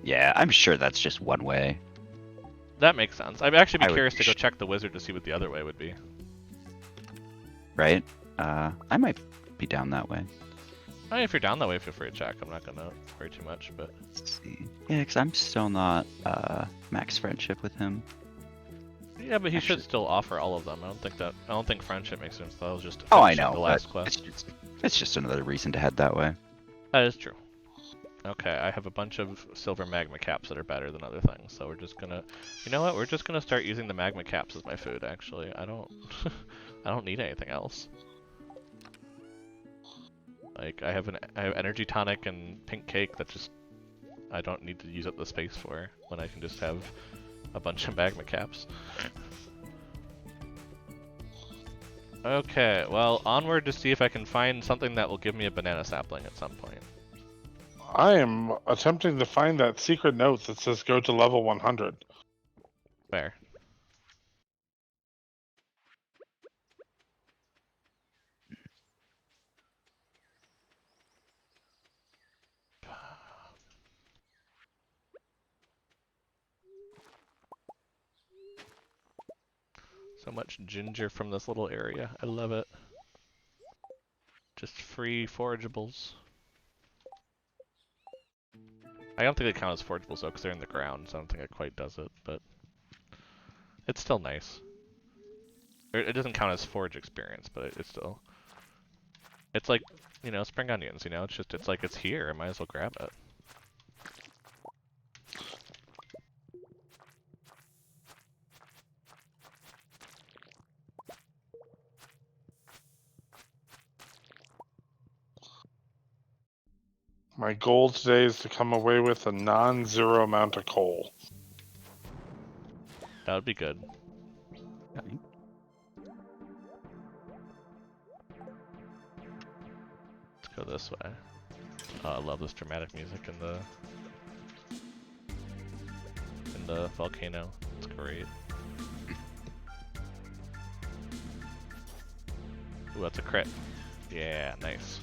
Yeah, I'm sure that's just one way. That makes sense. I'd actually be I would curious to go check the wizard to see what the other way would be. Right? I might be down that way. I mean, if you're down that way, feel free to check. I'm not gonna worry too much, but... Let's see. Yeah, because I'm still not max friendship with him. Yeah, but he Actually- should still offer all of them. I don't think friendship makes sense. That was just Oh, I finishing know. the but last quest. it's just another reason to head that way. That is true. Okay, I have a bunch of silver magma caps that are better than other things, so we're just gonna... You know what? We're just gonna start using the magma caps as my food, actually. I don't... I don't need anything else. Like, I have energy tonic and pink cake that just... I don't need to use up the space for, when I can just have a bunch of magma caps. Okay, well, onward to see if I can find something that will give me a banana sapling at some point. I am attempting to find that secret note that says go to level 100. Where? So much ginger from this little area. I love it. Just free forageables. I don't think they count as forageables though, because they're in the ground, so I don't think it quite does it, but it's still nice. It doesn't count as forage experience, but it's still... It's like, you know, spring onions, you know? It's like it's here, I might as well grab it. My goal today is to come away with a non-zero amount of coal. That would be good. Okay. Let's go this way. I love this dramatic music in the volcano. It's great. Ooh, that's a crit. Yeah, nice.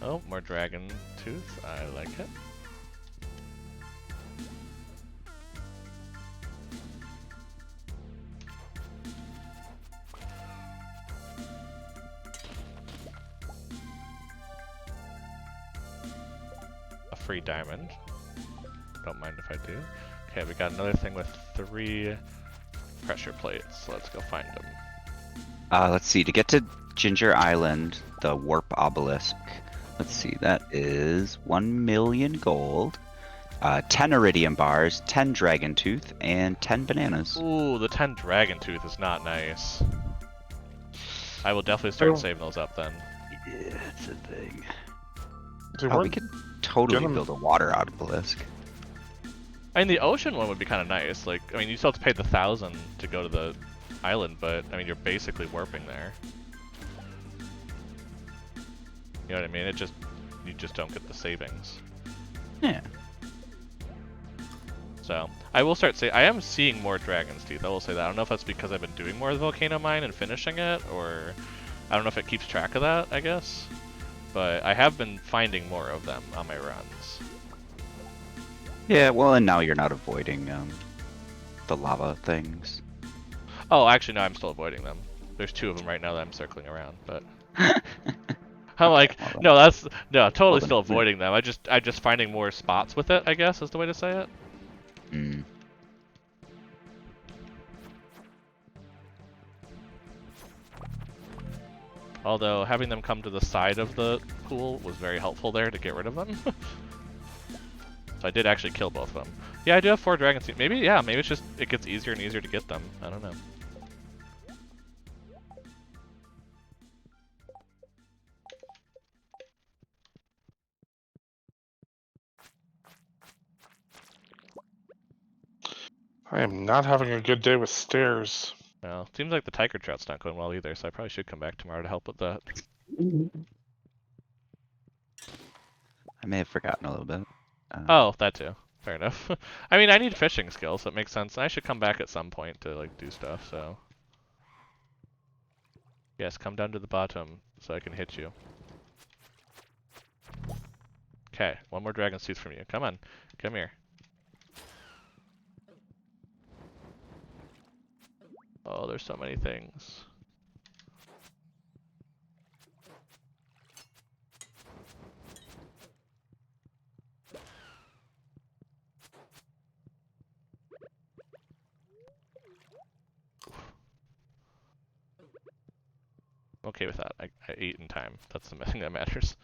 Oh, more dragon tooth. I like it. A free diamond. Don't mind if I do. Okay, we got another thing with 3 pressure plates. Let's go find them. Let's see. To get to Ginger Island, the warp obelisk. Let's see. That is 1 million gold, 10 iridium bars, 10 dragon tooth, and 10 bananas. Ooh, the 10 dragon tooth is not nice. I will definitely start saving those up then. Yeah, it's a thing. They Oh, we weren't- could totally Get 'em. build a water obelisk. I mean, the ocean one would be kind of nice. Like, I mean, you still have to pay the 1,000 to go to the island, but I mean, you're basically warping there. You know what I mean? You just don't get the savings. Yeah. So I will start I am seeing more dragon's teeth. I will say that. I don't know if that's because I've been doing more of the volcano mine and finishing it, or I don't know if it keeps track of that. I guess, but I have been finding more of them on my runs. Yeah, well, and now you're not avoiding the lava things. Oh, actually, no, I'm still avoiding them. There's 2 of them right now that I'm circling around, but I'm like, no, totally still avoiding them. I'm just finding more spots with it, I guess, is the way to say it. Mm. Although having them come to the side of the pool was very helpful there to get rid of them. So I did actually kill both of them. Yeah, I do have 4 dragon teeth. Maybe it's just it gets easier and easier to get them. I don't know. I am not having a good day with stairs. Well, seems like the tiger trout's not going well either, so I probably should come back tomorrow to help with that. I may have forgotten a little bit. Oh, that too. Fair enough. I mean, I need fishing skills, so it makes sense. And I should come back at some point to like do stuff. So yes, come down to the bottom so I can hit you. Okay, 1 more dragon's tooth from you. Come on, come here. Oh, there's so many things. I'm okay with that. I ate in time. That's the thing that matters.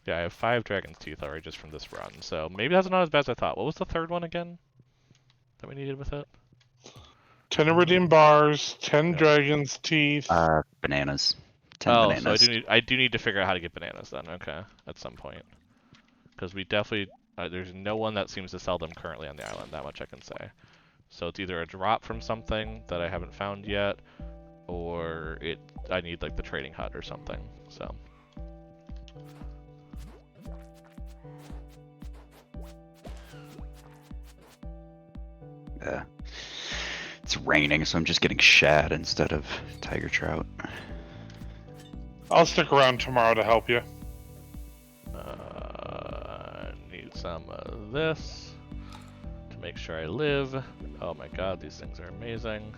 Yeah, I have 5 dragon's teeth already just from this run, so maybe that's not as bad as I thought. What was the third one again that we needed with it? 10 iridium bars, 10 Yeah. dragon's teeth. Bananas. 10 Oh, bananas. so I do need to figure out how to get bananas then. Okay, at some point, because we definitely there's no one that seems to sell them currently on the island. That much I can say. So it's either a drop from something that I haven't found yet, or I need like the trading hut or something. So. Yeah. It's raining, so I'm just getting shad instead of tiger trout. I'll stick around tomorrow to help you. Need some of this to make sure I live. Oh my god, these things are amazing.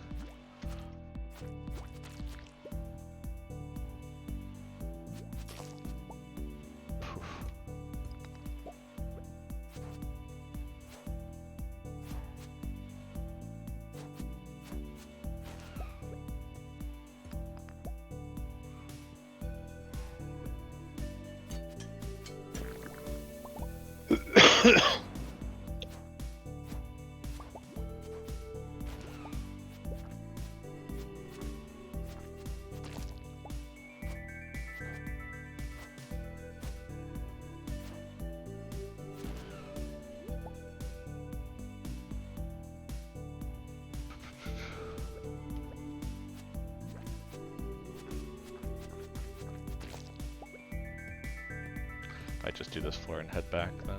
Might just do this floor and head back then.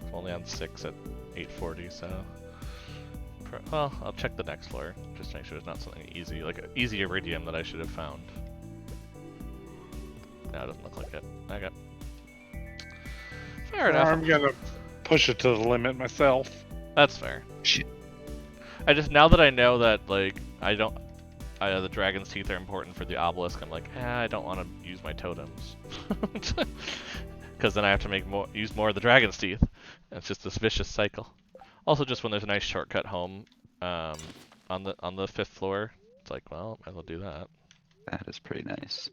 I'm only on 6 at 840, so... Well, I'll check the next floor, just to make sure there's not something easy, like an easy iridium that I should have found. No, it doesn't look like it. Okay. Fair enough. I'm gonna push it to the limit myself. That's fair. Shit. I just, now that I know that, like, the dragon's teeth are important for the obelisk, I'm like, I don't want to use my totems. Because then I have to use more of the dragon's teeth. And it's just this vicious cycle. Also, just when there's a nice shortcut home on the 5th floor, it's like, well, might as well do that. That is pretty nice.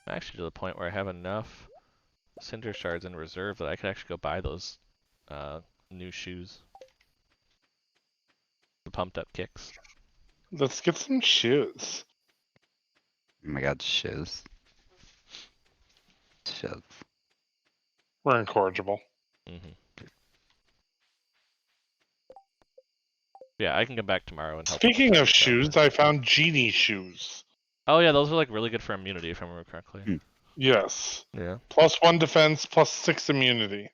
I'm actually to the point where I have enough cinder shards in reserve that I could actually go buy those new shoes. The pumped up kicks. Let's get some shoes. Oh my god, shiz. Shiz. We're incorrigible. Yeah, I can come back tomorrow and help. Speaking of shoes, I found genie shoes. Oh yeah, those are like really good for immunity if I remember correctly. Yes. Yeah. +1 defense, +6 immunity.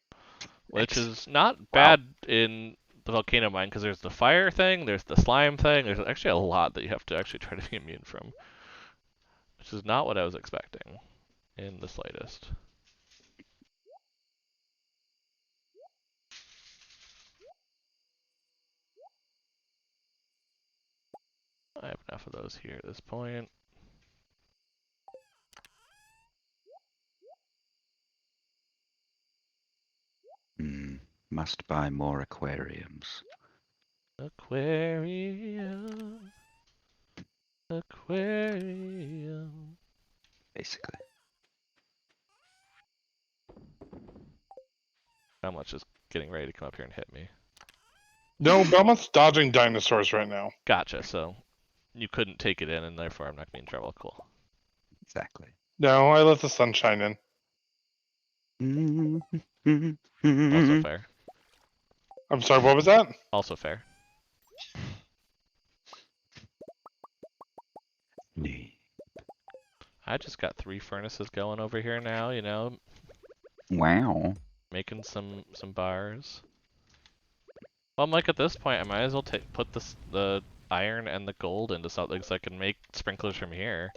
Which is not bad in the volcano mine, because there's the fire thing, there's the slime thing, there's actually a lot that you have to actually try to be immune from. Which is not what I was expecting in the slightest. I have enough of those here at this point. Must buy more aquariums. Aquarium. Aquarium. Basically. How much is getting ready to come up here and hit me? No, Belmont's dodging dinosaurs right now. Gotcha, so you couldn't take it in, and therefore I'm not going to be in trouble. Cool. Exactly. No, I let the sun shine in. Also fair. I'm sorry, what was that? Also fair. I just got 3 furnaces going over here now, you know, Wow. making some bars. Well, I'm like, at this point, I might as well put the iron and the gold into something so I can make sprinklers from here.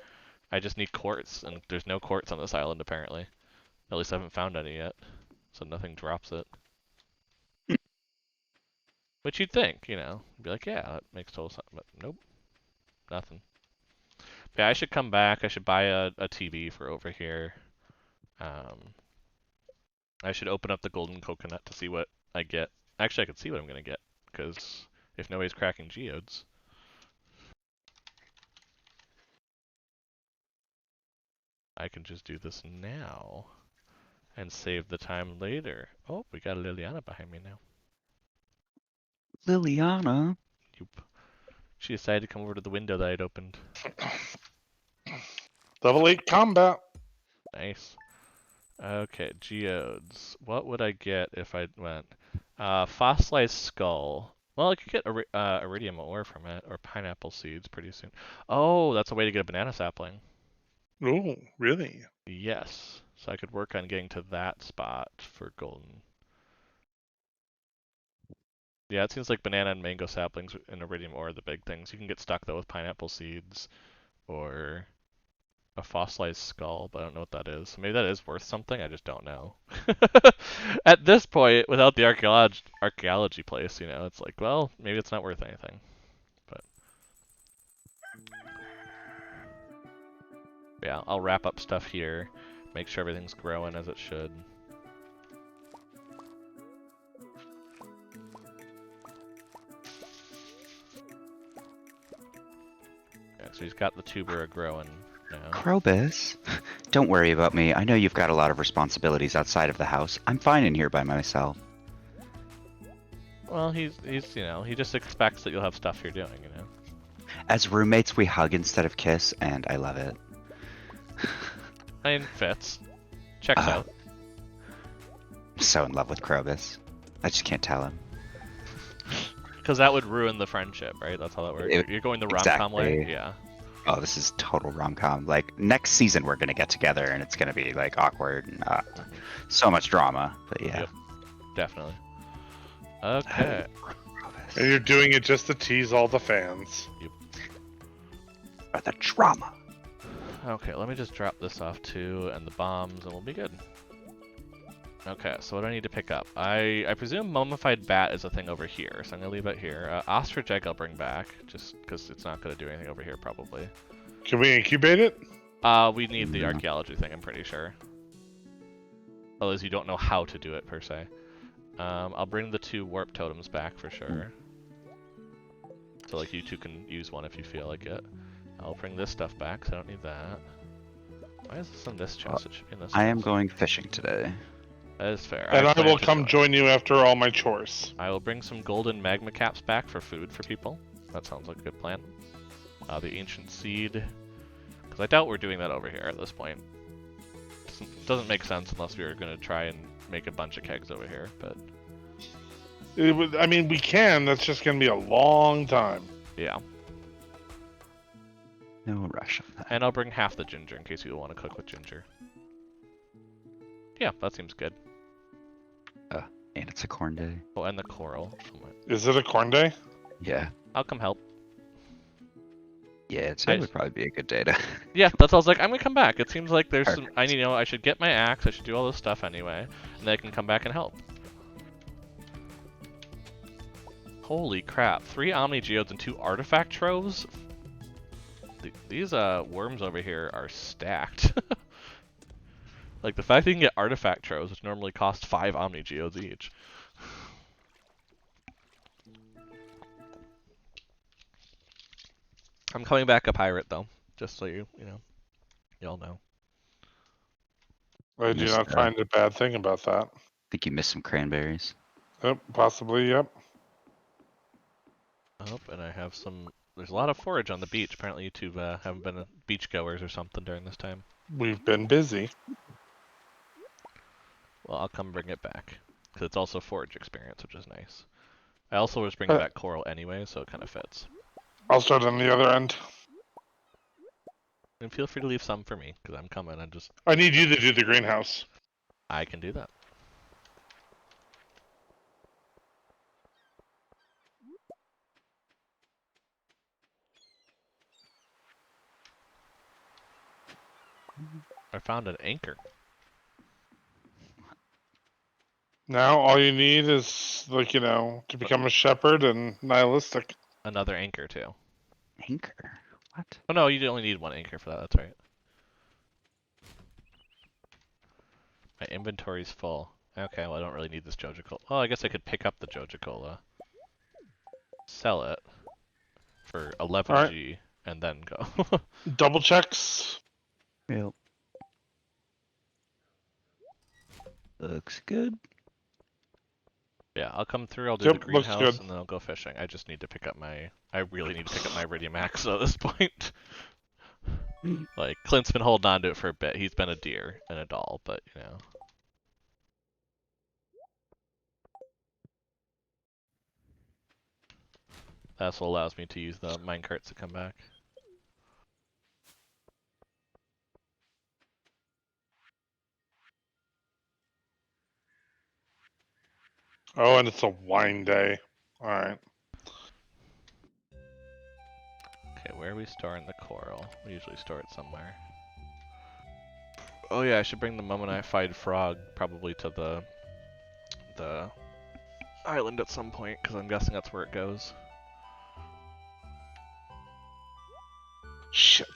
I just need quartz, and there's no quartz on this island apparently. At least I haven't found any yet, so nothing drops it. Which you'd think, you know, be like, yeah, that makes total sense, but nope, nothing. But yeah, I should come back. I should buy a TV for over here. I should open up the golden coconut to see what I get. Actually, I could see what I'm gonna get, because if nobody's cracking geodes. I can just do this now and save the time later. Oh, we got Liliana behind me now. Liliana? Yoop. She decided to come over to the window that I'd opened. Level 8 combat. Nice. Okay, geodes. What would I get if I went? Fossilized skull. Well, I could get iridium ore from it, or pineapple seeds pretty soon. Oh, that's a way to get a banana sapling. Ooh, really? Yes. So I could work on getting to that spot for golden. Yeah, it seems like banana and mango saplings and iridium ore are the big things. You can get stuck though with pineapple seeds or a fossilized skull, but I don't know what that is. Maybe that is worth something, I just don't know. At this point, without the archaeology place, you know, it's like, well, maybe it's not worth anything. But yeah, I'll wrap up stuff here, make sure everything's growing as it should. Yeah, so he's got the tuber growing No. Krobus, don't worry about me. I know you've got a lot of responsibilities outside of the house. I'm fine in here by myself. Well, he's he just expects that you'll have stuff you're doing, As roommates, we hug instead of kiss, and I love it. I mean, fits. Checks out. I'm so in love with Krobus. I just can't tell him. Because that would ruin the friendship, right? That's how that works. You're going the rom-com way? Exactly. Yeah. Oh, this is total rom-com. Like, next season we're gonna get together, and it's gonna be, like, awkward and so much drama. But yeah. Yep. Definitely. Okay. Krobus. And you're doing it just to tease all the fans. For the drama. Okay, let me just drop this off too, and the bombs, and we'll be good. Okay, so what do I need to pick up? I presume mummified bat is a thing over here, so I'm gonna leave it here. Ostrich egg I'll bring back, just because it's not gonna do anything over here probably. Can we incubate it? We need the No. archaeology thing, I'm pretty sure. Otherwise you don't know how to do it per se. I'll bring the 2 warp totems back for sure. So like you 2 can use one if you feel like it. I'll bring this stuff back, so I don't need that. Why is this in this chest? It should be in this I am chest. going fishing today. That is fair. And I plan will to come join you after all my chores. I will bring some golden magma caps back for food for people. That sounds like a good plan. The ancient seed, because I doubt we're doing that over here at this point. Doesn't make sense unless we were going to try and make a bunch of kegs over here, but I mean, we can. That's just going to be a long time. yeah. No rush on that. And I'll bring half the ginger in case you want to cook with ginger. Yeah, that seems good. And it's a corn day. Oh, and the coral. Is it a corn day? Yeah. I'll come help. Yeah, it I- would probably be a good day to... Yeah, that's why I was like, I'm gonna come back. It seems like there's some. Perfect. I should get my axe. I should do all this stuff anyway, and then I can come back and help. Holy crap! 3 Omni Geodes and 2 artifact troves. These worms over here are stacked. Like the fact that you can get artifact troves, which normally cost 5 Omni Geodes each. I'm coming back a pirate though, just so y'all know. I do Missed not that. find a bad thing about that. I think you missed some cranberries. Yep, possibly, yep. Oh, and I have some. There's a lot of forage on the beach. Apparently, you 2 haven't been beach goers or something during this time. We've been busy. Well, I'll come bring it back because it's also forage experience, which is nice. I also was bringing back coral anyway, so it kind of fits. I'll start on the other end. And feel free to leave some for me because I'm coming. I need you to do the greenhouse. I can do that. I found an anchor. Now all you need is, like, to become a shepherd and nihilistic. Another anchor too. Anchor? What? Oh no, you only need 1 anchor for that. That's right. My inventory's full. Okay, well I don't really need this Joja Cola. Well, I guess I could pick up the Joja Cola, sell it for 11G, and then go. Double checks. Yep. Looks good. Yeah, I'll come through, I'll do Yep, the looks greenhouse, good. and then I'll go fishing. I just need to pick up I really need to pick up my Iridium Axe at this point. Like, Clint's been holding on to it for a bit. He's been a deer and a doll, but, That's what allows me to use the minecarts to come back. Oh, and it's a wine day. Alright. Okay, where are we storing the coral? We usually store it somewhere. Oh yeah, I should bring the mummified frog probably to the island at some point, because I'm guessing that's where it goes. Shit.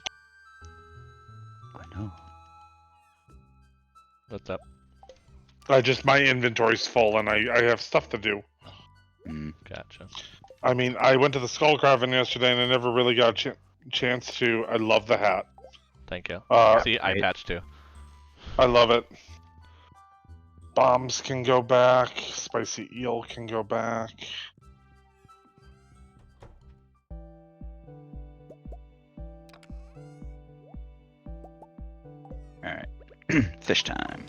I know. What's up? My inventory's full and I have stuff to do. Gotcha. I mean, I went to the Skull Cavern yesterday and I never really got a chance to. I love the hat. Thank you. Uh, See, eye Right. patch too. I love it. Bombs can go back. Spicy eel can go back. Alright. Fish time.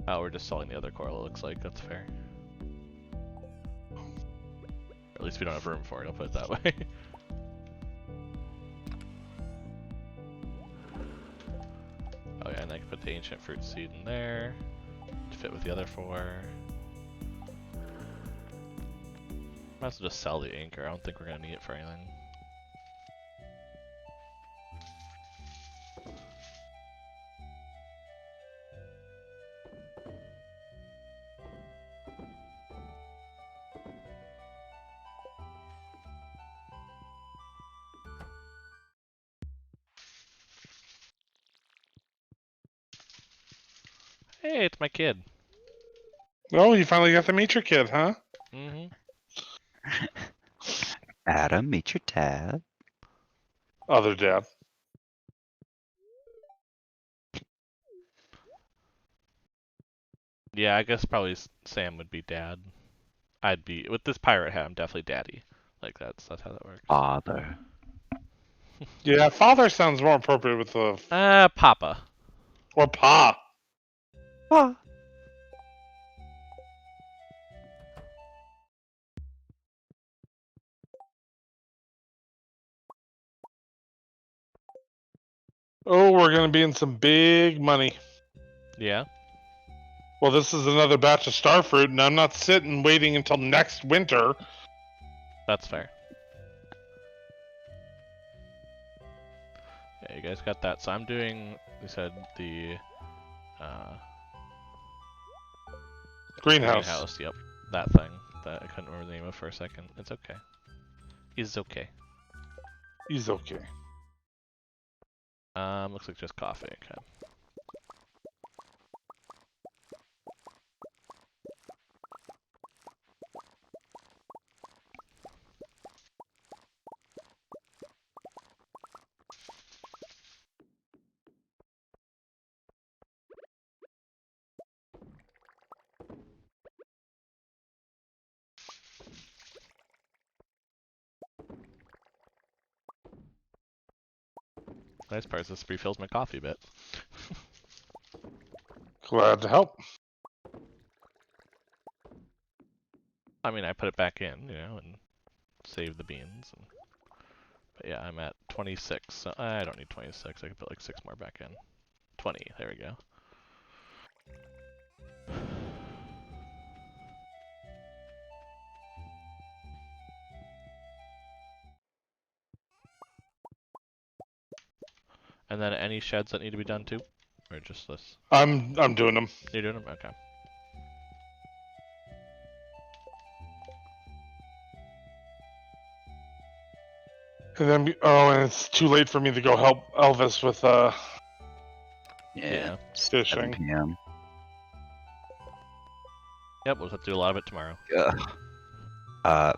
Oh, we're just selling the other coral, it looks like. That's fair. Or at least we don't have room for it, I'll put it that way. Oh yeah, and I can put the ancient fruit seed in there to fit with the other 4. Might as well just sell the anchor. I don't think we're gonna need it for anything. Hey, it's my kid. Oh, you finally got to meet your kid, huh? Mm-hmm. Adam, meet your dad. Other dad. Yeah, I guess probably Sam would be dad. I'd be with this pirate hat. I'm definitely daddy. Like that's how that works. Father. Yeah, father sounds more appropriate with the Papa. or pa. Ah. Oh, we're gonna be in some big money. Yeah, Well, this is another batch of starfruit, and I'm not sitting waiting until next winter. that's fair. Yeah, you guys got that. So I'm doing. You said the uh, Greenhouse. greenhouse. Yep, that thing that I couldn't remember the name of for a second. It's okay. It's okay. He's okay. Looks like just coffee. Okay. Nice part is this refills my coffee bit. Glad to help. I mean, I put it back in, and save the beans. But yeah, I'm at 26. So I don't need 26. I can put like 6 more back in. 20. There we go. And then any sheds that need to be done too, or just this? I'm doing them. You're doing them? Okay. And then and it's too late for me to go help Elvis with Yeah. Yeah. 7 fishing. p.m. Yep, we'll have to do a lot of it tomorrow. Ugh.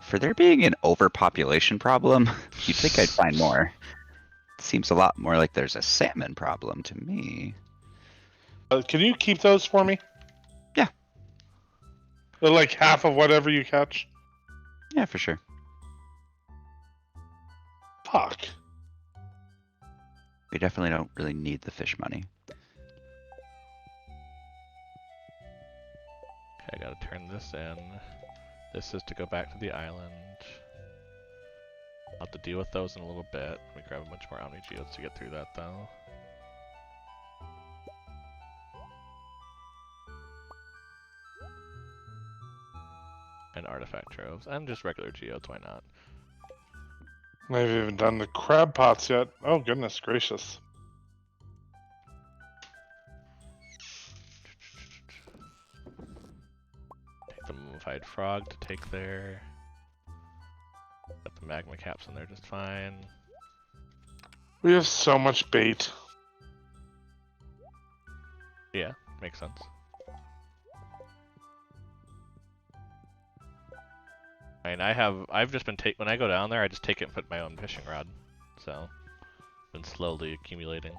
For there being an overpopulation problem, you'd think I'd find more. Seems a lot more like there's a salmon problem to me. Can you keep those for me? Yeah. They're like half of whatever you catch. Yeah, for sure. Fuck. We definitely don't really need the fish money. Okay, I gotta turn this in. This is to go back to the island. I'll have to deal with those in a little bit. Let me grab a bunch more Omni Geodes to get through that though. And artifact troves. And just regular geodes, why not? I haven't even done the crab pots yet. Oh, goodness gracious. Take the mummified frog to take there. Got the magma caps in there just fine. We have so much bait. Yeah, makes sense. I mean, I've just been when I go down there, I just take it and put my own fishing rod. So, been slowly accumulating.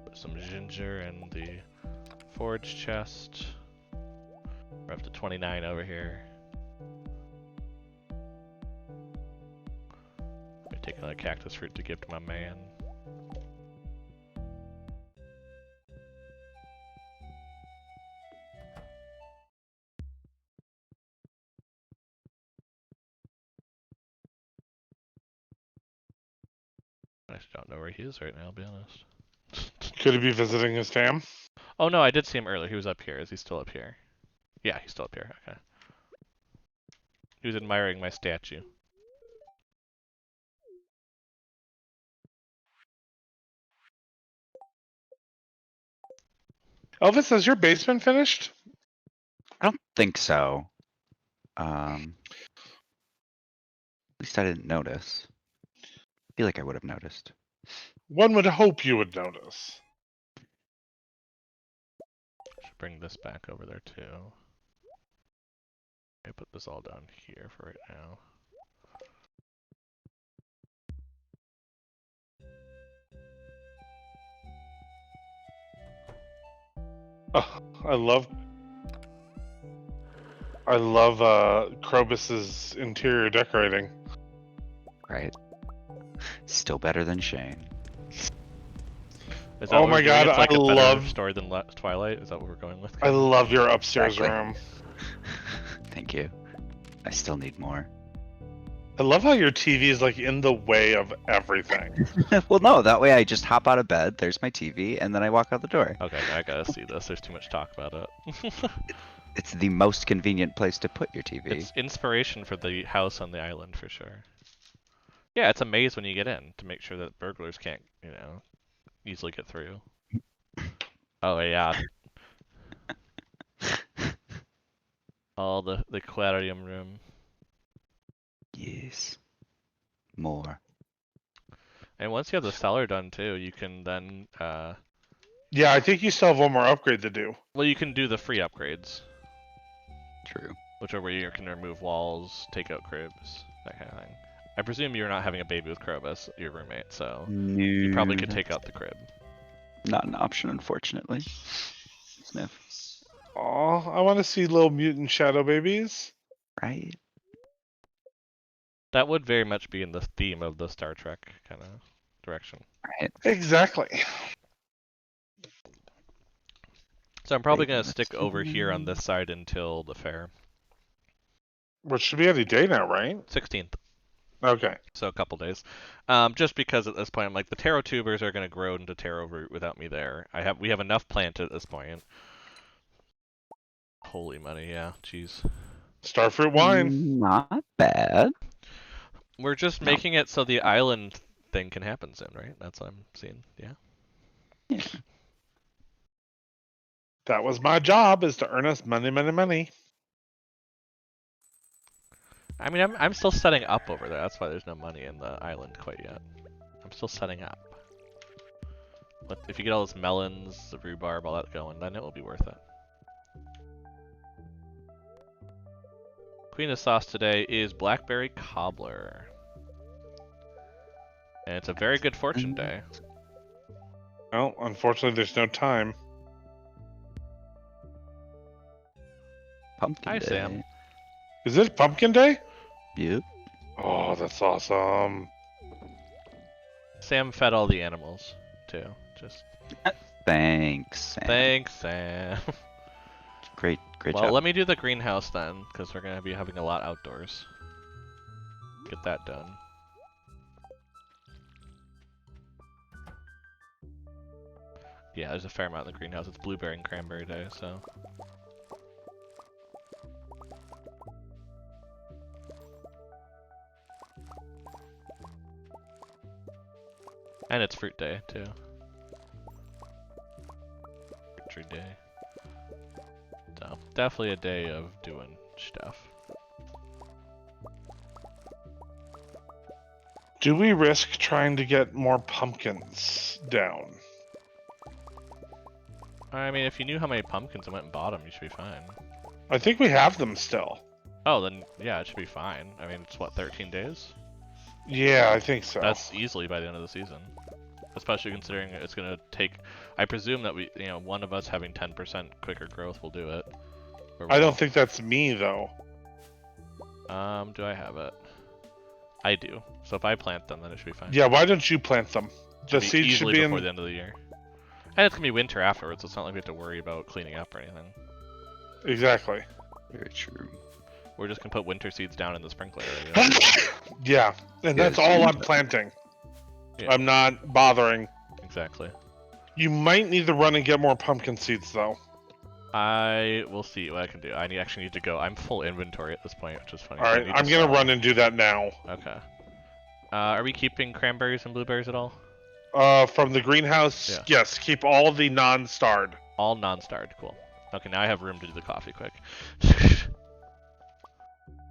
Put some ginger in the forage chest. We're up to 29 over here. I take another cactus fruit to give to my man. I just don't know where he is right now, I'll be honest. Could he be visiting his fam? Oh no, I did see him earlier. He was up here. Is he still up here? Yeah, he's still up here. Okay. He was admiring my statue. Elvis, is your basement finished? I don't think so. At least I didn't notice. I feel like I would have noticed. One would hope you would notice. Should bring this back over there too. I put this all down here for right now. Oh, I love Krobus's interior decorating. Right. Still better than Shane. Is that Oh what my we're doing? God, It's like I a better love- story than Twilight? Is that what we're going with? I love your upstairs Exactly. room. Thank you. I still need more. I love how your TV is like in the way of everything. Well, no, that way I just hop out of bed, there's my TV, and then I walk out the door. Okay, I gotta see this. There's too much talk about it. It's the most convenient place to put your TV. It's inspiration for the house on the island for sure. Yeah, it's a maze when you get in to make sure that burglars can't, easily get through. Oh yeah. All the aquarium room. Yes. More. And once you have the cellar done too, you can then Yeah, I think you still have one more upgrade to do. well, you can do the free upgrades, True. which are where you can remove walls, take out cribs, that kind of thing. I presume you're not having a baby with Krobus, your roommate, so you probably could take out the crib. Not an option, unfortunately. Sniff. Aw, I want to see little mutant shadow babies. Right? That would very much be in the theme of the Star Trek kind of direction. Right. Exactly. So I'm probably Wait, gonna let's stick over here on see. this side until the fair. Which should be any day now, right? 16th. Okay. So a couple days. Just because at this point I'm like the taro tubers are gonna grow into taro root without me there. We have enough planted at this point. Holy money, yeah, jeez. Starfruit wine. Not bad. We're just No. making it so the island thing can happen soon, right? That's what I'm seeing. Yeah. Yeah. That was my job, is to earn us money, money, money. I mean, I'm still setting up over there. That's why there's no money in the island quite yet. I'm still setting up. But if you get all those melons, the rhubarb, all that going, then it will be worth it. Queen of sauce today is blackberry cobbler. And it's a very good fortune day. Well, unfortunately, there's no time. Pumpkin Hi, day. Sam. Is it Pumpkin Day? Yep. Oh, that's awesome. Sam fed all the animals, too. Just Thanks, Sam. thanks, Sam. Great Well, job. let me do the greenhouse then, because we're going to be having a lot outdoors. Get that done. Yeah, there's a fair amount in the greenhouse. It's blueberry and cranberry day, so. And it's fruit day, too. Fruit tree day. So, definitely a day of doing stuff. Do we risk trying to get more pumpkins down? I mean, if you knew how many pumpkins I went and bought them, you should be fine. I think we have them still. Oh, then yeah, it should be fine. I mean, it's what, 13 days? Yeah, I think so. That's easily by the end of the season. Especially considering it's gonna take. I presume that one of us having 10% quicker growth will do it. I don't think that's me though. Do I have it? I do. So if I plant them, then it should be fine. Yeah, why don't you plant them? The seeds should easily be before in. the end of the year. And it's gonna be winter afterwards. So it's not like we have to worry about cleaning up or anything. Exactly. Very true. We're just gonna put winter seeds down in the sprinkler area. Yeah, and that's all I'm planting. Yeah. I'm not bothering. Exactly. You might need to run and get more pumpkin seeds though. I will see what I can do. Actually need to go. I'm full inventory at this point, which is funny. All right, I'm gonna run and do that now. Okay. Are we keeping cranberries and blueberries at all? From the greenhouse, Yeah. yes. Keep all of the non-starred. All non-starred. Cool. Okay, now I have room to do the coffee quick.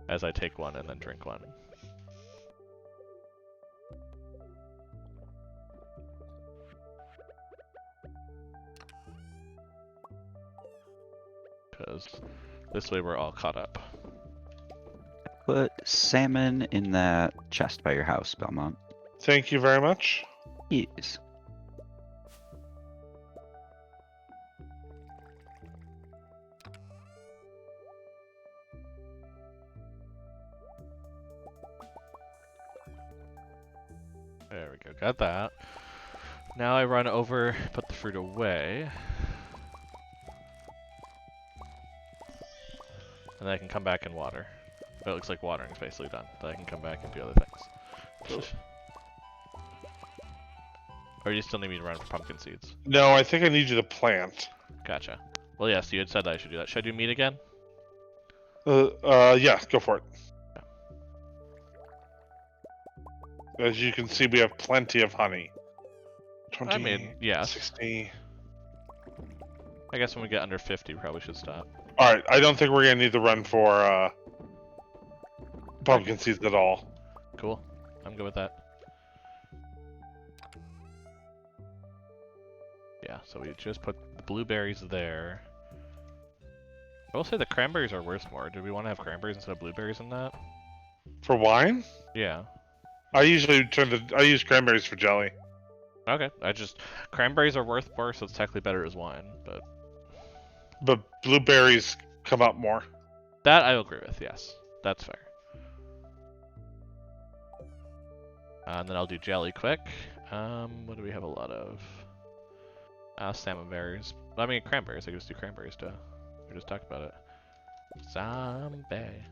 As I take one and then drink one. Because this way we're all caught up. Put salmon in that chest by your house, Belmont. Thank you very much. Yes. There we go, got that. Now I run over, put the fruit away. And then I can come back and water. But it looks like watering's basically done. Then I can come back and do other things. Or you still need me to run for pumpkin seeds? No, I think I need you to plant. Gotcha. Well, yes, you had said that I should do that. Should I do meat again? Yeah, go for it. As you can see, we have plenty of honey. 20, I mean, yeah. 60. I guess when we get under 50, we probably should stop. Alright, I don't think we're gonna need to run for pumpkin seeds at all. Cool. I'm good with that. Yeah, so we just put the blueberries there. I will say the cranberries are worth more. Do we want to have cranberries instead of blueberries in that? For wine? Yeah. I usually I use cranberries for jelly. Okay. Cranberries are worth more, so it's technically better as wine, but... But blueberries come up more. That I agree with, yes. That's fair. And then I'll do jelly quick. What do we have a lot of? Salmon berries. I mean, cranberries. I can just do cranberries too. We just talked about it. Zombie.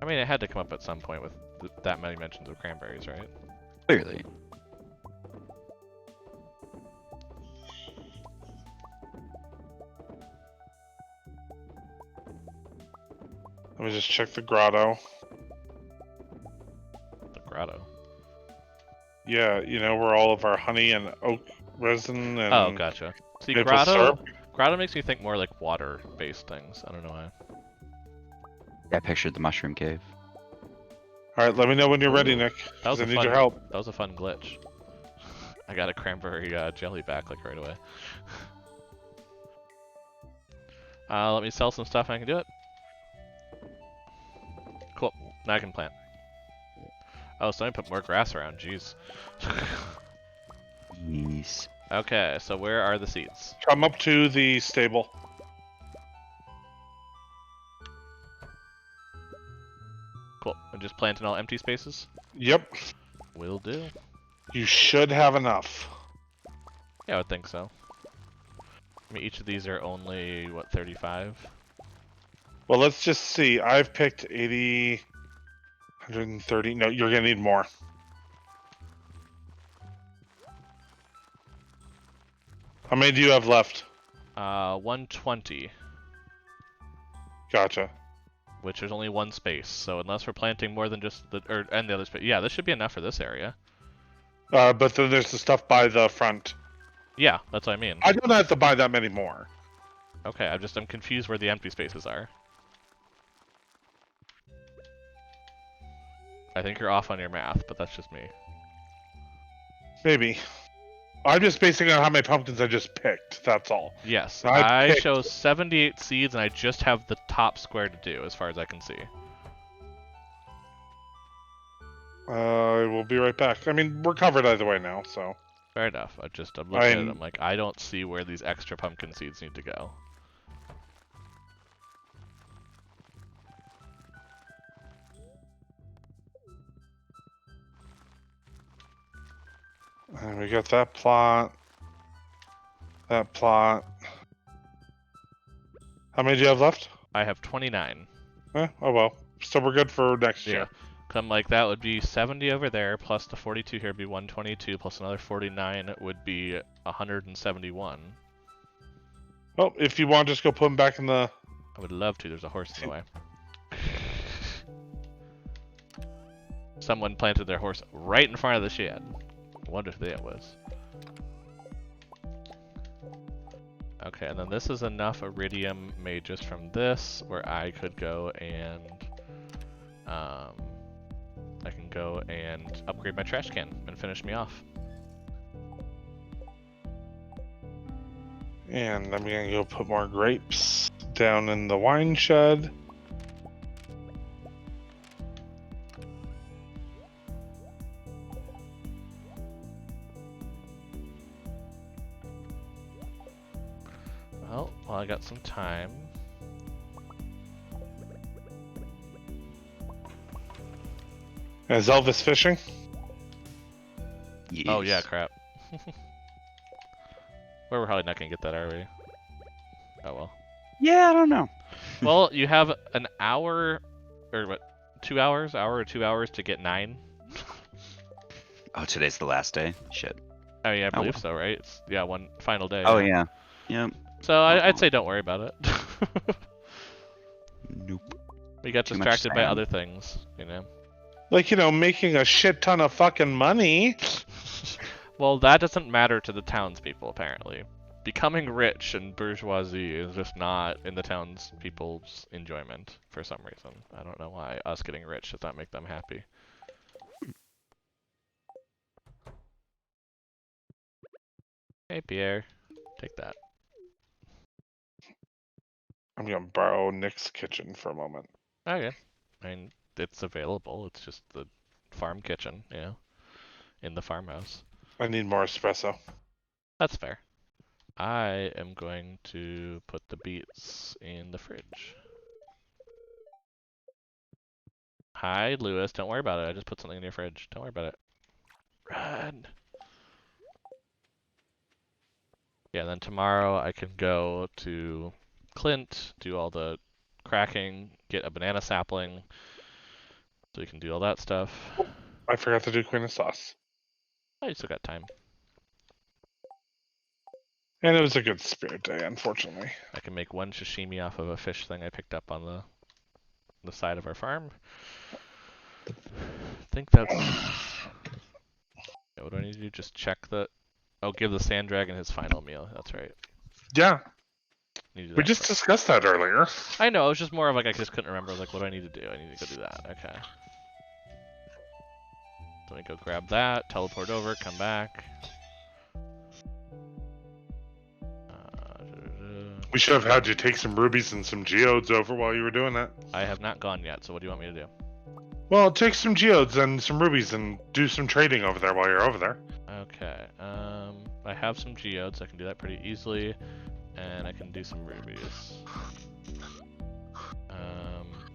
I mean, it had to come up at some point with that many mentions of cranberries, right? Clearly. Let me just check the grotto. The grotto. Yeah, you know where all of our honey and oak resin and Oh, gotcha. See, maple syrup? grotto makes me think more like water-based things. I don't know why. Yeah, I pictured the mushroom cave. Alright, let me know when you're ready, Nick. That was 'Cause I a need fun, your help. That was a fun glitch. I got a cranberry jelly back like right away. Let me sell some stuff and I can do it. Cool. Now I can plant. Oh, so I put more grass around. Jeez. Yes. Okay, so where are the seeds? Come up to the stable. Cool. I'm just planting all empty spaces? Yep. Will do. You should have enough. Yeah, I would think so. I mean, each of these are only, what, 35? Well, let's just see. I've picked 80, 130. No, you're going to need more. How many do you have left? 120, Gotcha. which there's only one space. So unless we're planting more than just and the other space, yeah, this should be enough for this area. But then there's the stuff by the front. Yeah, that's what I mean. I don't have to buy that many more. Okay, I'm confused where the empty spaces are. I think you're off on your math, but that's just me. Maybe. I'm just basing on how many pumpkins I just picked. That's all. Yes, I I picked. show 78 seeds, and I just have the top square to do, as far as I can see. I will be right back. I mean, we're covered either way now, so. Fair enough. I'm looking at it. I'm I'm like, I don't see where these extra pumpkin seeds need to go. And we got that plot. That plot. How many do you have left? I have 29. Oh well. So we're good for next Yeah. year. I'm like, that would be 70 over there, plus the 42 here would be 122, plus another 49 would be 171. Well, if you want, just go put them back in the. I would love to. There's a horse in the way. Someone planted their horse right in front of the shed. I wonder who that was. Okay, and then this is enough iridium made just from this, where I could go and I can go and upgrade my trash can and finish me off. And I'm gonna go put more grapes down in the wine shed. Well, while I got some time. Is Elvis fishing? Yes. Oh yeah, crap. We're probably not gonna get that, are we? Oh well. Yeah, I don't know. Well, you have an hour, or what, 2 hours? Hour or 2 hours to get 9? Oh, today's the last day. Shit. I mean, I believe well. so, right? It's, yeah, one final day. Oh yeah. Yep. So I'd say don't worry about it. Nope. We got Too much distracted by sand. other things, you know. Like, making a shit ton of fucking money. Well, that doesn't matter to the townspeople, apparently. Becoming rich and bourgeoisie is just not in the townspeople's enjoyment for some reason. I don't know why us getting rich does not make them happy. Hey, Pierre. Take that. I'm gonna borrow Nick's kitchen for a moment. Okay. I mean, it's available. It's just the farm kitchen, you know, in the farmhouse. I need more espresso. That's fair. I am going to put the beets in the fridge. Hi, Lewis. Don't worry about it. I just put something in your fridge. Don't worry about it. Run! Yeah, then tomorrow I can go to Clint, do all the cracking, get a banana sapling, so we can do all that stuff. I forgot to do Queen of Sauce. Oh, you still got time. And it was a good spirit day, unfortunately. I can make one sashimi off of a fish thing I picked up on the side of our farm. I think that's... Yeah, what do I need to do? Just check the... Oh, give the sand dragon his final meal. That's right. Yeah, Need to do we that just first. discussed that earlier. I know, it was just more of like I just couldn't remember. Like, what do I need to do? I need to go do that. Okay. Let me go grab that, teleport over, come back. We should have had you take some rubies and some geodes over while you were doing that. I have not gone yet, so what do you want me to do? Well, take some geodes and some rubies and do some trading over there while you're over there. Okay, I have some geodes, I can do that pretty easily, and I can do some rubies.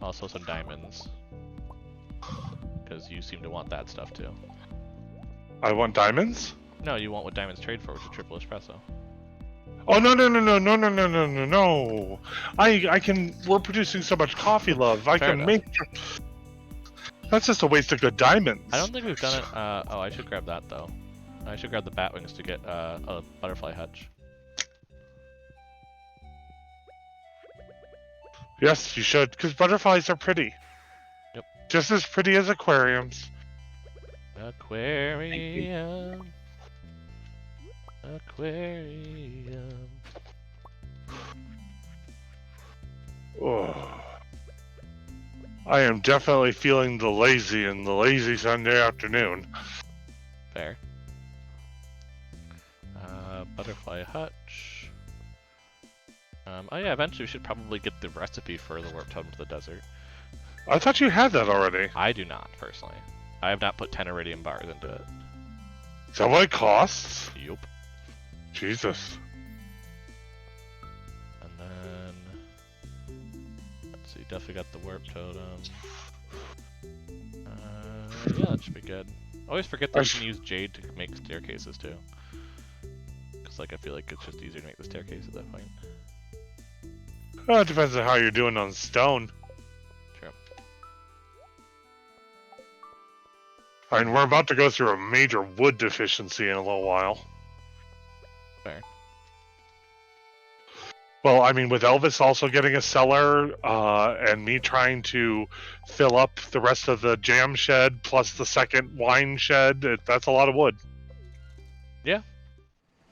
Also some diamonds, because you seem to want that stuff too. I want diamonds? No, you want what diamonds trade for, which is triple espresso. Oh no. I can we're producing so much coffee love. I Fair can enough. make That's just a waste of good diamonds. I don't think we've done it, oh, I should grab that though. I should grab the bat wings to get, a butterfly hutch. Yes, you should, because butterflies are pretty. Yep. Just as pretty as aquariums. Aquarium. Aquarium. Oh. I am definitely feeling the lazy Sunday afternoon. Fair. butterfly hutch. Oh yeah, eventually we should probably get the recipe for the warp totem to the desert. I thought you had that already. I do not, personally. I have not put 10 iridium bars into it. Is that what it costs? Yup. Jesus. And then... Let's see, definitely got the warp totem. Yeah, that should be good. I always forget that you can use jade to make staircases too. Cause like I feel like it's just easier to make the staircase at that point. Well, it depends on how you're doing on stone. True. I mean, we're about to go through a major wood deficiency in a little while. Fair. Well, I mean, with Elvis also getting a cellar, and me trying to fill up the rest of the jam shed plus the second wine shed, that's a lot of wood. Yeah.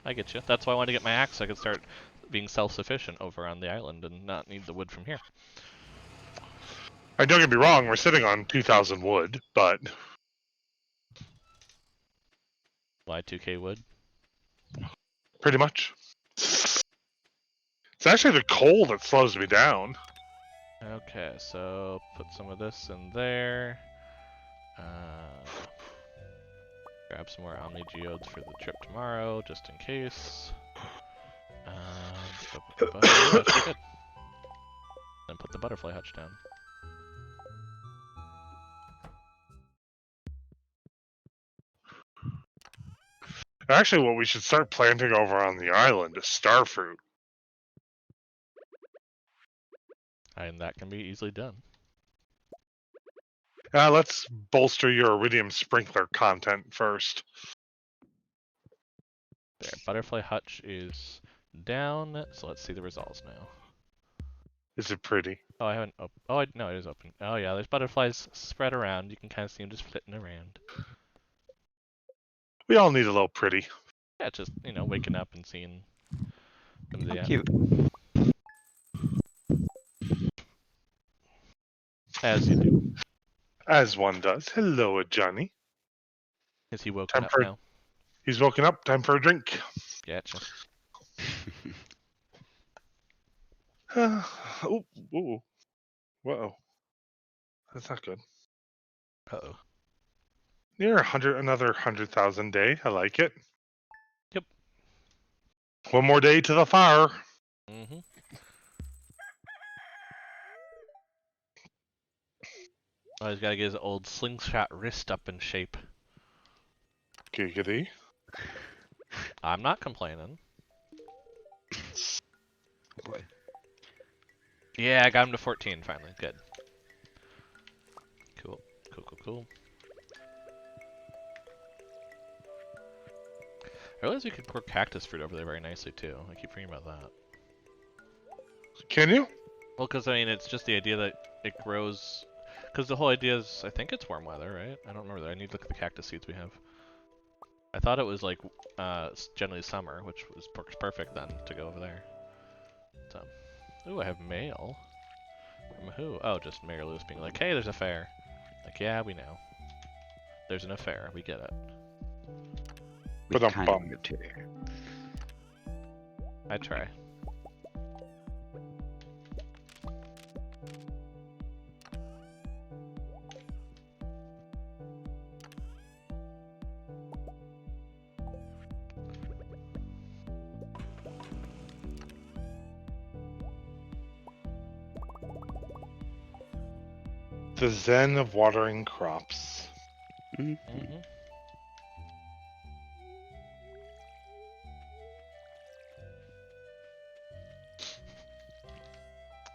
I get you. That's why I wanted to get my axe so I could start being self-sufficient over on the island and not need the wood from here. I don't get me wrong, we're sitting on 2,000 wood, but... Why 2k wood? Pretty much. It's actually the coal that slows me down. Okay, so put some of this in there. Grab some more Omni Geodes for the trip tomorrow, just in case. That's good. Then put the butterfly hutch down. Actually, what we should start planting over on the island is starfruit. And that can be easily done. Let's bolster your iridium sprinkler content first. There, butterfly hutch is down, so let's see the results now. Is it pretty? Oh, I haven't. No, it is open. Oh yeah, there's butterflies spread around. You can kind of see them just flitting around. We all need a little pretty. Yeah, just waking up and seeing them. How cute. As you do. As one does. Hello, Johnny. Is he woken up now? He's woken up. Time for a drink. Gotcha. Ooh. Whoa. That's not good. Uh-oh. Near another 100,000 day. I like it. Yep. One more day to the fire. Mm-hmm. Oh, he's gotta get his old slingshot wrist up in shape. Giggity. I'm not complaining. Boy. Yeah, I got him to 14 finally. Good. Cool. I realize we could grow cactus fruit over there very nicely too. I keep forgetting about that. Can you? Well, because I mean, it's just the idea that it grows. Because the whole idea is, I think it's warm weather, right? I don't remember that. I need to look at the cactus seeds we have. I thought it was like generally summer, which works perfect then to go over there. So, ooh, I have mail. From who? Oh, just Mayor Lewis being like, hey, there's a fair. Like, yeah, we know. There's an affair. We get it. We But kind of moved here. I try. The zen of watering crops. Mm-hmm.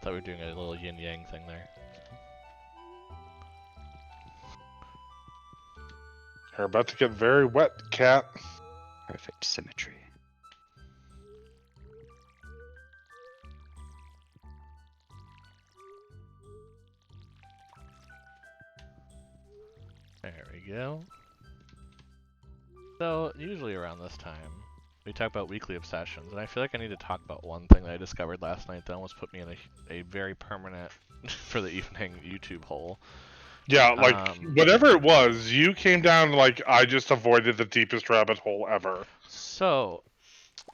Thought we were doing a little yin-yang thing there. You're about to get very wet, cat. Perfect symmetry. There we go. So, usually around this time, we talk about weekly obsessions, and I feel like I need to talk about one thing that I discovered last night that almost put me in a very permanent, for the evening, YouTube hole. Yeah, like, whatever it was, you came down like, I just avoided the deepest rabbit hole ever. So,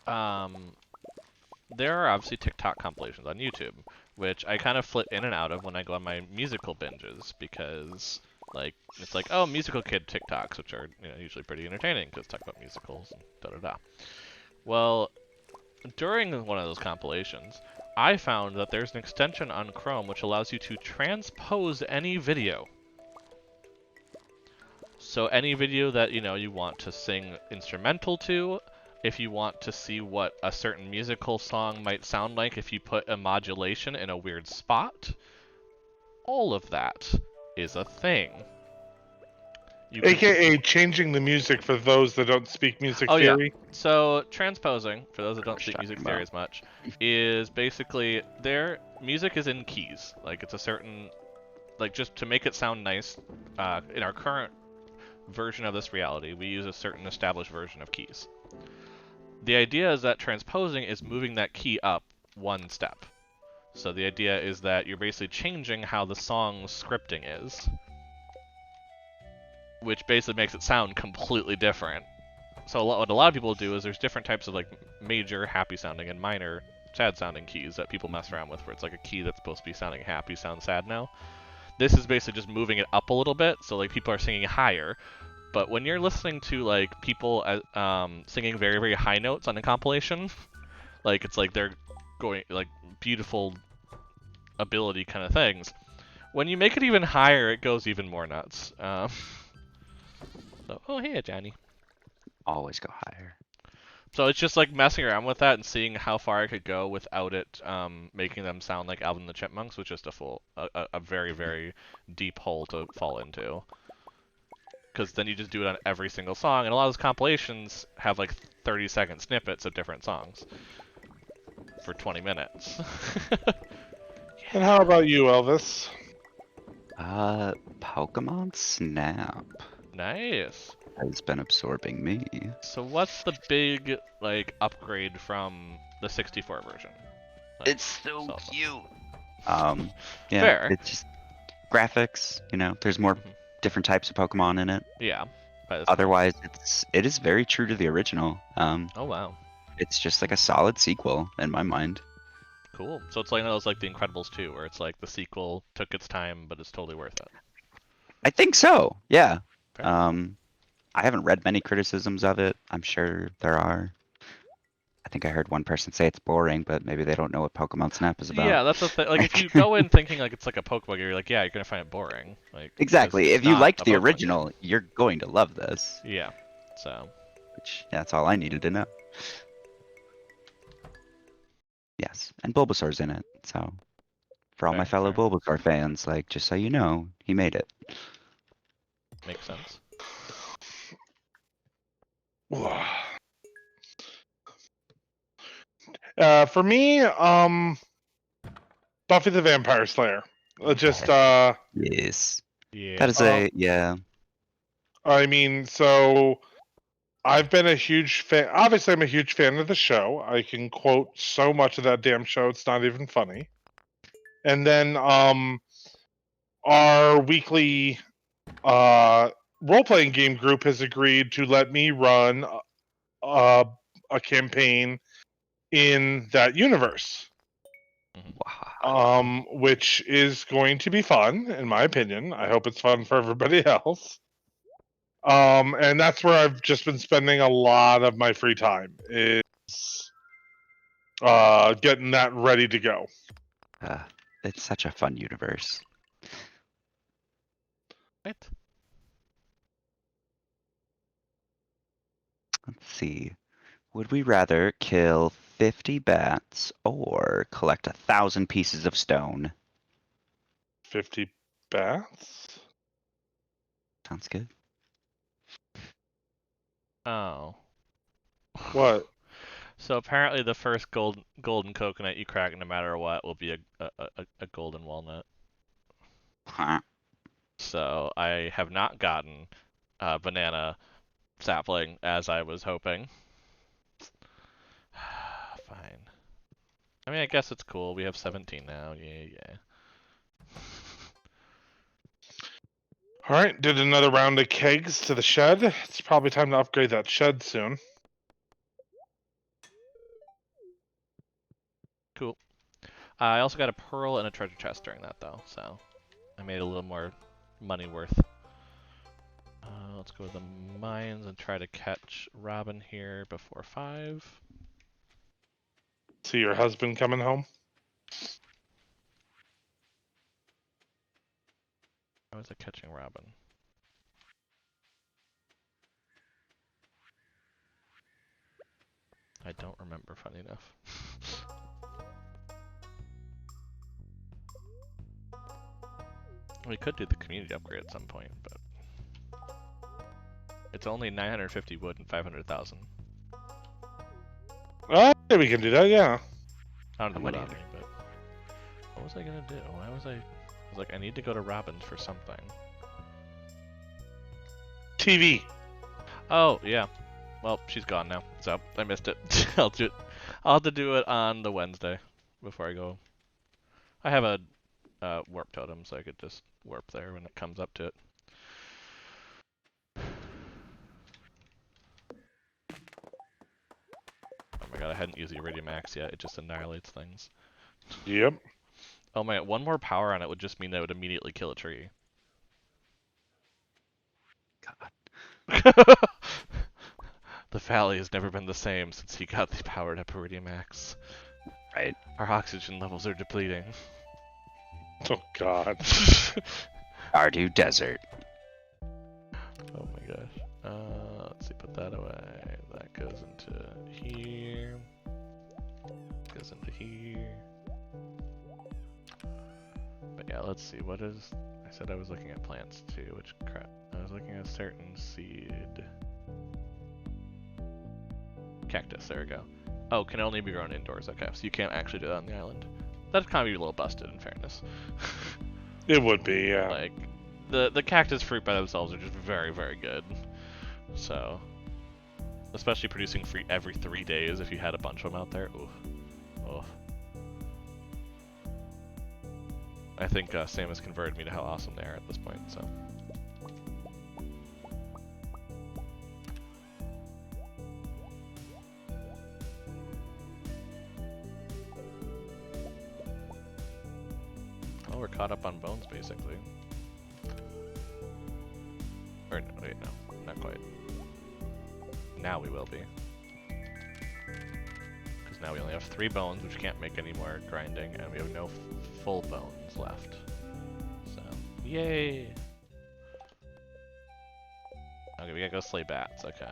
there are obviously TikTok compilations on YouTube, which I kind of flip in and out of when I go on my musical binges because, like, it's like, oh, musical kid TikToks, which are usually pretty entertaining because talk about musicals and da-da-da. Well, during one of those compilations, I found that there's an extension on Chrome which allows you to transpose any video. So any video that, you want to sing instrumental to, if you want to see what a certain musical song might sound like if you put a modulation in a weird spot, all of that is a thing. AKA changing the music for those that don't speak music Oh yeah. theory. So transposing, for those that don't What you speak music talking theory about? as much, is basically their music is in keys. Like it's a certain, like just to make it sound nice, in our current version of this reality, we use a certain established version of keys. The idea is that transposing is moving that key up one step. So the idea is that you're basically changing how the song's scripting is, which basically makes it sound completely different. So what a lot of people do is there's different types of like major happy sounding and minor sad sounding keys that people mess around with, where it's like a key that's supposed to be sounding happy sounds sad now. This is basically just moving it up a little bit, so like people are singing higher. But when you're listening to like people singing very, very high notes on a compilation, like it's like they're going like beautiful ability kind of things. When you make it even higher, it goes even more nuts. So, oh hey, Johnny. Always go higher. So it's just like messing around with that and seeing how far I could go without it making them sound like Alvin and the Chipmunks, which is just a very, very deep hole to fall into. Because then you just do it on every single song, and a lot of those compilations have like 30-second snippets of different songs for 20 minutes. And how about you, Elvis? Pokemon Snap Nice. has been absorbing me. So what's the big like upgrade from the 64 version? Like, It's so so- cute. Yeah, Fair. it's just graphics. There's more Mhm. different types of Pokemon in it. Yeah. By this point. Otherwise, it is very true to the original. Oh wow. It's just like a solid sequel in my mind. Cool. So it's like one of those like The Incredibles 2, where it's like the sequel took its time, but it's totally worth it. I think so. Yeah. Fair. I haven't read many criticisms of it. I'm sure there are. I think I heard one person say it's boring, but maybe they don't know what Pokemon Snap is about. Yeah, that's the thing. Like if you go in thinking like it's like a Pokemon game, you're like, yeah, you're gonna find it boring. Like Exactly. it's If you not liked a the Pokemon original, game. you're going to love this. Yeah. So. Which, yeah, that's all I needed to know. Yes, and Bulbasaur's in it. So, for all my Fair, fellow fair. Bulbasaur fans, like, just so you know, he made it. Makes sense. For me, Buffy the Vampire Slayer. Just Yes. Yeah. That is yeah. I mean, so I've been a huge fan. Obviously, I'm a huge fan of the show. I can quote so much of that damn show; it's not even funny. And then, our weekly role-playing game group has agreed to let me run a campaign in that universe. Wow. Which is going to be fun, in my opinion. I hope it's fun for everybody else. And that's where I've just been spending a lot of my free time is getting that ready to go. It's such a fun universe. Right. Let's see. Would we rather kill 50 bats or collect 1,000 pieces of stone? 50 bats? Sounds good. Oh. What? So apparently the first golden coconut you crack, no matter what, will be a golden walnut. Huh. So I have not gotten a banana sapling as I was hoping. Fine. I mean, I guess it's cool. We have 17 now. Yeah. All right, did another round of kegs to the shed. It's probably time to upgrade that shed soon. I also got a pearl and a treasure chest during that though, so I made a little more money worth. Let's go to the mines and try to catch Robin here before 5. See your husband coming home? How was I catching Robin? I don't remember, funny enough. We could do the community upgrade at some point, but it's only 950 wood and 500,000. Yeah, we can do that, yeah. I don't have the Hold money on. in me, but what was I gonna do? Why was I was like, I need to go to Robin's for something. TV. Oh, yeah. Well, she's gone now, so I missed it. I'll have to do it on the Wednesday before I go. I have a warp totem, so I could just warp there when it comes up to it. Oh my god, I hadn't used the Iridium Axe yet. It just annihilates things. Yep. Oh my god, one more power on it would just mean that it would immediately kill a tree. God. The valley has never been the same since he got the powered up Iridium Axe. Right. Our oxygen levels are depleting. Oh God. Stardew Desert. Oh my gosh. Let's see, put that away. That goes into here. Goes into here. But yeah, let's see, what is... I said I was looking at plants too, which crap. I was looking at a certain seed. Cactus, there we go. Oh, can only be grown indoors, okay, so you can't actually do that on the island. That'd kind of be a little busted, in fairness. It would be, yeah. Like, the cactus fruit by themselves are just very, very good. So, especially producing fruit every 3 days if you had a bunch of them out there. Oof. Oof. I think Sam has converted me to how awesome they are at this point, so. Well, we're caught up on bones, basically. Or, no, wait, no, not quite. Now we will be. Because now we only have 3 bones, which can't make any more grinding, and we have no full bones left. So, yay! Okay, we gotta go slay bats, okay.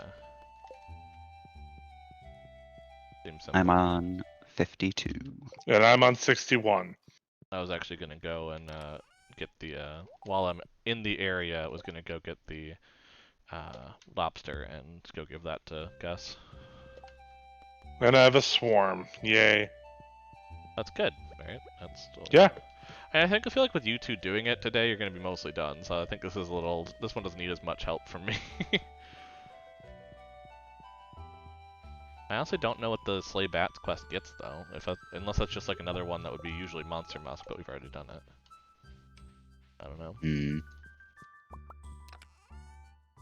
Seems simple. I'm on 52. And I'm on 61. I was actually gonna go and get the, while I'm in the area, I was gonna go get the lobster and go give that to Gus. And I have a swarm. Yay. That's good, right? That's still... Yeah. And I feel like with you two doing it today, you're gonna be mostly done. So I think this is a little. This one doesn't need as much help from me. I honestly don't know what the Slay Bats quest gets though. Unless that's just like another one that would be usually Monster Musk, but we've already done it. I don't know. Hmm.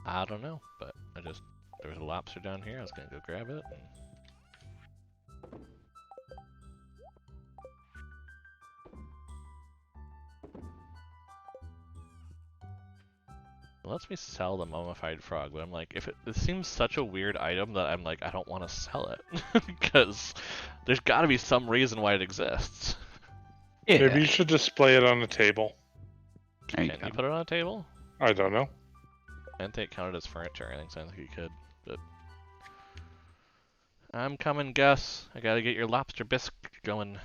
I don't know, but there was a lobster down here. I was gonna go grab it. And... It lets me sell the mummified frog, but I'm like, it seems such a weird item that I'm like, I don't want to sell it because there's got to be some reason why it exists. Yeah. Maybe you should display it on a table. There you Can go. you put it on a table? I don't know. I didn't think it counted as furniture or anything. Sounds like you could, but I'm coming, Gus. I gotta get your lobster bisque going.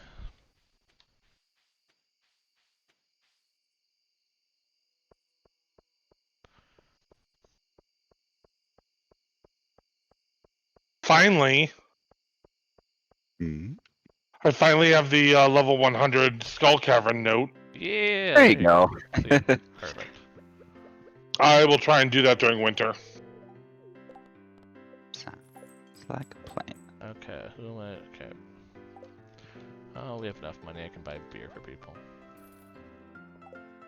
Finally, Hmm. I finally have the level 100 Skull Cavern note. Yeah. There you go. See, perfect. I will try and do that during winter. Sounds like a plan. Okay, who am I? Okay. Oh, we have enough money. I can buy beer for people.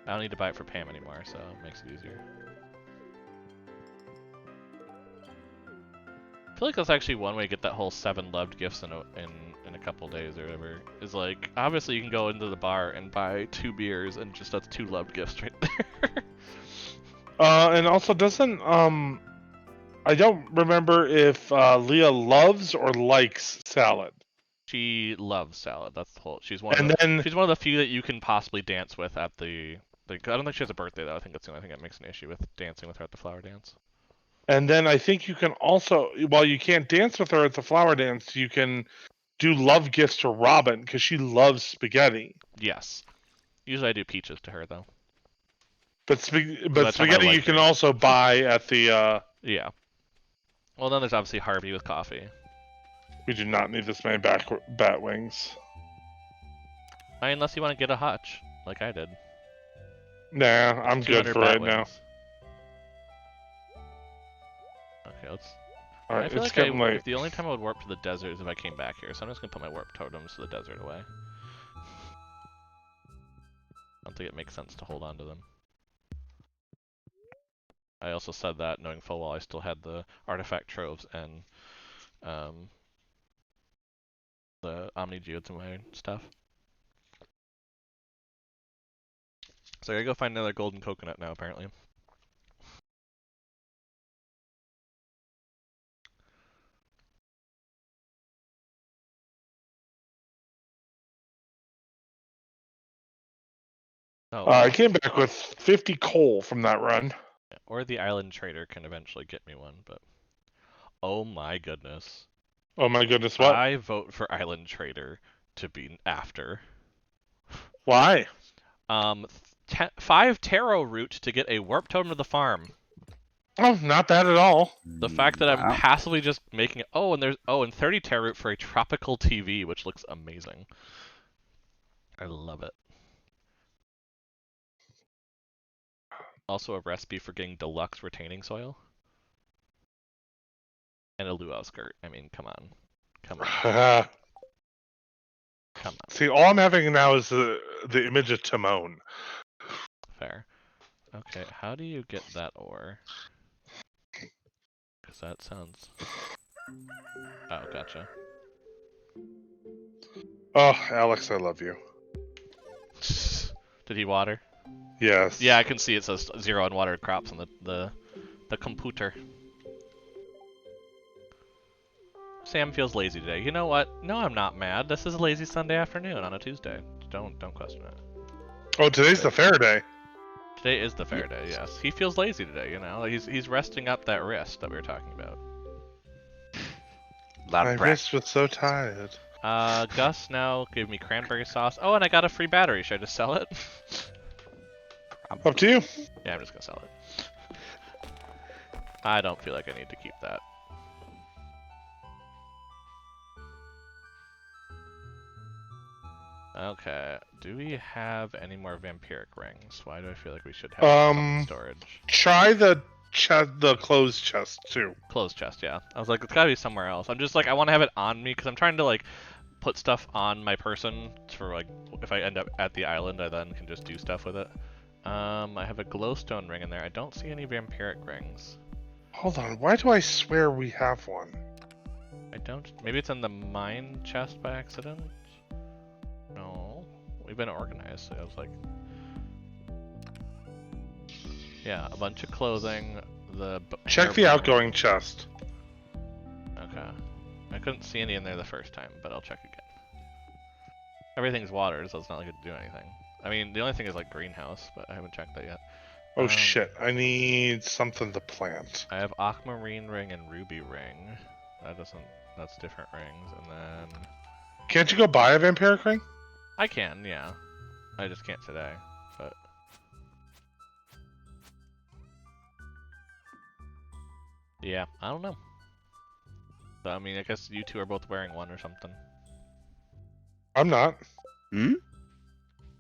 I don't need to buy it for Pam anymore, so it makes it easier. I feel like that's actually one way to get that whole 7 loved gifts in in a couple days or whatever is like, obviously you can go into the bar and buy 2 beers and just that's 2 love gifts right there. And also doesn't I don't remember if Leah loves or likes salad. She loves salad. That's the whole. She's one And of then she's one of the few that you can possibly dance with at the. I don't think she has a birthday though. I think that's the only thing that makes an issue with dancing with her at the flower dance. I think you can also, while you can't dance with her at the flower dance, you can do love gifts to Robin because she loves spaghetti. Yes. Usually I do peaches to her though. But that's how I spaghetti like you can her. also buy at the. Yeah. Well, then there's obviously Harvey with coffee. We do not need this many bat wings. Unless you want to get a hutch, like I did. Nah, I'm good 200 for bat right wings. now. Okay, let's. All right, I feel it's like getting late. if the only time I would warp to the desert is if I came back here, so I'm just gonna put my warp totems to the desert away. I don't think it makes sense to hold on to them. I also said that knowing full well I still had the artifact troves and the Omni Geodes in my stuff. So I gotta go find another golden coconut now, apparently. Oh, I came back with 50 coal from that run. or the island trader can eventually get me one, but oh my goodness. Oh my goodness, what? I vote for island trader to be after. Why? 5 tarot root to get a warp totem to the farm. Oh, not bad at all. The fact that I'm Wow. passively just making it. Oh, and 30 tarot root for a tropical TV, which looks amazing. I love it. Also a recipe for getting deluxe retaining soil. And a luau skirt. I mean, come on. Come on. Come on. See, all I'm having now is the image of Timon. Fair. Okay, how do you get that ore? Because that sounds... Oh, gotcha. Oh, Alex, I love you. Did he water? Yes. Yeah, I can see it says 0 unwatered crops on the computer. Sam feels lazy today. You know what? No, I'm not mad. This is a lazy Sunday afternoon on a Tuesday. Don't question it. Oh, today's the fair day. Today is the fair day, yes. He feels lazy today, you know? He's resting up that wrist that we were talking about. My wrist was so tired. Gus now gave me cranberry sauce. Oh, and I got a free battery. Should I just sell it? Up to you. Yeah, I'm just gonna sell it. I don't feel like I need to keep that. Okay, do we have any more vampiric rings? Why do I feel like we should have some in storage? Try the closed chest too. Closed chest, yeah. I was like, it's gotta be somewhere else. I'm just like, I want to have it on me because I'm trying to like put stuff on my person for like, if I end up at the island, I then can just do stuff with it. I have a glowstone ring in there. I don't see any vampiric rings. Hold on, why do I swear we have one? I don't. Maybe it's in the mine chest by accident? No. We've been organized, so I was like... Yeah, a bunch of clothing, Check the outgoing chest. Okay. I couldn't see any in there the first time, but I'll check again. Everything's watered, so it's not like it'd do anything. I mean, the only thing is like greenhouse, but I haven't checked that yet. Oh shit, I need something to plant. I have aquamarine ring and ruby ring. That's different rings, and then... Can't you go buy a vampiric ring? I can, yeah. I just can't today, but... Yeah, I don't know. So, I mean, I guess you two are both wearing one or something. I'm not. Hmm?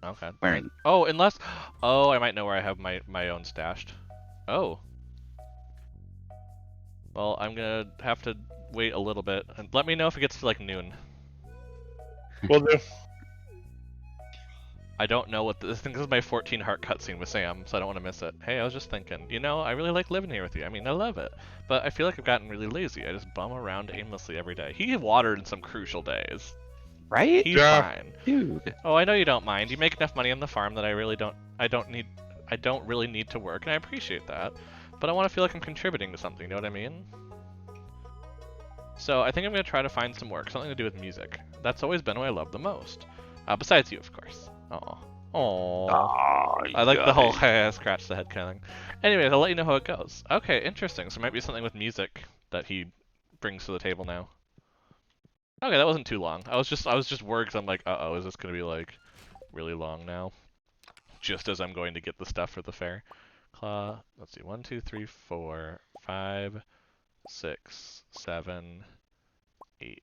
Okay. Wearing. Oh, unless... Oh, I might know where I have my own stashed. Oh. Well, I'm gonna have to wait a little bit. And let me know if it gets to, like, noon. Will do. I don't know what this thing is my 14 heart cutscene with Sam, so I don't want to miss it. Hey, I was just thinking, you know, I really like living here with you. I mean, I love it. But I feel like I've gotten really lazy. I just bum around aimlessly every day. He watered in some crucial days. Right? He's Yeah. fine. Dude. Oh, I know you don't mind. You make enough money on the farm that I don't really need to work, and I appreciate that. But I want to feel like I'm contributing to something, you know what I mean? So I think I'm going to try to find some work, something to do with music. That's always been what I love the most. Besides you, of course. Aw. Aww. Oh, I like the whole scratch the head kind of thing. Anyways, I'll let you know how it goes. Okay, interesting. So it might be something with music that he brings to the table now. Okay, that wasn't too long. I was just worried because I'm like, uh-oh, is this going to be like really long now? Just as I'm going to get the stuff for the fair. Let's see, 1, 2, 3, 4, 5, 6, 7, 8,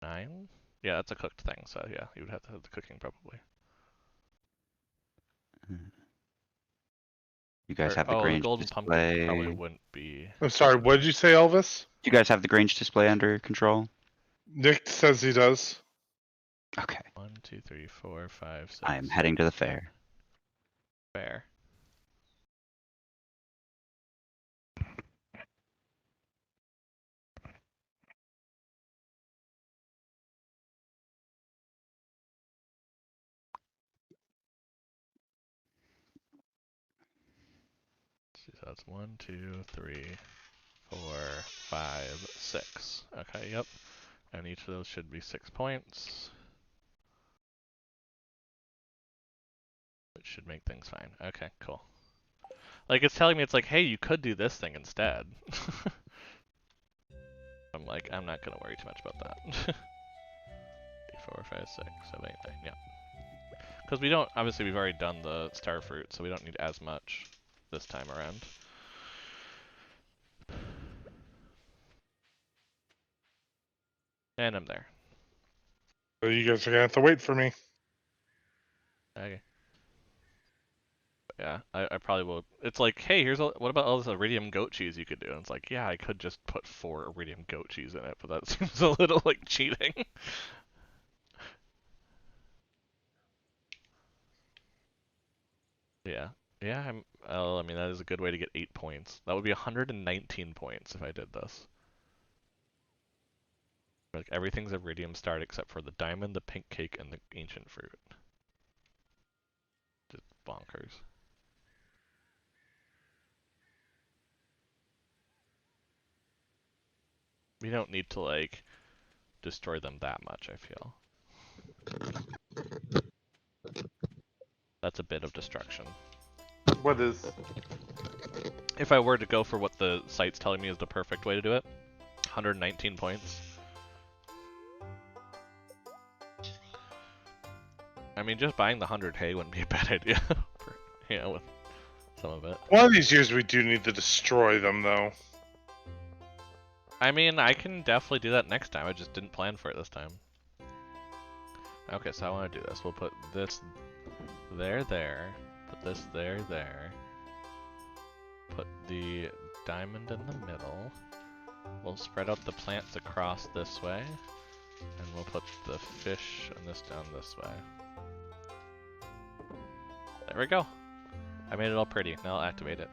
9. Yeah, that's a cooked thing, so yeah, you would have to have the cooking probably. You guys have the The Grange golden pumpkin display. probably wouldn't be. I'm sorry, what did you say, Elvis? You guys have the Grange display under control? Nick says he does. Okay. 1, 2, 3, 4, 5, 6. I am heading to the fair. Fair. So that's 1, 2, 3, 4, 5, 6. Okay, yep. And each of those should be 6 points. Which should make things fine. Okay, cool. Like, it's telling me, it's like, hey, you could do this thing instead. I'm like, I'm not going to worry too much about that. 3, 4, 5, 6, 7, 8, 9, yeah. Because we don't, obviously we've already done the star fruit, so we don't need as much this time around. And I'm there. So you guys are gonna have to wait for me. Okay. Yeah, I probably will. It's like, hey, what about all this iridium goat cheese you could do? And it's like, yeah, I could just put 4 iridium goat cheese in it, but that seems a little like cheating. Yeah. Yeah, I mean, that is a good way to get 8 points. That would be 119 points if I did this. Like, everything's iridium starred except for the diamond, the pink cake, and the ancient fruit. Just bonkers. We don't need to, like, destroy them that much, I feel. That's a bit of destruction. What is? If I were to go for what the site's telling me is the perfect way to do it, 119 points. I mean, just buying the 100 hay wouldn't be a bad idea. With some of it. One of these years we do need to destroy them, though. I mean, I can definitely do that next time. I just didn't plan for it this time. Okay, so I want to do this. We'll put this there. Put this there. Put the diamond in the middle. We'll spread out the plants across this way. And we'll put the fish and this down this way. There we go. I made it all pretty. Now I'll activate it.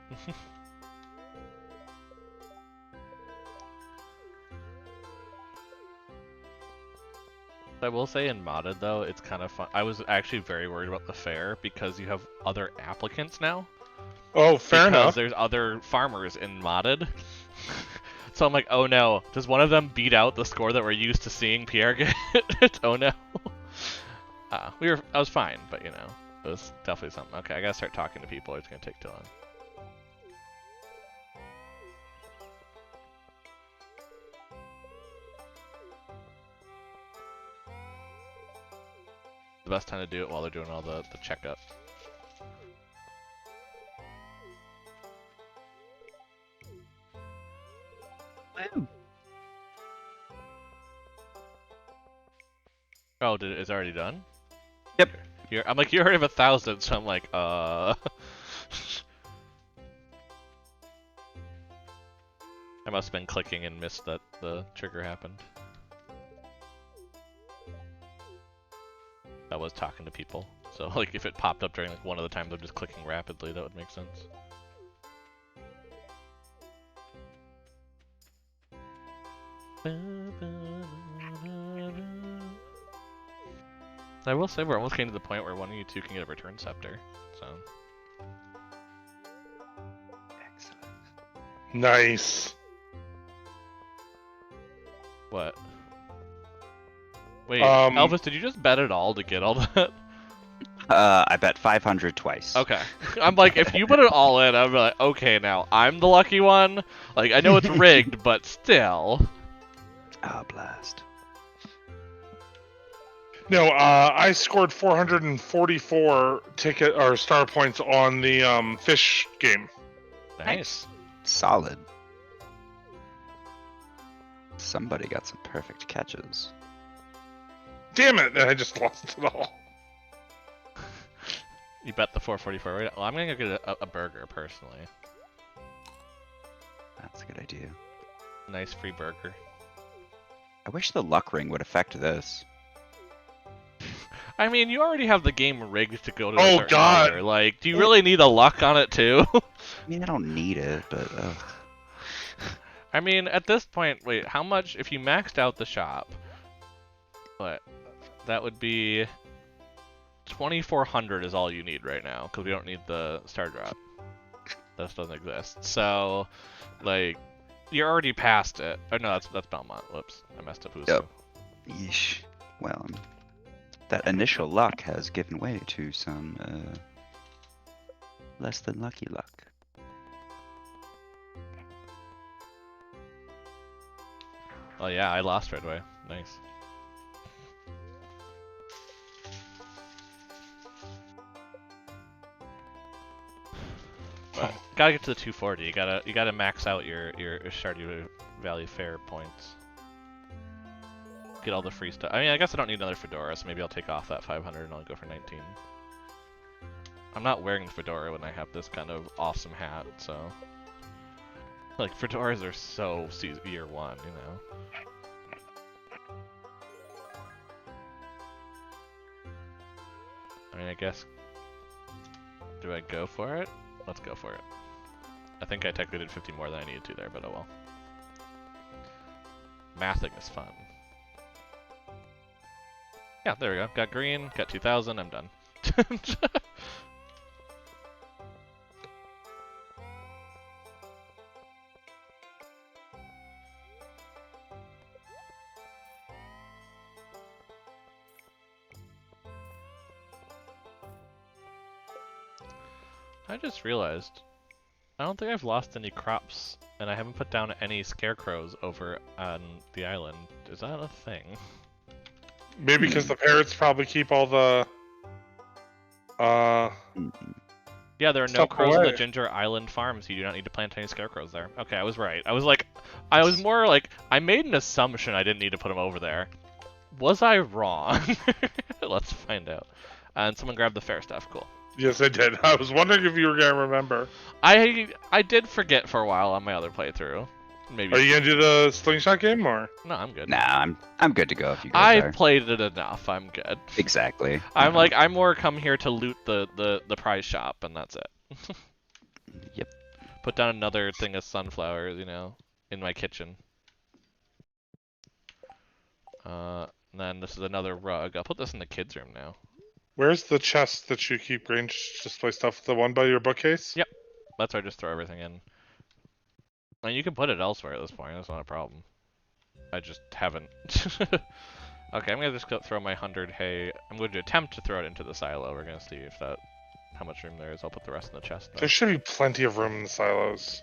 I will say in modded though, it's kind of fun. I was actually very worried about the fair because you have other applicants now. Oh, fair enough. Because there's other farmers in modded. So I'm like, oh no, does one of them beat out the score that we're used to seeing Pierre get? Oh no. I was fine, but you know, it was definitely something. Okay, I gotta start talking to people or it's gonna take too long. The best time to do it while they're doing all the checkup. Woo. Oh, it's already done? Yep. I'm like, you already have 1,000, so I'm like, I must have been clicking and missed that the trigger happened. I was talking to people, so like if it popped up during like one of the times I'm just clicking rapidly, that would make sense. I will say we're almost getting to the point where one of you two can get a return scepter. So Excellent. Nice. what? Wait, Um, Elvis, did you just bet it all to get all that? I bet 500 twice. Okay. I'm like, if you put it all in, I'm like, okay, now I'm the lucky one. Like, I know it's rigged, but still. Ah, blast. No, I scored 444 ticket or star points on the fish game. Nice. Solid. Somebody got some perfect catches. Damn it! I just lost it all. You bet the 444, right? Well, I'm gonna go get a burger, personally. That's a good idea. Nice free burger. I wish the luck ring would affect this. I mean, you already have the game rigged to go to a Oh, certain God. order. Like, do you really need a luck on it, too? I mean, I don't need it, but I mean, at this point, wait, how much, if you maxed out the shop, what, that would be 2,400 is all you need right now, because we don't need the star drop. This doesn't exist. So, like, you're already past it. Oh, no, that's Belmont. Whoops, I messed up who's Yep. Yeesh. Well, that initial luck has given way to some less than lucky luck. Oh yeah, I lost right away. Nice. But gotta get to the 240. You gotta max out your Stardew Valley Fair points. Get all the free stuff. I mean, I guess I don't need another fedora, so maybe I'll take off that 500 and I'll go for 19. I'm not wearing the fedora when I have this kind of awesome hat, so like fedoras are so year one, you know. I mean, I guess. Do I go for it? Let's go for it. I think I technically did 50 more than I needed to there, but oh well. Mathing is fun. Yeah, there we go. Got green, got 2,000, I'm done. I just realized, I don't think I've lost any crops, and I haven't put down any scarecrows over on the island. Is that a thing? Maybe because the parrots probably keep all the Yeah, there are no stuff crows on the away. Ginger Island farm, so you do not need to plant any scarecrows there. Okay, I was right. I was more like, I made an assumption I didn't need to put them over there. Was I wrong? Let's find out. And someone grabbed the fair stuff. Cool. Yes, I did. I was wondering if you were gonna remember. I did forget for a while on my other playthrough. Maybe. Are you gonna do the slingshot game or? No, I'm good. Nah, I'm good to go if you guys are. I've played it enough. I'm good. Exactly. I'm like, I'm more come here to loot the prize shop, and that's it. Yep. Put down another thing of sunflowers, you know, in my kitchen. And then this is another rug. I'll put this in the kids' room now. Where's the chest that you keep range display stuff? The one by your bookcase? Yep. That's where I just throw everything in. And you can put it elsewhere at this point. That's not a problem. I just haven't. Okay, I'm gonna just go throw my 100 hay. I'm going to attempt to throw it into the silo. We're gonna see if that, how much room there is. I'll put the rest in the chest though. There should be plenty of room in the silos.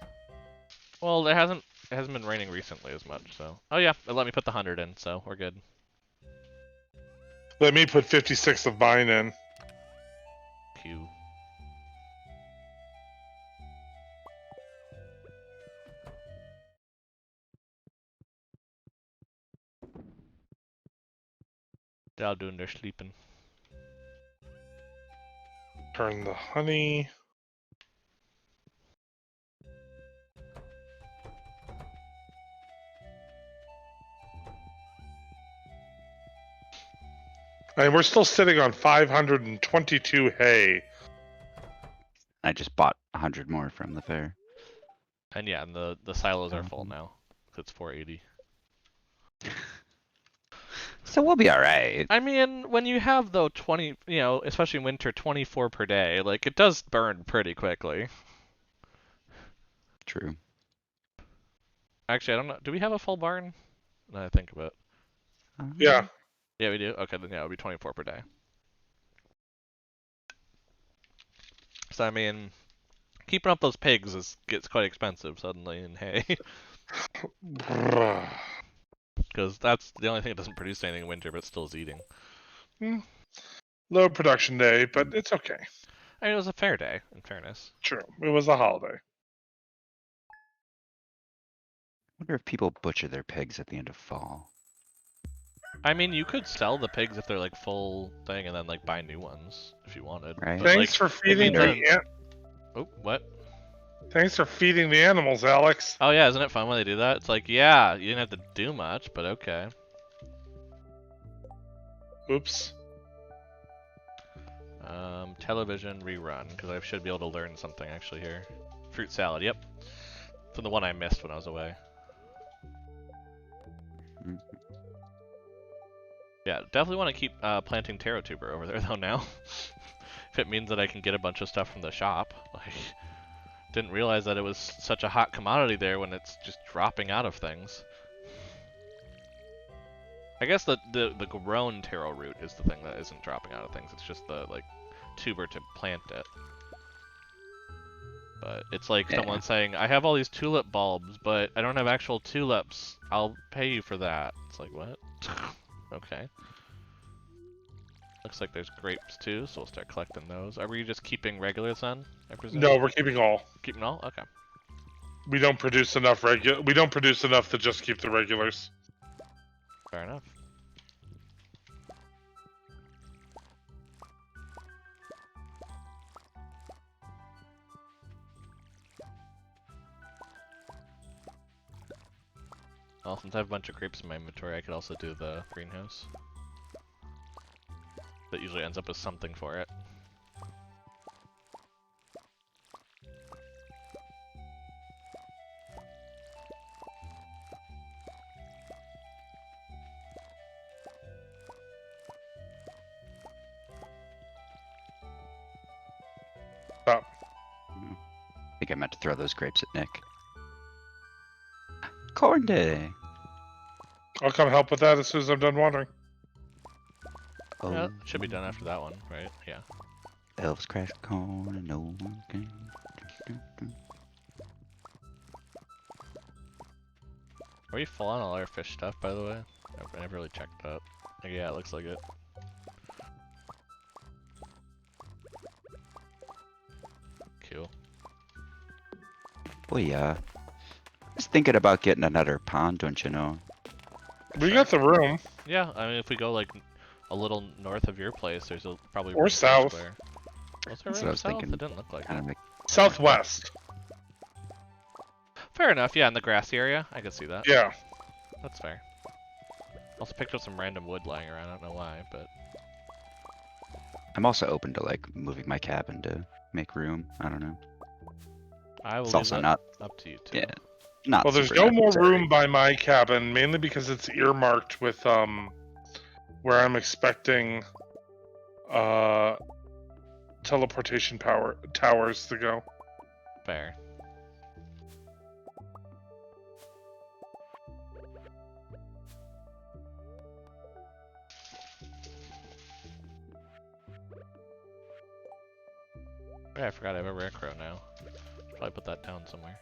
Well, it hasn't been raining recently as much, so. Oh yeah, it let me put the 100 in, so we're good. Let me put 56 of mine in. Pew. They're all doing their sleeping. Turn the honey. And we're still sitting on 522 hay. I just bought 100 more from the fair. And yeah, and the silos are full now. It's 480. So we'll be alright. I mean, when you have though 20, especially in winter, 24 per day, like it does burn pretty quickly. True. Actually, I don't know. Do we have a full barn? Now that I think about it. Yeah. Yeah, we do. Okay, then yeah, it'll be 24 per day. So I mean, keeping up those pigs gets quite expensive suddenly in hay, because that's the only thing that doesn't produce anything in winter, but still is eating. Low production day, but it's okay. I mean, it was a fair day, in fairness. True. It was a holiday. I wonder if people butcher their pigs at the end of fall. I mean, you could sell the pigs if they're like full thing, and then like buy new ones if you wanted. Right. But, Thanks like, for feeding means the Oh, what? Thanks for feeding the animals, Alex. Oh yeah, isn't it fun when they do that? It's like, yeah, you didn't have to do much, but okay. Oops. Television rerun, because I should be able to learn something actually here. Fruit salad, yep. From the one I missed when I was away. Mm. Yeah, definitely want to keep planting taro tuber over there though now. If it means that I can get a bunch of stuff from the shop. Like, didn't realize that it was such a hot commodity there when it's just dropping out of things. I guess the grown taro root is the thing that isn't dropping out of things. It's just the like tuber to plant it. But it's like someone saying, I have all these tulip bulbs, but I don't have actual tulips. I'll pay you for that. It's like, what? Okay. Looks like there's grapes too, so we'll start collecting those. Are we just keeping regulars then, I presume? No, we're keeping all. Keeping all? Okay. We don't produce enough We don't produce enough to just keep the regulars. Fair enough. Well, since I have a bunch of grapes in my inventory, I could also do the greenhouse. That usually ends up with something for it. Stop. I think I meant to throw those grapes at Nick. Corn day. I'll come help with that as soon as I'm done watering. Oh, Yeah, should be done after that one, right? Yeah. Elves crash corn and no one can. Are we full on all our fish stuff, by the way? I never really checked that. Yeah, it looks like it. Cool. Well, yeah. I was thinking about getting another pond, don't you know? We got the room. Yeah, I mean, if we go like a little north of your place, there's probably Or room south. elsewhere. Was there That's what room I was south? thinking. It didn't look like Kind it. of make Southwest. Fair enough. Yeah, in the grassy area, I could see that. Yeah. That's fair. Also picked up some random wood lying around. I don't know why, but I'm also open to like moving my cabin to make room. I don't know. I will It's leave also that not. up to you too. Yeah. Not. Well, there's super no more necessary. room by my cabin, mainly because it's earmarked with where I'm expecting teleportation power towers to go. Fair. Yeah, I forgot I have a rare crow now. Should probably put that down somewhere.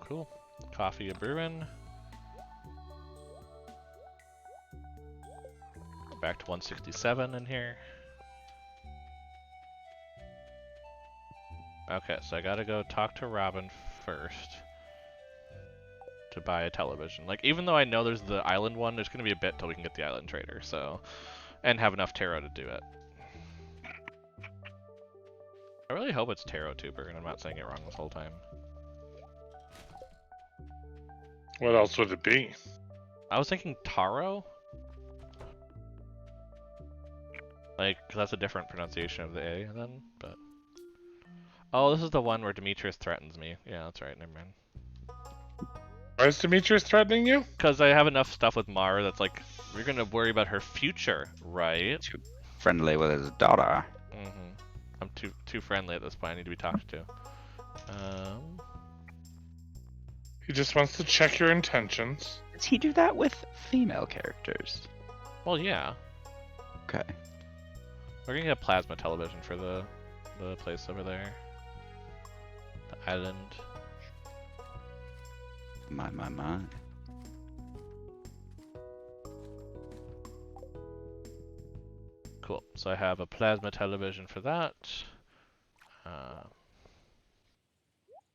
Cool. Coffee a brewing. Back to 167 in here. Okay, so I gotta go talk to Robin first to buy a television. Like, even though I know there's the island one, there's gonna be a bit till we can get the island trader, so... And have enough tarot to do it. I really hope it's Tarot Tuber, and I'm not saying it wrong this whole time. What else would it be? I was thinking Taro? Like, 'cause that's a different pronunciation of the A then, but... Oh, this is the one where Demetrius threatens me. Yeah, that's right, never mind. Why is Demetrius threatening you? Because I have enough stuff with Mara that's like, we're gonna worry about her future, right? Too friendly with his daughter. Mm-hmm. I'm too friendly at this point. I need to be talked to. He just wants to check your intentions. Does he do that with female characters? Well, yeah. Okay. We're gonna get a plasma television for the place over there. The island. My. Cool. So I have a plasma television for that. I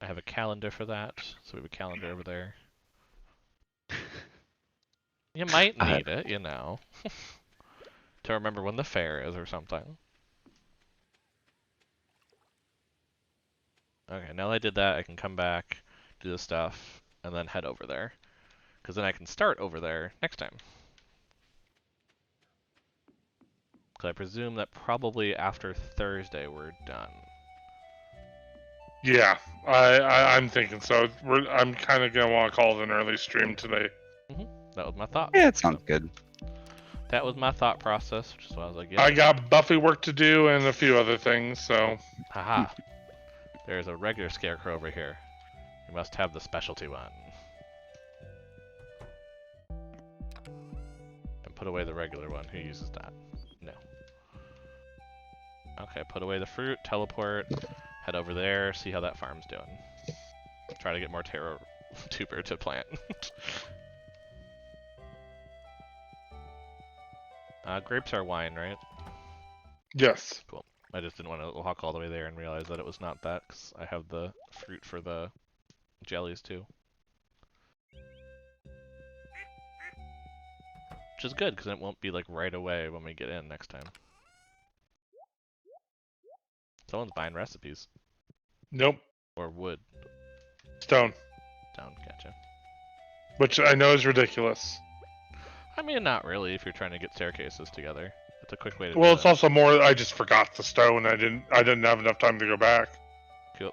have a calendar for that. So we have a calendar over there. You might need it, you know. To remember when the fair is or something. Okay, now that I did that, I can come back, do the stuff, and then head over there. Because then I can start over there next time. Because I presume that probably after Thursday we're done. Yeah, I'm thinking so. I'm kind of gonna want to call it an early stream today. That was my thought. Yeah, it sounds good. That was my thought process, which is why I was like, yeah. I got Buffy work to do and a few other things, so... Haha. There's a regular scarecrow over here. You must have the specialty one. And put away the regular one. Who uses that? No. Okay, put away the fruit, teleport, head over there, see how that farm's doing. Try to get more Tarot Tuber to plant. Grapes are wine, right? Yes. Cool. I just didn't want to walk all the way there and realize that it was not that, because I have the fruit for the jellies too. Which is good, because it won't be like right away when we get in next time. Someone's buying recipes. Nope. Or wood. Stone. Down, gotcha. Which I know is ridiculous. I mean, not really if you're trying to get staircases together. It's a quick way to Well, do it's it. also more. I just forgot the stone. I didn't have enough time to go back. Cool.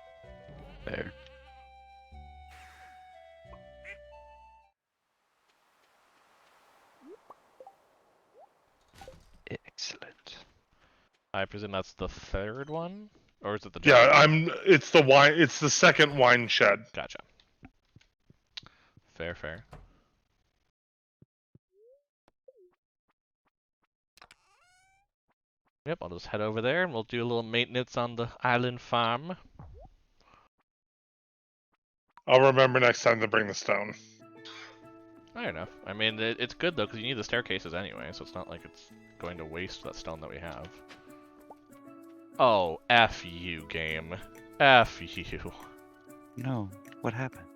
There. Excellent. I presume that's the third one? Or is it the Yeah, jelly one? It's the wine. It's the second wine shed. Gotcha. Fair, fair. Yep, I'll just head over there and we'll do a little maintenance on the island farm. I'll remember next time to bring the stone. Fair enough. I mean, it's good though, because you need the staircases anyway, so it's not like it's going to waste that stone that we have. Oh, F you, game. F you. No, what happened?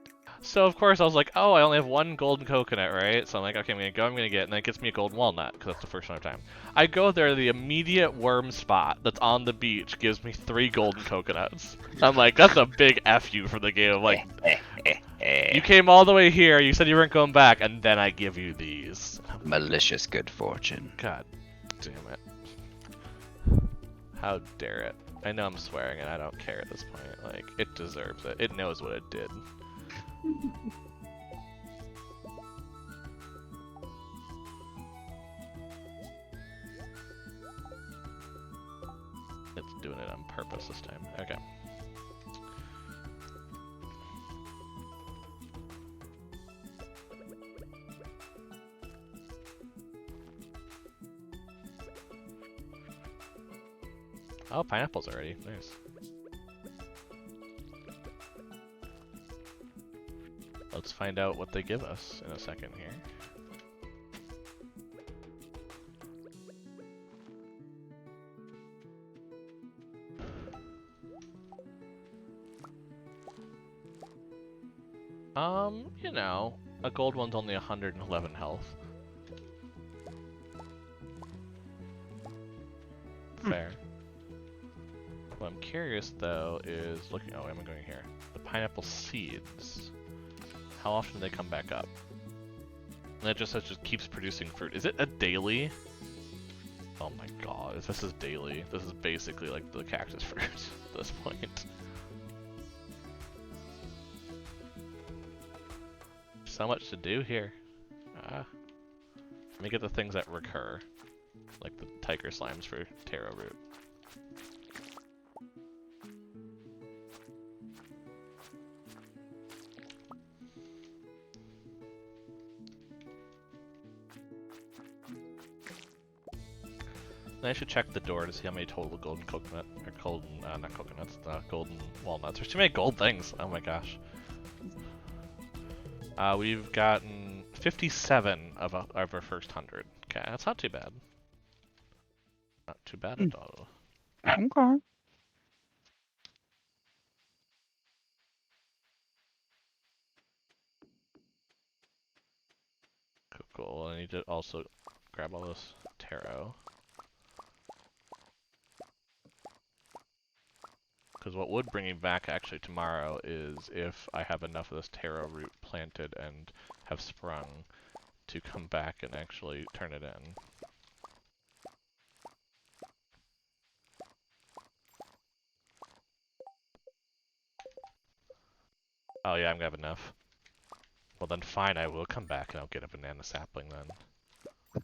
So, of course, I was like, oh, I only have one golden coconut, right? So I'm like, okay, I'm going to get it, and then it gets me a golden walnut, because that's the first one I've time. I go there, the immediate worm spot that's on the beach gives me 3 golden coconuts. I'm like, that's a big F you for the game. I'm like, you came all the way here, you said you weren't going back, and then I give you these. Malicious good fortune. God damn it. How dare it. I know I'm swearing, and I don't care at this point. Like, it deserves it. It knows what it did. It's doing it on purpose this time. Okay. Oh, pineapples already. Nice. Let's find out what they give us in a second here. You know, a gold one's only 111 health. Fair. What I'm curious though is looking. Oh, am I going here? The pineapple seeds. How often do they come back up? And it just keeps producing fruit. Is it a daily? Oh my god, if this is daily, this is basically like the cactus fruit at this point. So much to do here. Let me get the things that recur, like the tiger slimes for taro root. Then I should check the door to see how many total golden coconut, or golden, not coconuts, golden walnuts. There's too many gold things. Oh my gosh. We've gotten 57 of our first 100. Okay, that's not too bad. Not too bad at all. Okay. Cool, cool. Well, I need to also grab all this taro. Because what would bring me back actually tomorrow is if I have enough of this taro root planted and have sprung to come back and actually turn it in. Oh yeah, I'm gonna have enough. Well then fine, I will come back and I'll get a banana sapling then.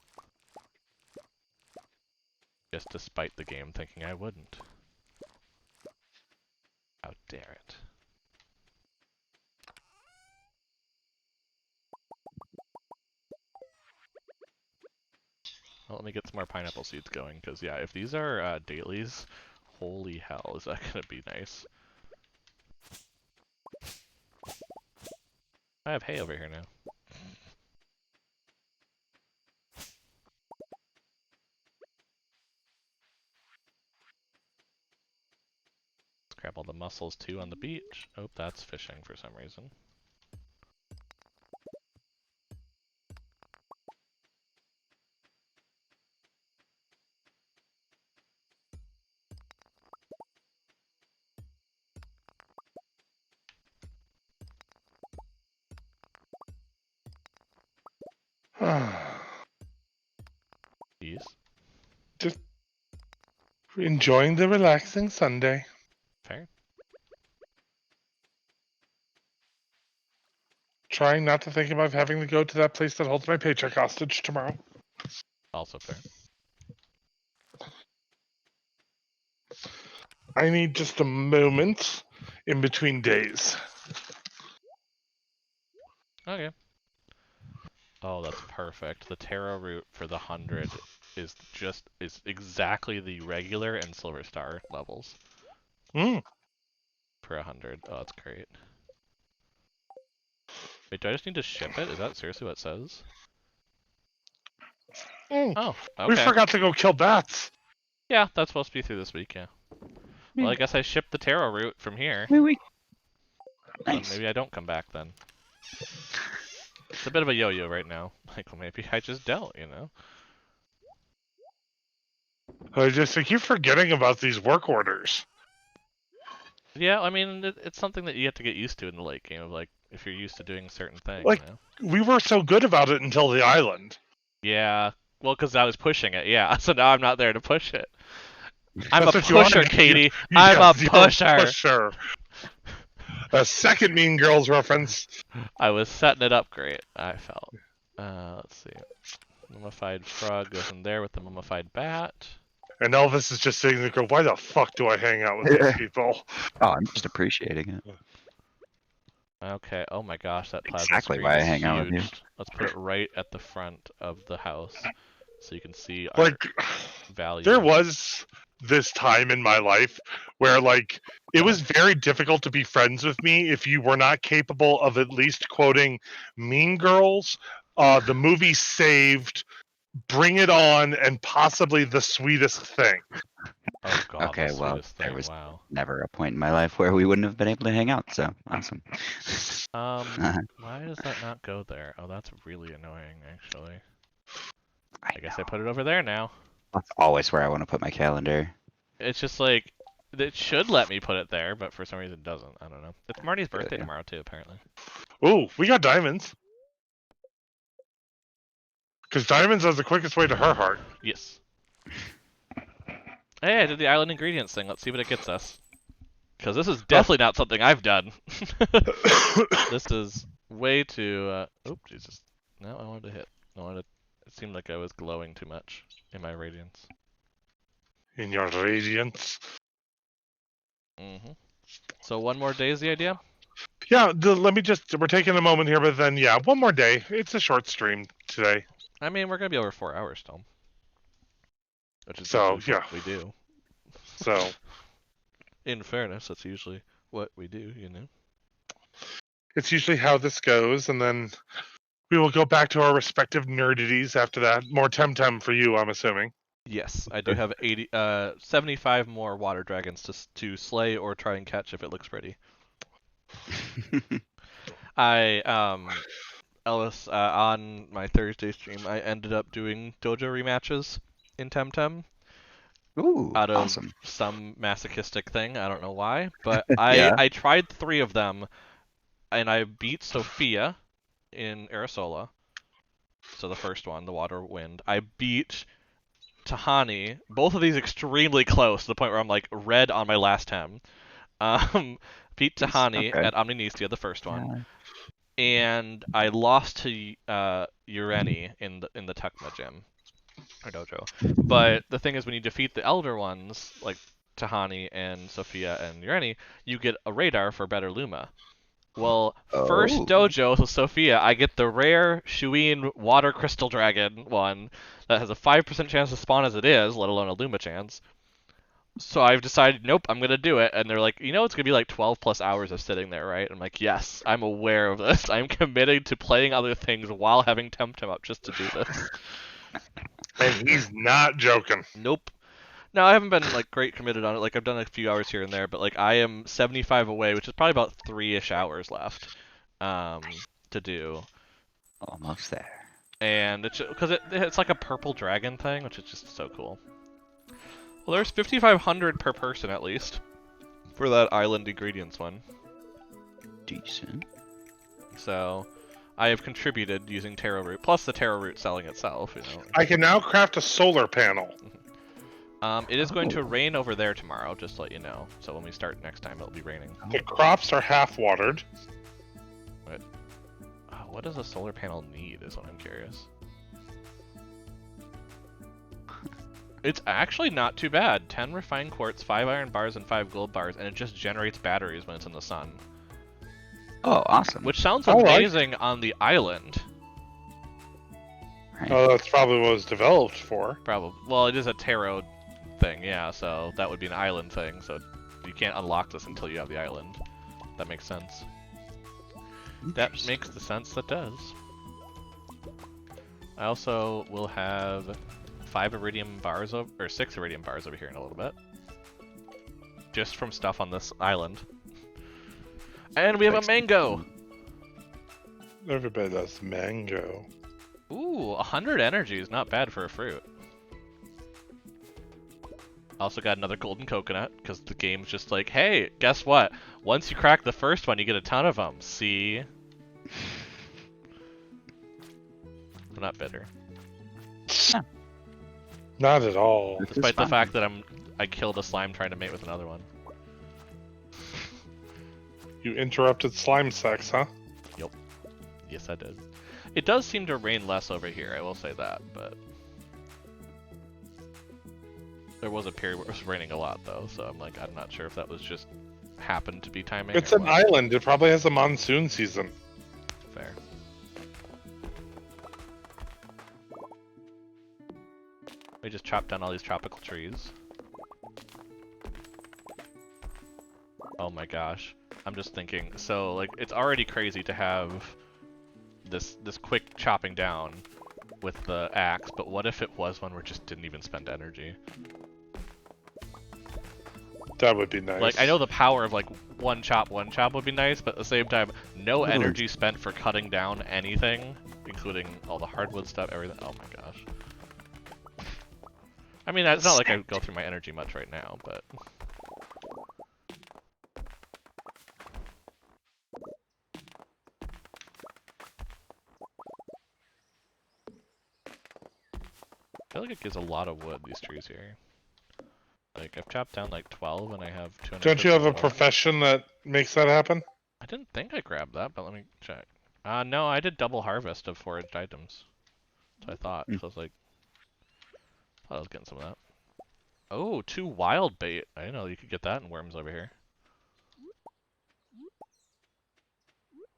Just despite the game thinking I wouldn't. How dare it. Well, let me get some more pineapple seeds going, because yeah, if these are dailies, holy hell, is that gonna be nice. I have hay over here now. Let's grab all the mussels too on the beach. Oh, that's fishing for some reason. These. Just enjoying the relaxing Sunday. Fair. Trying not to think about having to go to that place that holds my paycheck hostage tomorrow. Also fair. I need just a moment in between days. Okay. Oh, that's perfect. The taro root for the 100 is exactly the regular and silver star levels. For 100. Oh, that's great. Wait, do I just need to ship it? Is that seriously what it says? Oh, okay. We forgot to go kill bats. Yeah, that's supposed to be through this week, yeah. Well, I guess I shipped the taro root from here. Nice. Maybe I don't come back then. It's a bit of a yo-yo right now. Like, well, maybe I just don't, you know? I keep forgetting about these work orders. Yeah, I mean, it's something that you have to get used to in the late game of, like, if you're used to doing certain things, Like- you know? We were so good about it until the island. Yeah, well, because I was pushing it, yeah. So now I'm not there to push it. I'm That's a what you are pusher, now. Katie. Yes, I'm a you're pusher. A second Mean Girls reference. I was setting it up great, I felt. Let's see. Mummified frog goes in there with the mummified bat. And Elvis is just sitting there going, why the fuck do I hang out with these people? Oh, I'm just appreciating it. Okay, oh my gosh, that plasma Exactly screen why I is hang out with you. huge. Let's put it right at the front of the house so you can see our Like, value. there was this time in my life where, like, it was very difficult to be friends with me if you were not capable of at least quoting Mean Girls, the movie Saved, Bring It On, and possibly The Sweetest Thing. Oh god, Okay, the well, sweetest there thing. was Wow. never a point in my life where we wouldn't have been able to hang out, so awesome. Why does that not go there? Oh, that's really annoying, actually. I I guess I know. put it over there now. That's always where I want to put my calendar. It's just like, it should let me put it there, but for some reason it doesn't. I don't know. It's Marty's birthday Yeah. tomorrow, too, apparently. Ooh, we got diamonds. Because diamonds is the quickest way to her heart. Yes. Hey, I did the island ingredients thing. Let's see what it gets us. Because this is definitely not something I've done. This is way too, oh, Jesus. No, I wanted to hit. It seemed like I was glowing too much in my radiance. In your radiance. So one more day is the idea? Yeah, let me just, we're taking a moment here, but then, yeah, one more day. It's a short stream today. I mean, we're going to be over 4 hours still. Which is So, usually yeah. what we do. So, In fairness, that's usually what we do, you know? it's usually how this goes, and then we will go back to our respective nerdities after that. More Temtem for you, I'm assuming. Yes, I do have 75 more water dragons to slay or try and catch if it looks pretty. Ellis, on my Thursday stream, I ended up doing dojo rematches in Temtem Ooh, out of awesome. some masochistic thing. I don't know why, but Yeah. I tried 3 of them, and I beat Sophia in Arisola. So the first one, the water wind. I beat Tahani. Both of these extremely close to the point where I'm like red on my last hem. Beat Tahani Okay. at Omninesia, the first one. Yeah. And I lost to Ureni in the Tekma gym or dojo. But the thing is, when you defeat the elder ones like Tahani and Sophia and Ureni, you get a radar for better Luma. Well, first Oh. dojo with Sophia, I get the rare Shuin Water Crystal Dragon one that has a 5% chance to spawn as it is, let alone a Luma chance. So I've decided, nope, I'm gonna do it. And they're like, you know, it's gonna be like 12 plus hours of sitting there, right? I'm like, yes, I'm aware of this. I'm committed to playing other things while having Temtem up just to do this. And he's not joking. Nope. No, I haven't been like great committed on it. Like I've done a few hours here and there, but like I am 75 away, which is probably about 3-ish hours left to do. Almost there. And it's because it's like a purple dragon thing, which is just so cool. Well, there's 5,500 per person at least for that island ingredients one. Decent. So I have contributed using taro root, plus the taro root selling itself. You know. I can now craft a solar panel. It is going to rain over there tomorrow, just to let you know. So when we start next time, it'll be raining. The crops are half watered. What does a solar panel need, is what I'm curious. It's actually not too bad. 10 refined quartz, 5 iron bars, and 5 gold bars, and it just generates batteries when it's in the sun. Oh, awesome. Which sounds Alright. amazing on the island. Right. Oh, that's probably what it was developed for. Probably. Well, it is a tarot thing, yeah, so that would be an island thing, so you can't unlock this until you have the island. That makes sense. That makes the sense that does. I also will have 5 iridium bars or 6 iridium bars over here in a little bit. Just from stuff on this island. And we have a mango! Everybody loves mango. Ooh, 100 energy is not bad for a fruit. Also got another golden coconut, because the game's just like, hey, guess what? Once you crack the first one, you get a ton of them. See? I'm not bitter. Not at all. This is Despite the fun. fact that I killed a slime trying to mate with another one. You interrupted slime sex, huh? Yes, I did. It does seem to rain less over here, I will say that, but... There was a period where it was raining a lot, though, so I'm like, I'm not sure if that was just happened to be timing. It's or an what. island. It probably has a monsoon season. Fair. We just chopped down all these tropical trees. Oh my gosh. I'm just thinking, so like it's already crazy to have this quick chopping down with the axe, but what if it was one where it just didn't even spend energy? That would be nice. Like, I know the power of, like, one chop would be nice, but at the same time, no Hmm. energy spent for cutting down anything, including all the hardwood stuff, everything. Oh my gosh. I mean, it's not like I go through my energy much right now, but... I feel like it gives a lot of wood, these trees here. Like, I've chopped down like 12 and I have 200. Don't you have a profession that makes that happen? I didn't think I grabbed that, but let me check. No, I did double harvest of foraged items. That's what I thought. So I was like, thought I was getting some of that. Oh, 2 wild bait. I didn't know you could get that in worms over here.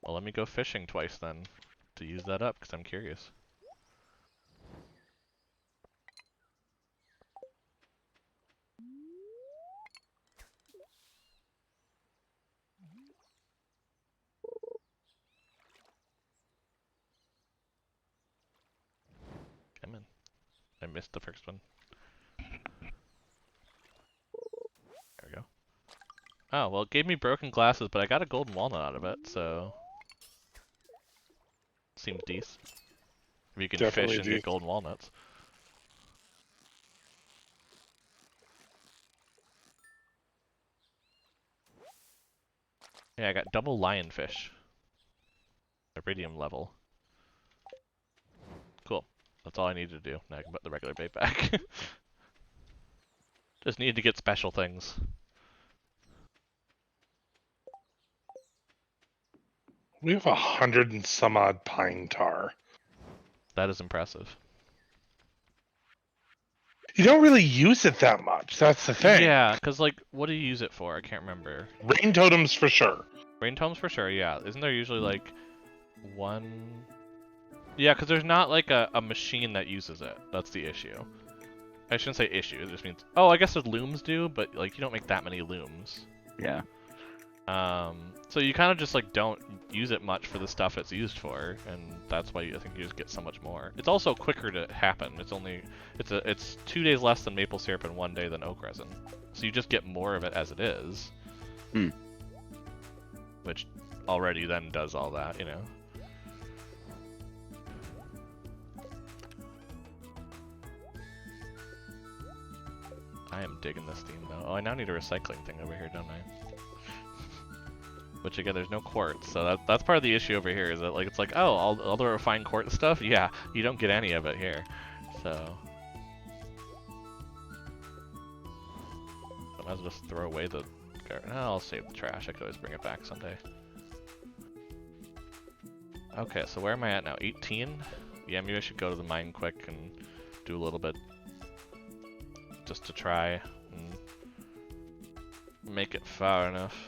Well, let me go fishing twice then to use that up, because I'm curious. Come in. I missed the first one. There we go. Oh, well, it gave me broken glasses, but I got a golden walnut out of it, so... Seems decent. If you can Definitely fish and get golden walnuts. Yeah, I got double lionfish. Iridium level. Cool. That's all I needed to do. Now I can put the regular bait back. Just needed to get special things. We have 100 and some odd pine tar. That is impressive. You don't really use it that much. That's the thing. Yeah, because, like, what do you use it for? I can't remember. Rain totems for sure. Rain totems for sure, yeah. Isn't there usually, like, one... Yeah, because there's not, like, a machine that uses it. That's the issue. I shouldn't say issue, it just means... Oh, I guess the looms do, but, like, you don't make that many looms. Yeah. So you kind of just, like, don't use it much for the stuff it's used for, and that's why I think you just get so much more. It's also quicker to happen. It's 2 days less than maple syrup and 1 day than oak resin. So you just get more of it as it is. Hmm. Which already then does all that, you know? I am digging this theme though. Oh, I now need a recycling thing over here, don't I? Which again, there's no quartz, so that's part of the issue over here. Is that like it's like, oh, all the refined quartz stuff, yeah, you don't get any of it here. So I might as well just throw away the. No, I'll save the trash. I could always bring it back someday. Okay, so where am I at now? 18? Yeah, maybe I should go to the mine quick and do a little bit just to try and make it far enough.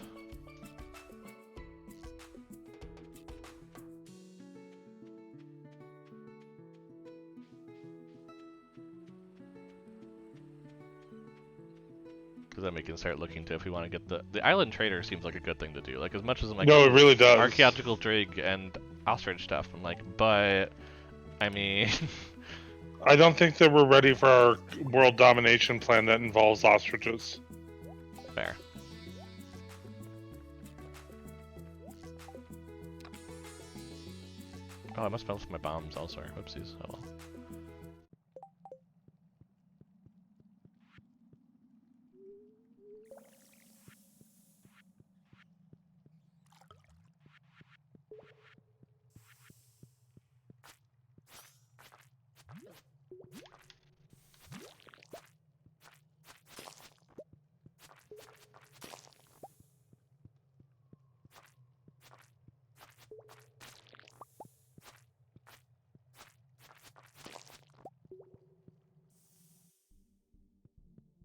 Because then we can start looking to if we want to get the island trader seems like a good thing to do. Like as much as I'm like, No, it really does. archaeological dig and ostrich stuff. I'm like, but I mean, I don't think that we're ready for our world domination plan that involves ostriches. fair. Oh, I must have left my bombs elsewhere. Whoopsies. Oh well.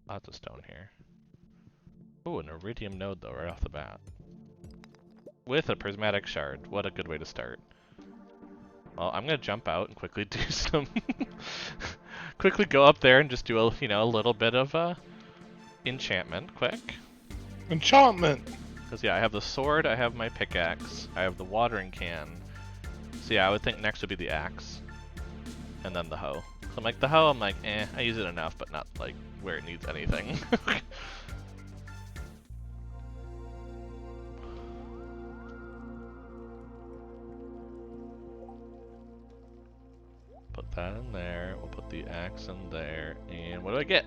Lots of stone here. Ooh, an iridium node though, right off the bat. With a prismatic shard. What a good way to start. Well, I'm gonna jump out and quickly do some... quickly go up there and just do a, a little bit of enchantment, quick. Enchantment! Because yeah, I have the sword, I have my pickaxe, I have the watering can. So yeah, I would think next would be the axe. And then the hoe. So I'm like, the hoe, I'm like, I use it enough, but not like where it needs anything. that in there. We'll put the axe in there. And what do I get?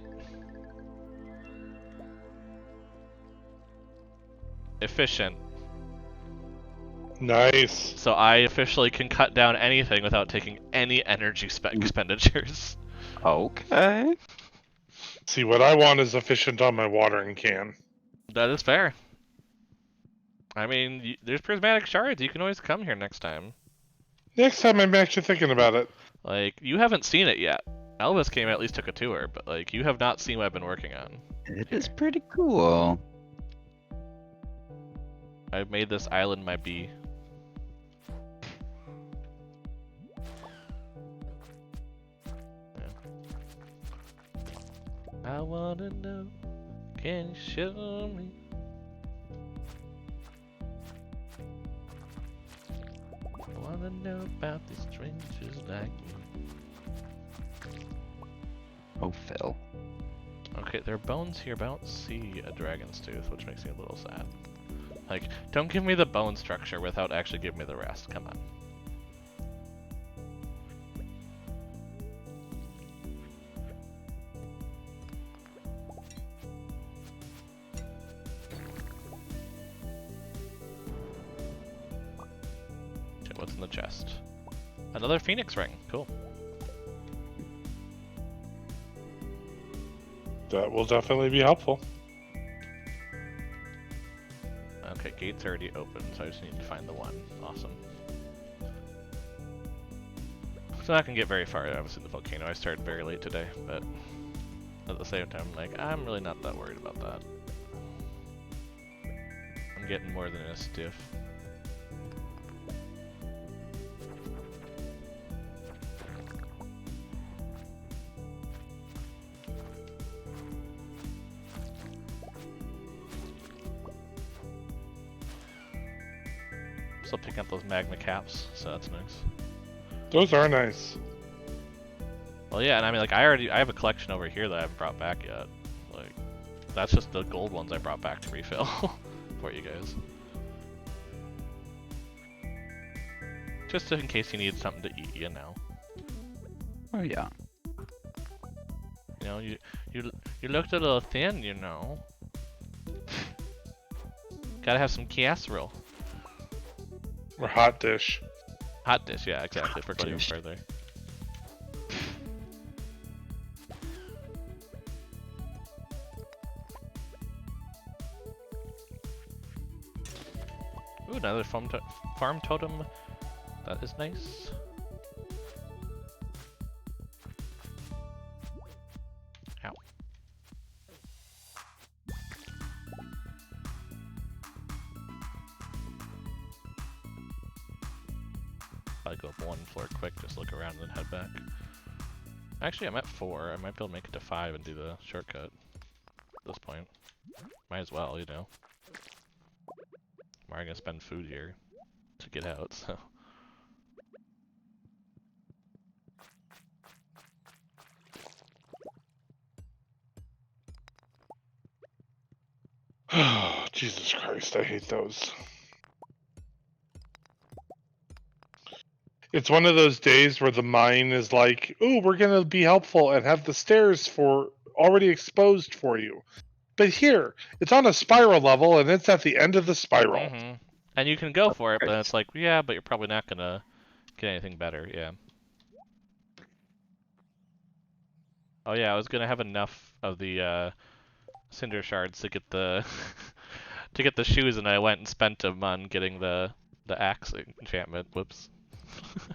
Efficient. Nice. So I officially can cut down anything without taking any energy expenditures. Okay. See, what I want is efficient on my watering can. That is fair. I mean, there's prismatic shards. You can always come here next time. Next time I'm actually thinking about it. Like, you haven't seen it yet. Elvis came at least took a tour, but like, you have not seen what I've been working on. It is pretty cool. I've made this island my bee. I wanna know, can you show me? I wanna know about these strangers like me. Oh, Phil. Okay, there are bones here, but I don't see a dragon's tooth, which makes me a little sad. Like, don't give me the bone structure without actually giving me the rest. Come on. Okay, what's in the chest? Another phoenix ring. Cool. That will definitely be helpful. Okay, gate's already open, so I just need to find the one. Awesome. So I can get very far, obviously, in the volcano. I started very late today, but at the same time, like, I'm really not that worried about that. I'm getting more than a stiff. Still picking up those magma caps, so that's nice. Those are nice. Well, yeah, and I mean, like, I have a collection over here that I haven't brought back yet. Like, that's just the gold ones I brought back to refill for you guys. Just in case you need something to eat, you know. Oh, yeah. You know, you looked a little thin, you know. Gotta have some casserole. Or hot dish. Hot dish, yeah, exactly, for going even Dish. further. Ooh, another farm totem. That is nice. Ow. Probably go up one floor quick, just look around and then head back. Actually, I'm at 4. I might be able to make it to 5 and do the shortcut at this point. Might as well, you know. I'm already gonna spend food here to get out, so. Oh, Jesus Christ, I hate those. It's one of those days where the mine is like, "Ooh, we're gonna be helpful and have the stairs for already exposed for you." But here, it's on a spiral level and it's at the end of the spiral. Mm-hmm. And you can go for it, but Right. it's like, yeah, but you're probably not gonna get anything better, yeah. Oh yeah, I was gonna have enough of the cinder shards to get the to get the shoes, and I went and spent them on getting the axe enchantment. Whoops.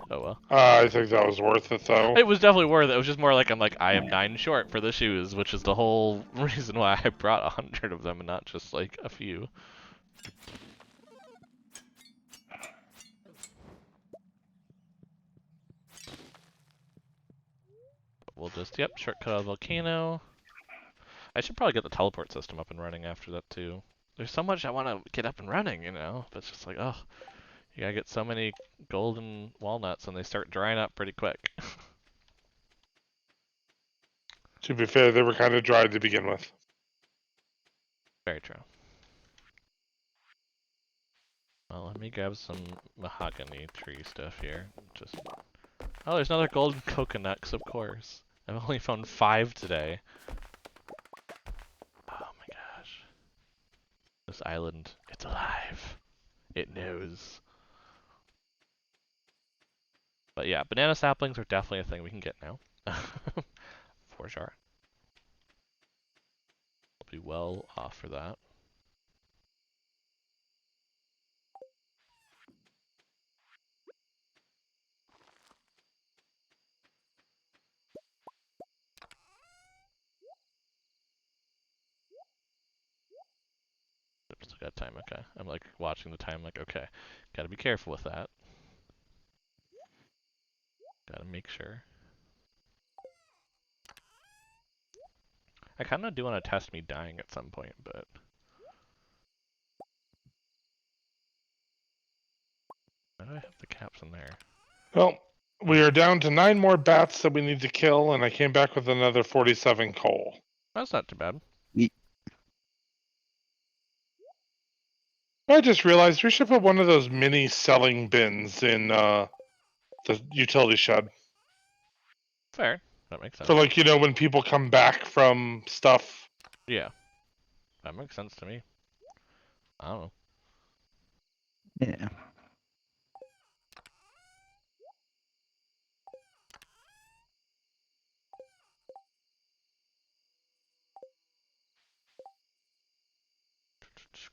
Oh well. I think that was worth it, though. It was definitely worth it. It was just more like I'm like I am 9 short for the shoes, which is the whole reason why I brought 100 of them and not just like a few. We'll just shortcut out the volcano. I should probably get the teleport system up and running after that too. There's so much I want to get up and running, you know, but it's just like, oh, you gotta get so many golden walnuts and they start drying up pretty quick. To be fair, they were kind of dry to begin with. Very true. Well, let me grab some mahogany tree stuff here. Just Oh, there's another golden coconuts, of course. I've only found 5 today. Oh my gosh. This island, it's alive. It knows. But yeah, banana saplings are definitely a thing we can get now. For sure. We'll be well off for that. Still got time, okay. I'm like watching the time like, okay, gotta be careful with that. Gotta make sure. I kinda do wanna test me dying at some point, but... Why do I have the caps in there? Well, we are down to 9 more bats that we need to kill, and I came back with another 47 coal. That's not too bad. I just realized we should put one of those mini selling bins in the utility shed. Fair. That makes sense. For, like, when people come back from stuff. Yeah. That makes sense to me. I don't know. Yeah.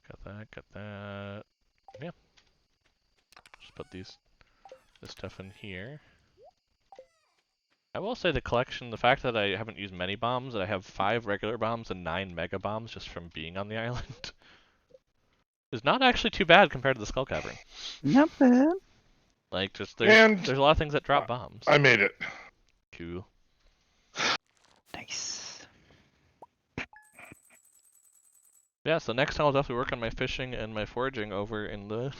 Got that, got that. Yeah. Just put this stuff in here. I will say the collection, the fact that I haven't used many bombs, that I have 5 regular bombs and 9 mega bombs just from being on the island, is not actually too bad compared to the Skull Cavern. Not bad. Like, just And there's a lot of things that drop bombs. I made it. Cool. Nice. Yeah, so next time I'll definitely work on my fishing and my foraging over in the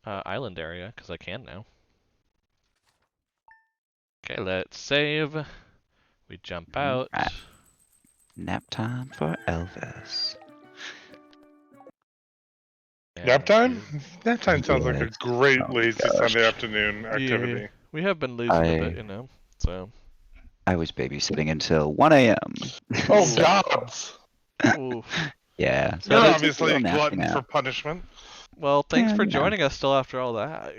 island area, because I can now. Okay, let's save. We jump out. Right. Nap time for Elvis. Nap time? Nap time sounds like a Yes. great Oh, lazy gosh. Sunday afternoon activity. Yeah, we have been losing a bit, so. I was babysitting until 1 a.m. Oh, So, gods! Oof. Yeah. So You're there's obviously a little nappy glutton nap. for punishment. Well, thanks Yeah, for you know. joining us still after all that,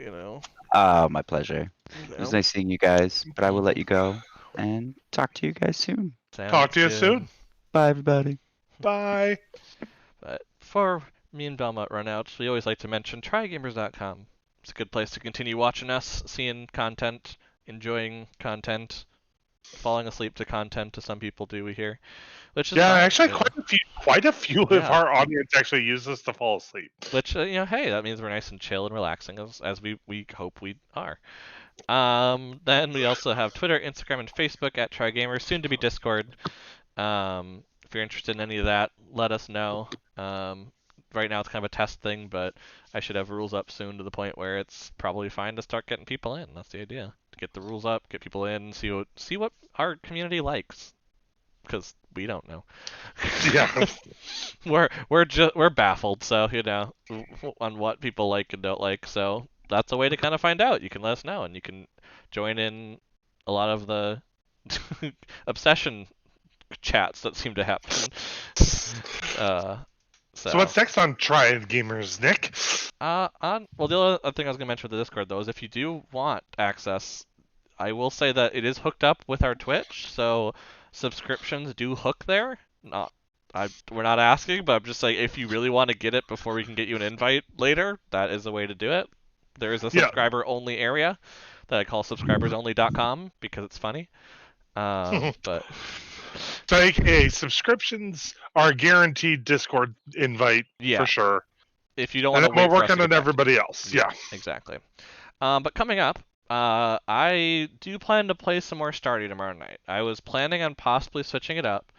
Oh, my pleasure. It was nice seeing you guys, but I will let you go and talk to you guys soon. Talk to you soon. Bye, everybody. Bye. But for me and Belmont runouts, we always like to mention trygamers.com. It's a good place to continue watching us, seeing content, enjoying content, falling asleep to content, as some people do, we hear. Which is Yeah, fine, actually, you know. quite a few of Yeah. our audience actually use this to fall asleep. Which, hey, that means we're nice and chill and relaxing, as we hope we are. Then we also have Twitter, Instagram, and Facebook at TryGamers, soon to be Discord. If you're interested in any of that, let us know. Right now it's kind of a test thing, but I should have rules up soon to the point where it's probably fine to start getting people in. That's the idea. To get the rules up, get people in, see what our community likes, because we don't know. Yeah. we're baffled, so on what people like and don't like. So that's a way to kind of find out. You can let us know, and you can join in a lot of the obsession chats that seem to happen. So what's next on Try Gamers, Nick? The other thing I was gonna mention with the Discord though is if you do want access, I will say that it is hooked up with our Twitch, so subscriptions do hook there. We're not asking, but I'm just saying if you really want to get it before we can get you an invite later, that is a way to do it. There is a subscriber only area that I call subscribersonly.com because it's funny. But so, AKA, subscriptions are a guaranteed Discord invite for sure. If you don't want to wait, we're working working on everybody else. Yeah. Exactly. But coming up, I do plan to play some more Stardew tomorrow night. I was planning on possibly switching it up.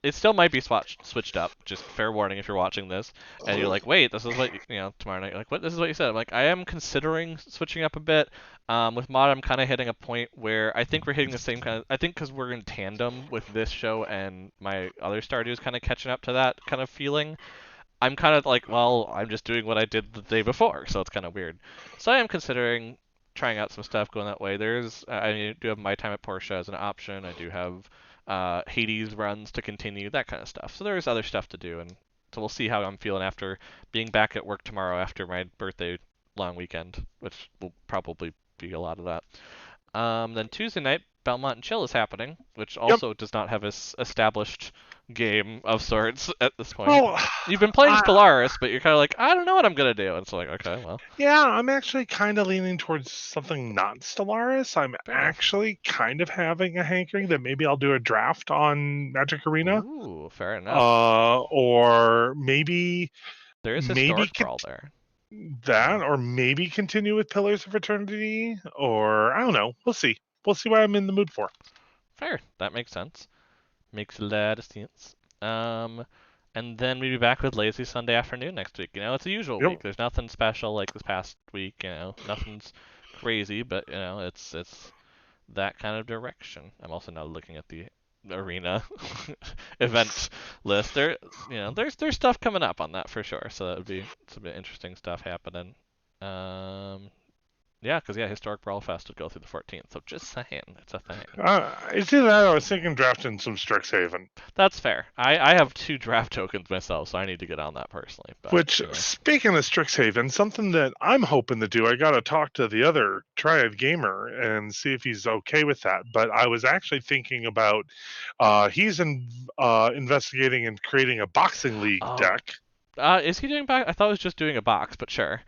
It still might be switched up. Just fair warning if you're watching this and you're like, wait, this is what tomorrow night. You're like, what? This is what you said. I'm like, I am considering switching up a bit. With mod, I'm kind of hitting a point where I think we're hitting the same kind of. I think because we're in tandem with this show and my other Stardew is kind of catching up to that kind of feeling. I'm kind of like, well, I'm just doing what I did the day before, so it's kind of weird. So I am considering trying out some stuff going that way. I do have My Time at Porsche as an option. I do have Hades runs to continue, that kind of stuff. So there's other stuff to do, and so we'll see how I'm feeling after being back at work tomorrow after my birthday long weekend, which will probably be a lot of that. Then Tuesday night, Belmont and Chill is happening, which Yep. also does not have a established game of sorts at this point. Well, You've been playing I, Stellaris, but you're kind of like, I don't know what I'm gonna do. And it's like, okay, well, yeah, I'm actually kind of leaning towards something not Stellaris. I'm fair enough. actually kind of having a hankering that maybe I'll do a draft on Magic Arena. Ooh, fair enough. Or maybe There is maybe historic brawl there. that, or maybe continue with Pillars of Eternity, or I don't know. We'll see. We'll see what I'm in the mood for. Fair, that makes sense. Makes a lot of sense. And then we'll be back with Lazy Sunday afternoon next week. You know, it's a usual Yep. week. There's nothing special like this past week. You know, nothing's crazy, but you know, it's that kind of direction. I'm also now looking at the arena event list. There's stuff coming up on that for sure. So that would be some interesting stuff happening. Yeah, because Historic Brawl Fest would go through the 14th. So just saying, it's a thing. It's either that or I was thinking drafting some Strixhaven. That's fair. I have 2 draft tokens myself, so I need to get on that personally. But, Which, speaking of Strixhaven, something that I'm hoping to do, I got to talk to the other Triad gamer and see if he's okay with that. But I was actually thinking about he's investigating and creating a boxing league deck. Is he doing back? I thought he was just doing a box, but sure.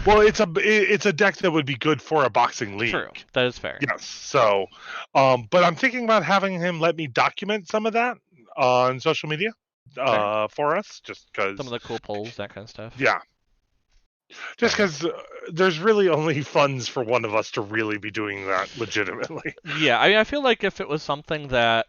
Well, it's a deck that would be good for a boxing league. True, that is fair. Yes. So, but I'm thinking about having him let me document some of that on social media for us, just because some of the cool polls, that kind of stuff. Yeah. Just because there's really only funds for one of us to really be doing that legitimately. Yeah, I mean, I feel like if it was something that,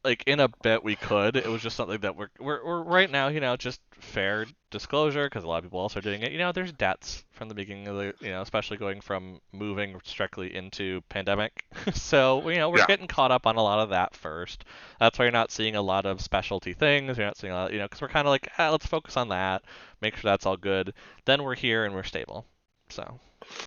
like, in a bit we could, it was just something that we're right now, you know, just fair disclosure, because a lot of people also are doing it. You know, there's debts from the beginning of the, you know, especially going from moving strictly into pandemic. So, you know, we're getting caught up on a lot of that first. That's why you're not seeing a lot of specialty things. You're not seeing a lot, you know, because we're kind of like, let's focus on that, make sure that's all good. Then we're here and we're stable. So,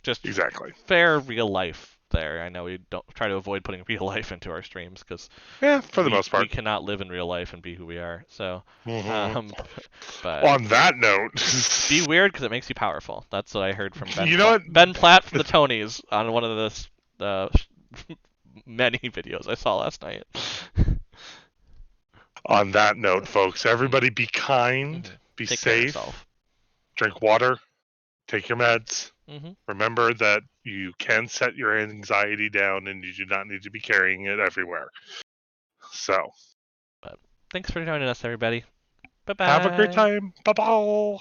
just exactly fair real life there. I know we don't try to avoid putting real life into our streams because for the most part we cannot live in real life and be who we are. So, but on that note, be weird because it makes you powerful. That's what I heard from Ben. You know what? Ben Platt from the Tonys on one of the many videos I saw last night. On that note, folks, everybody be kind, be Take care of safe, yourself. Drink water, take your meds. Mm-hmm. Remember that you can set your anxiety down and you do not need to be carrying it everywhere. So, But thanks for joining us, everybody. Bye-bye. Have a great time. Bye-bye.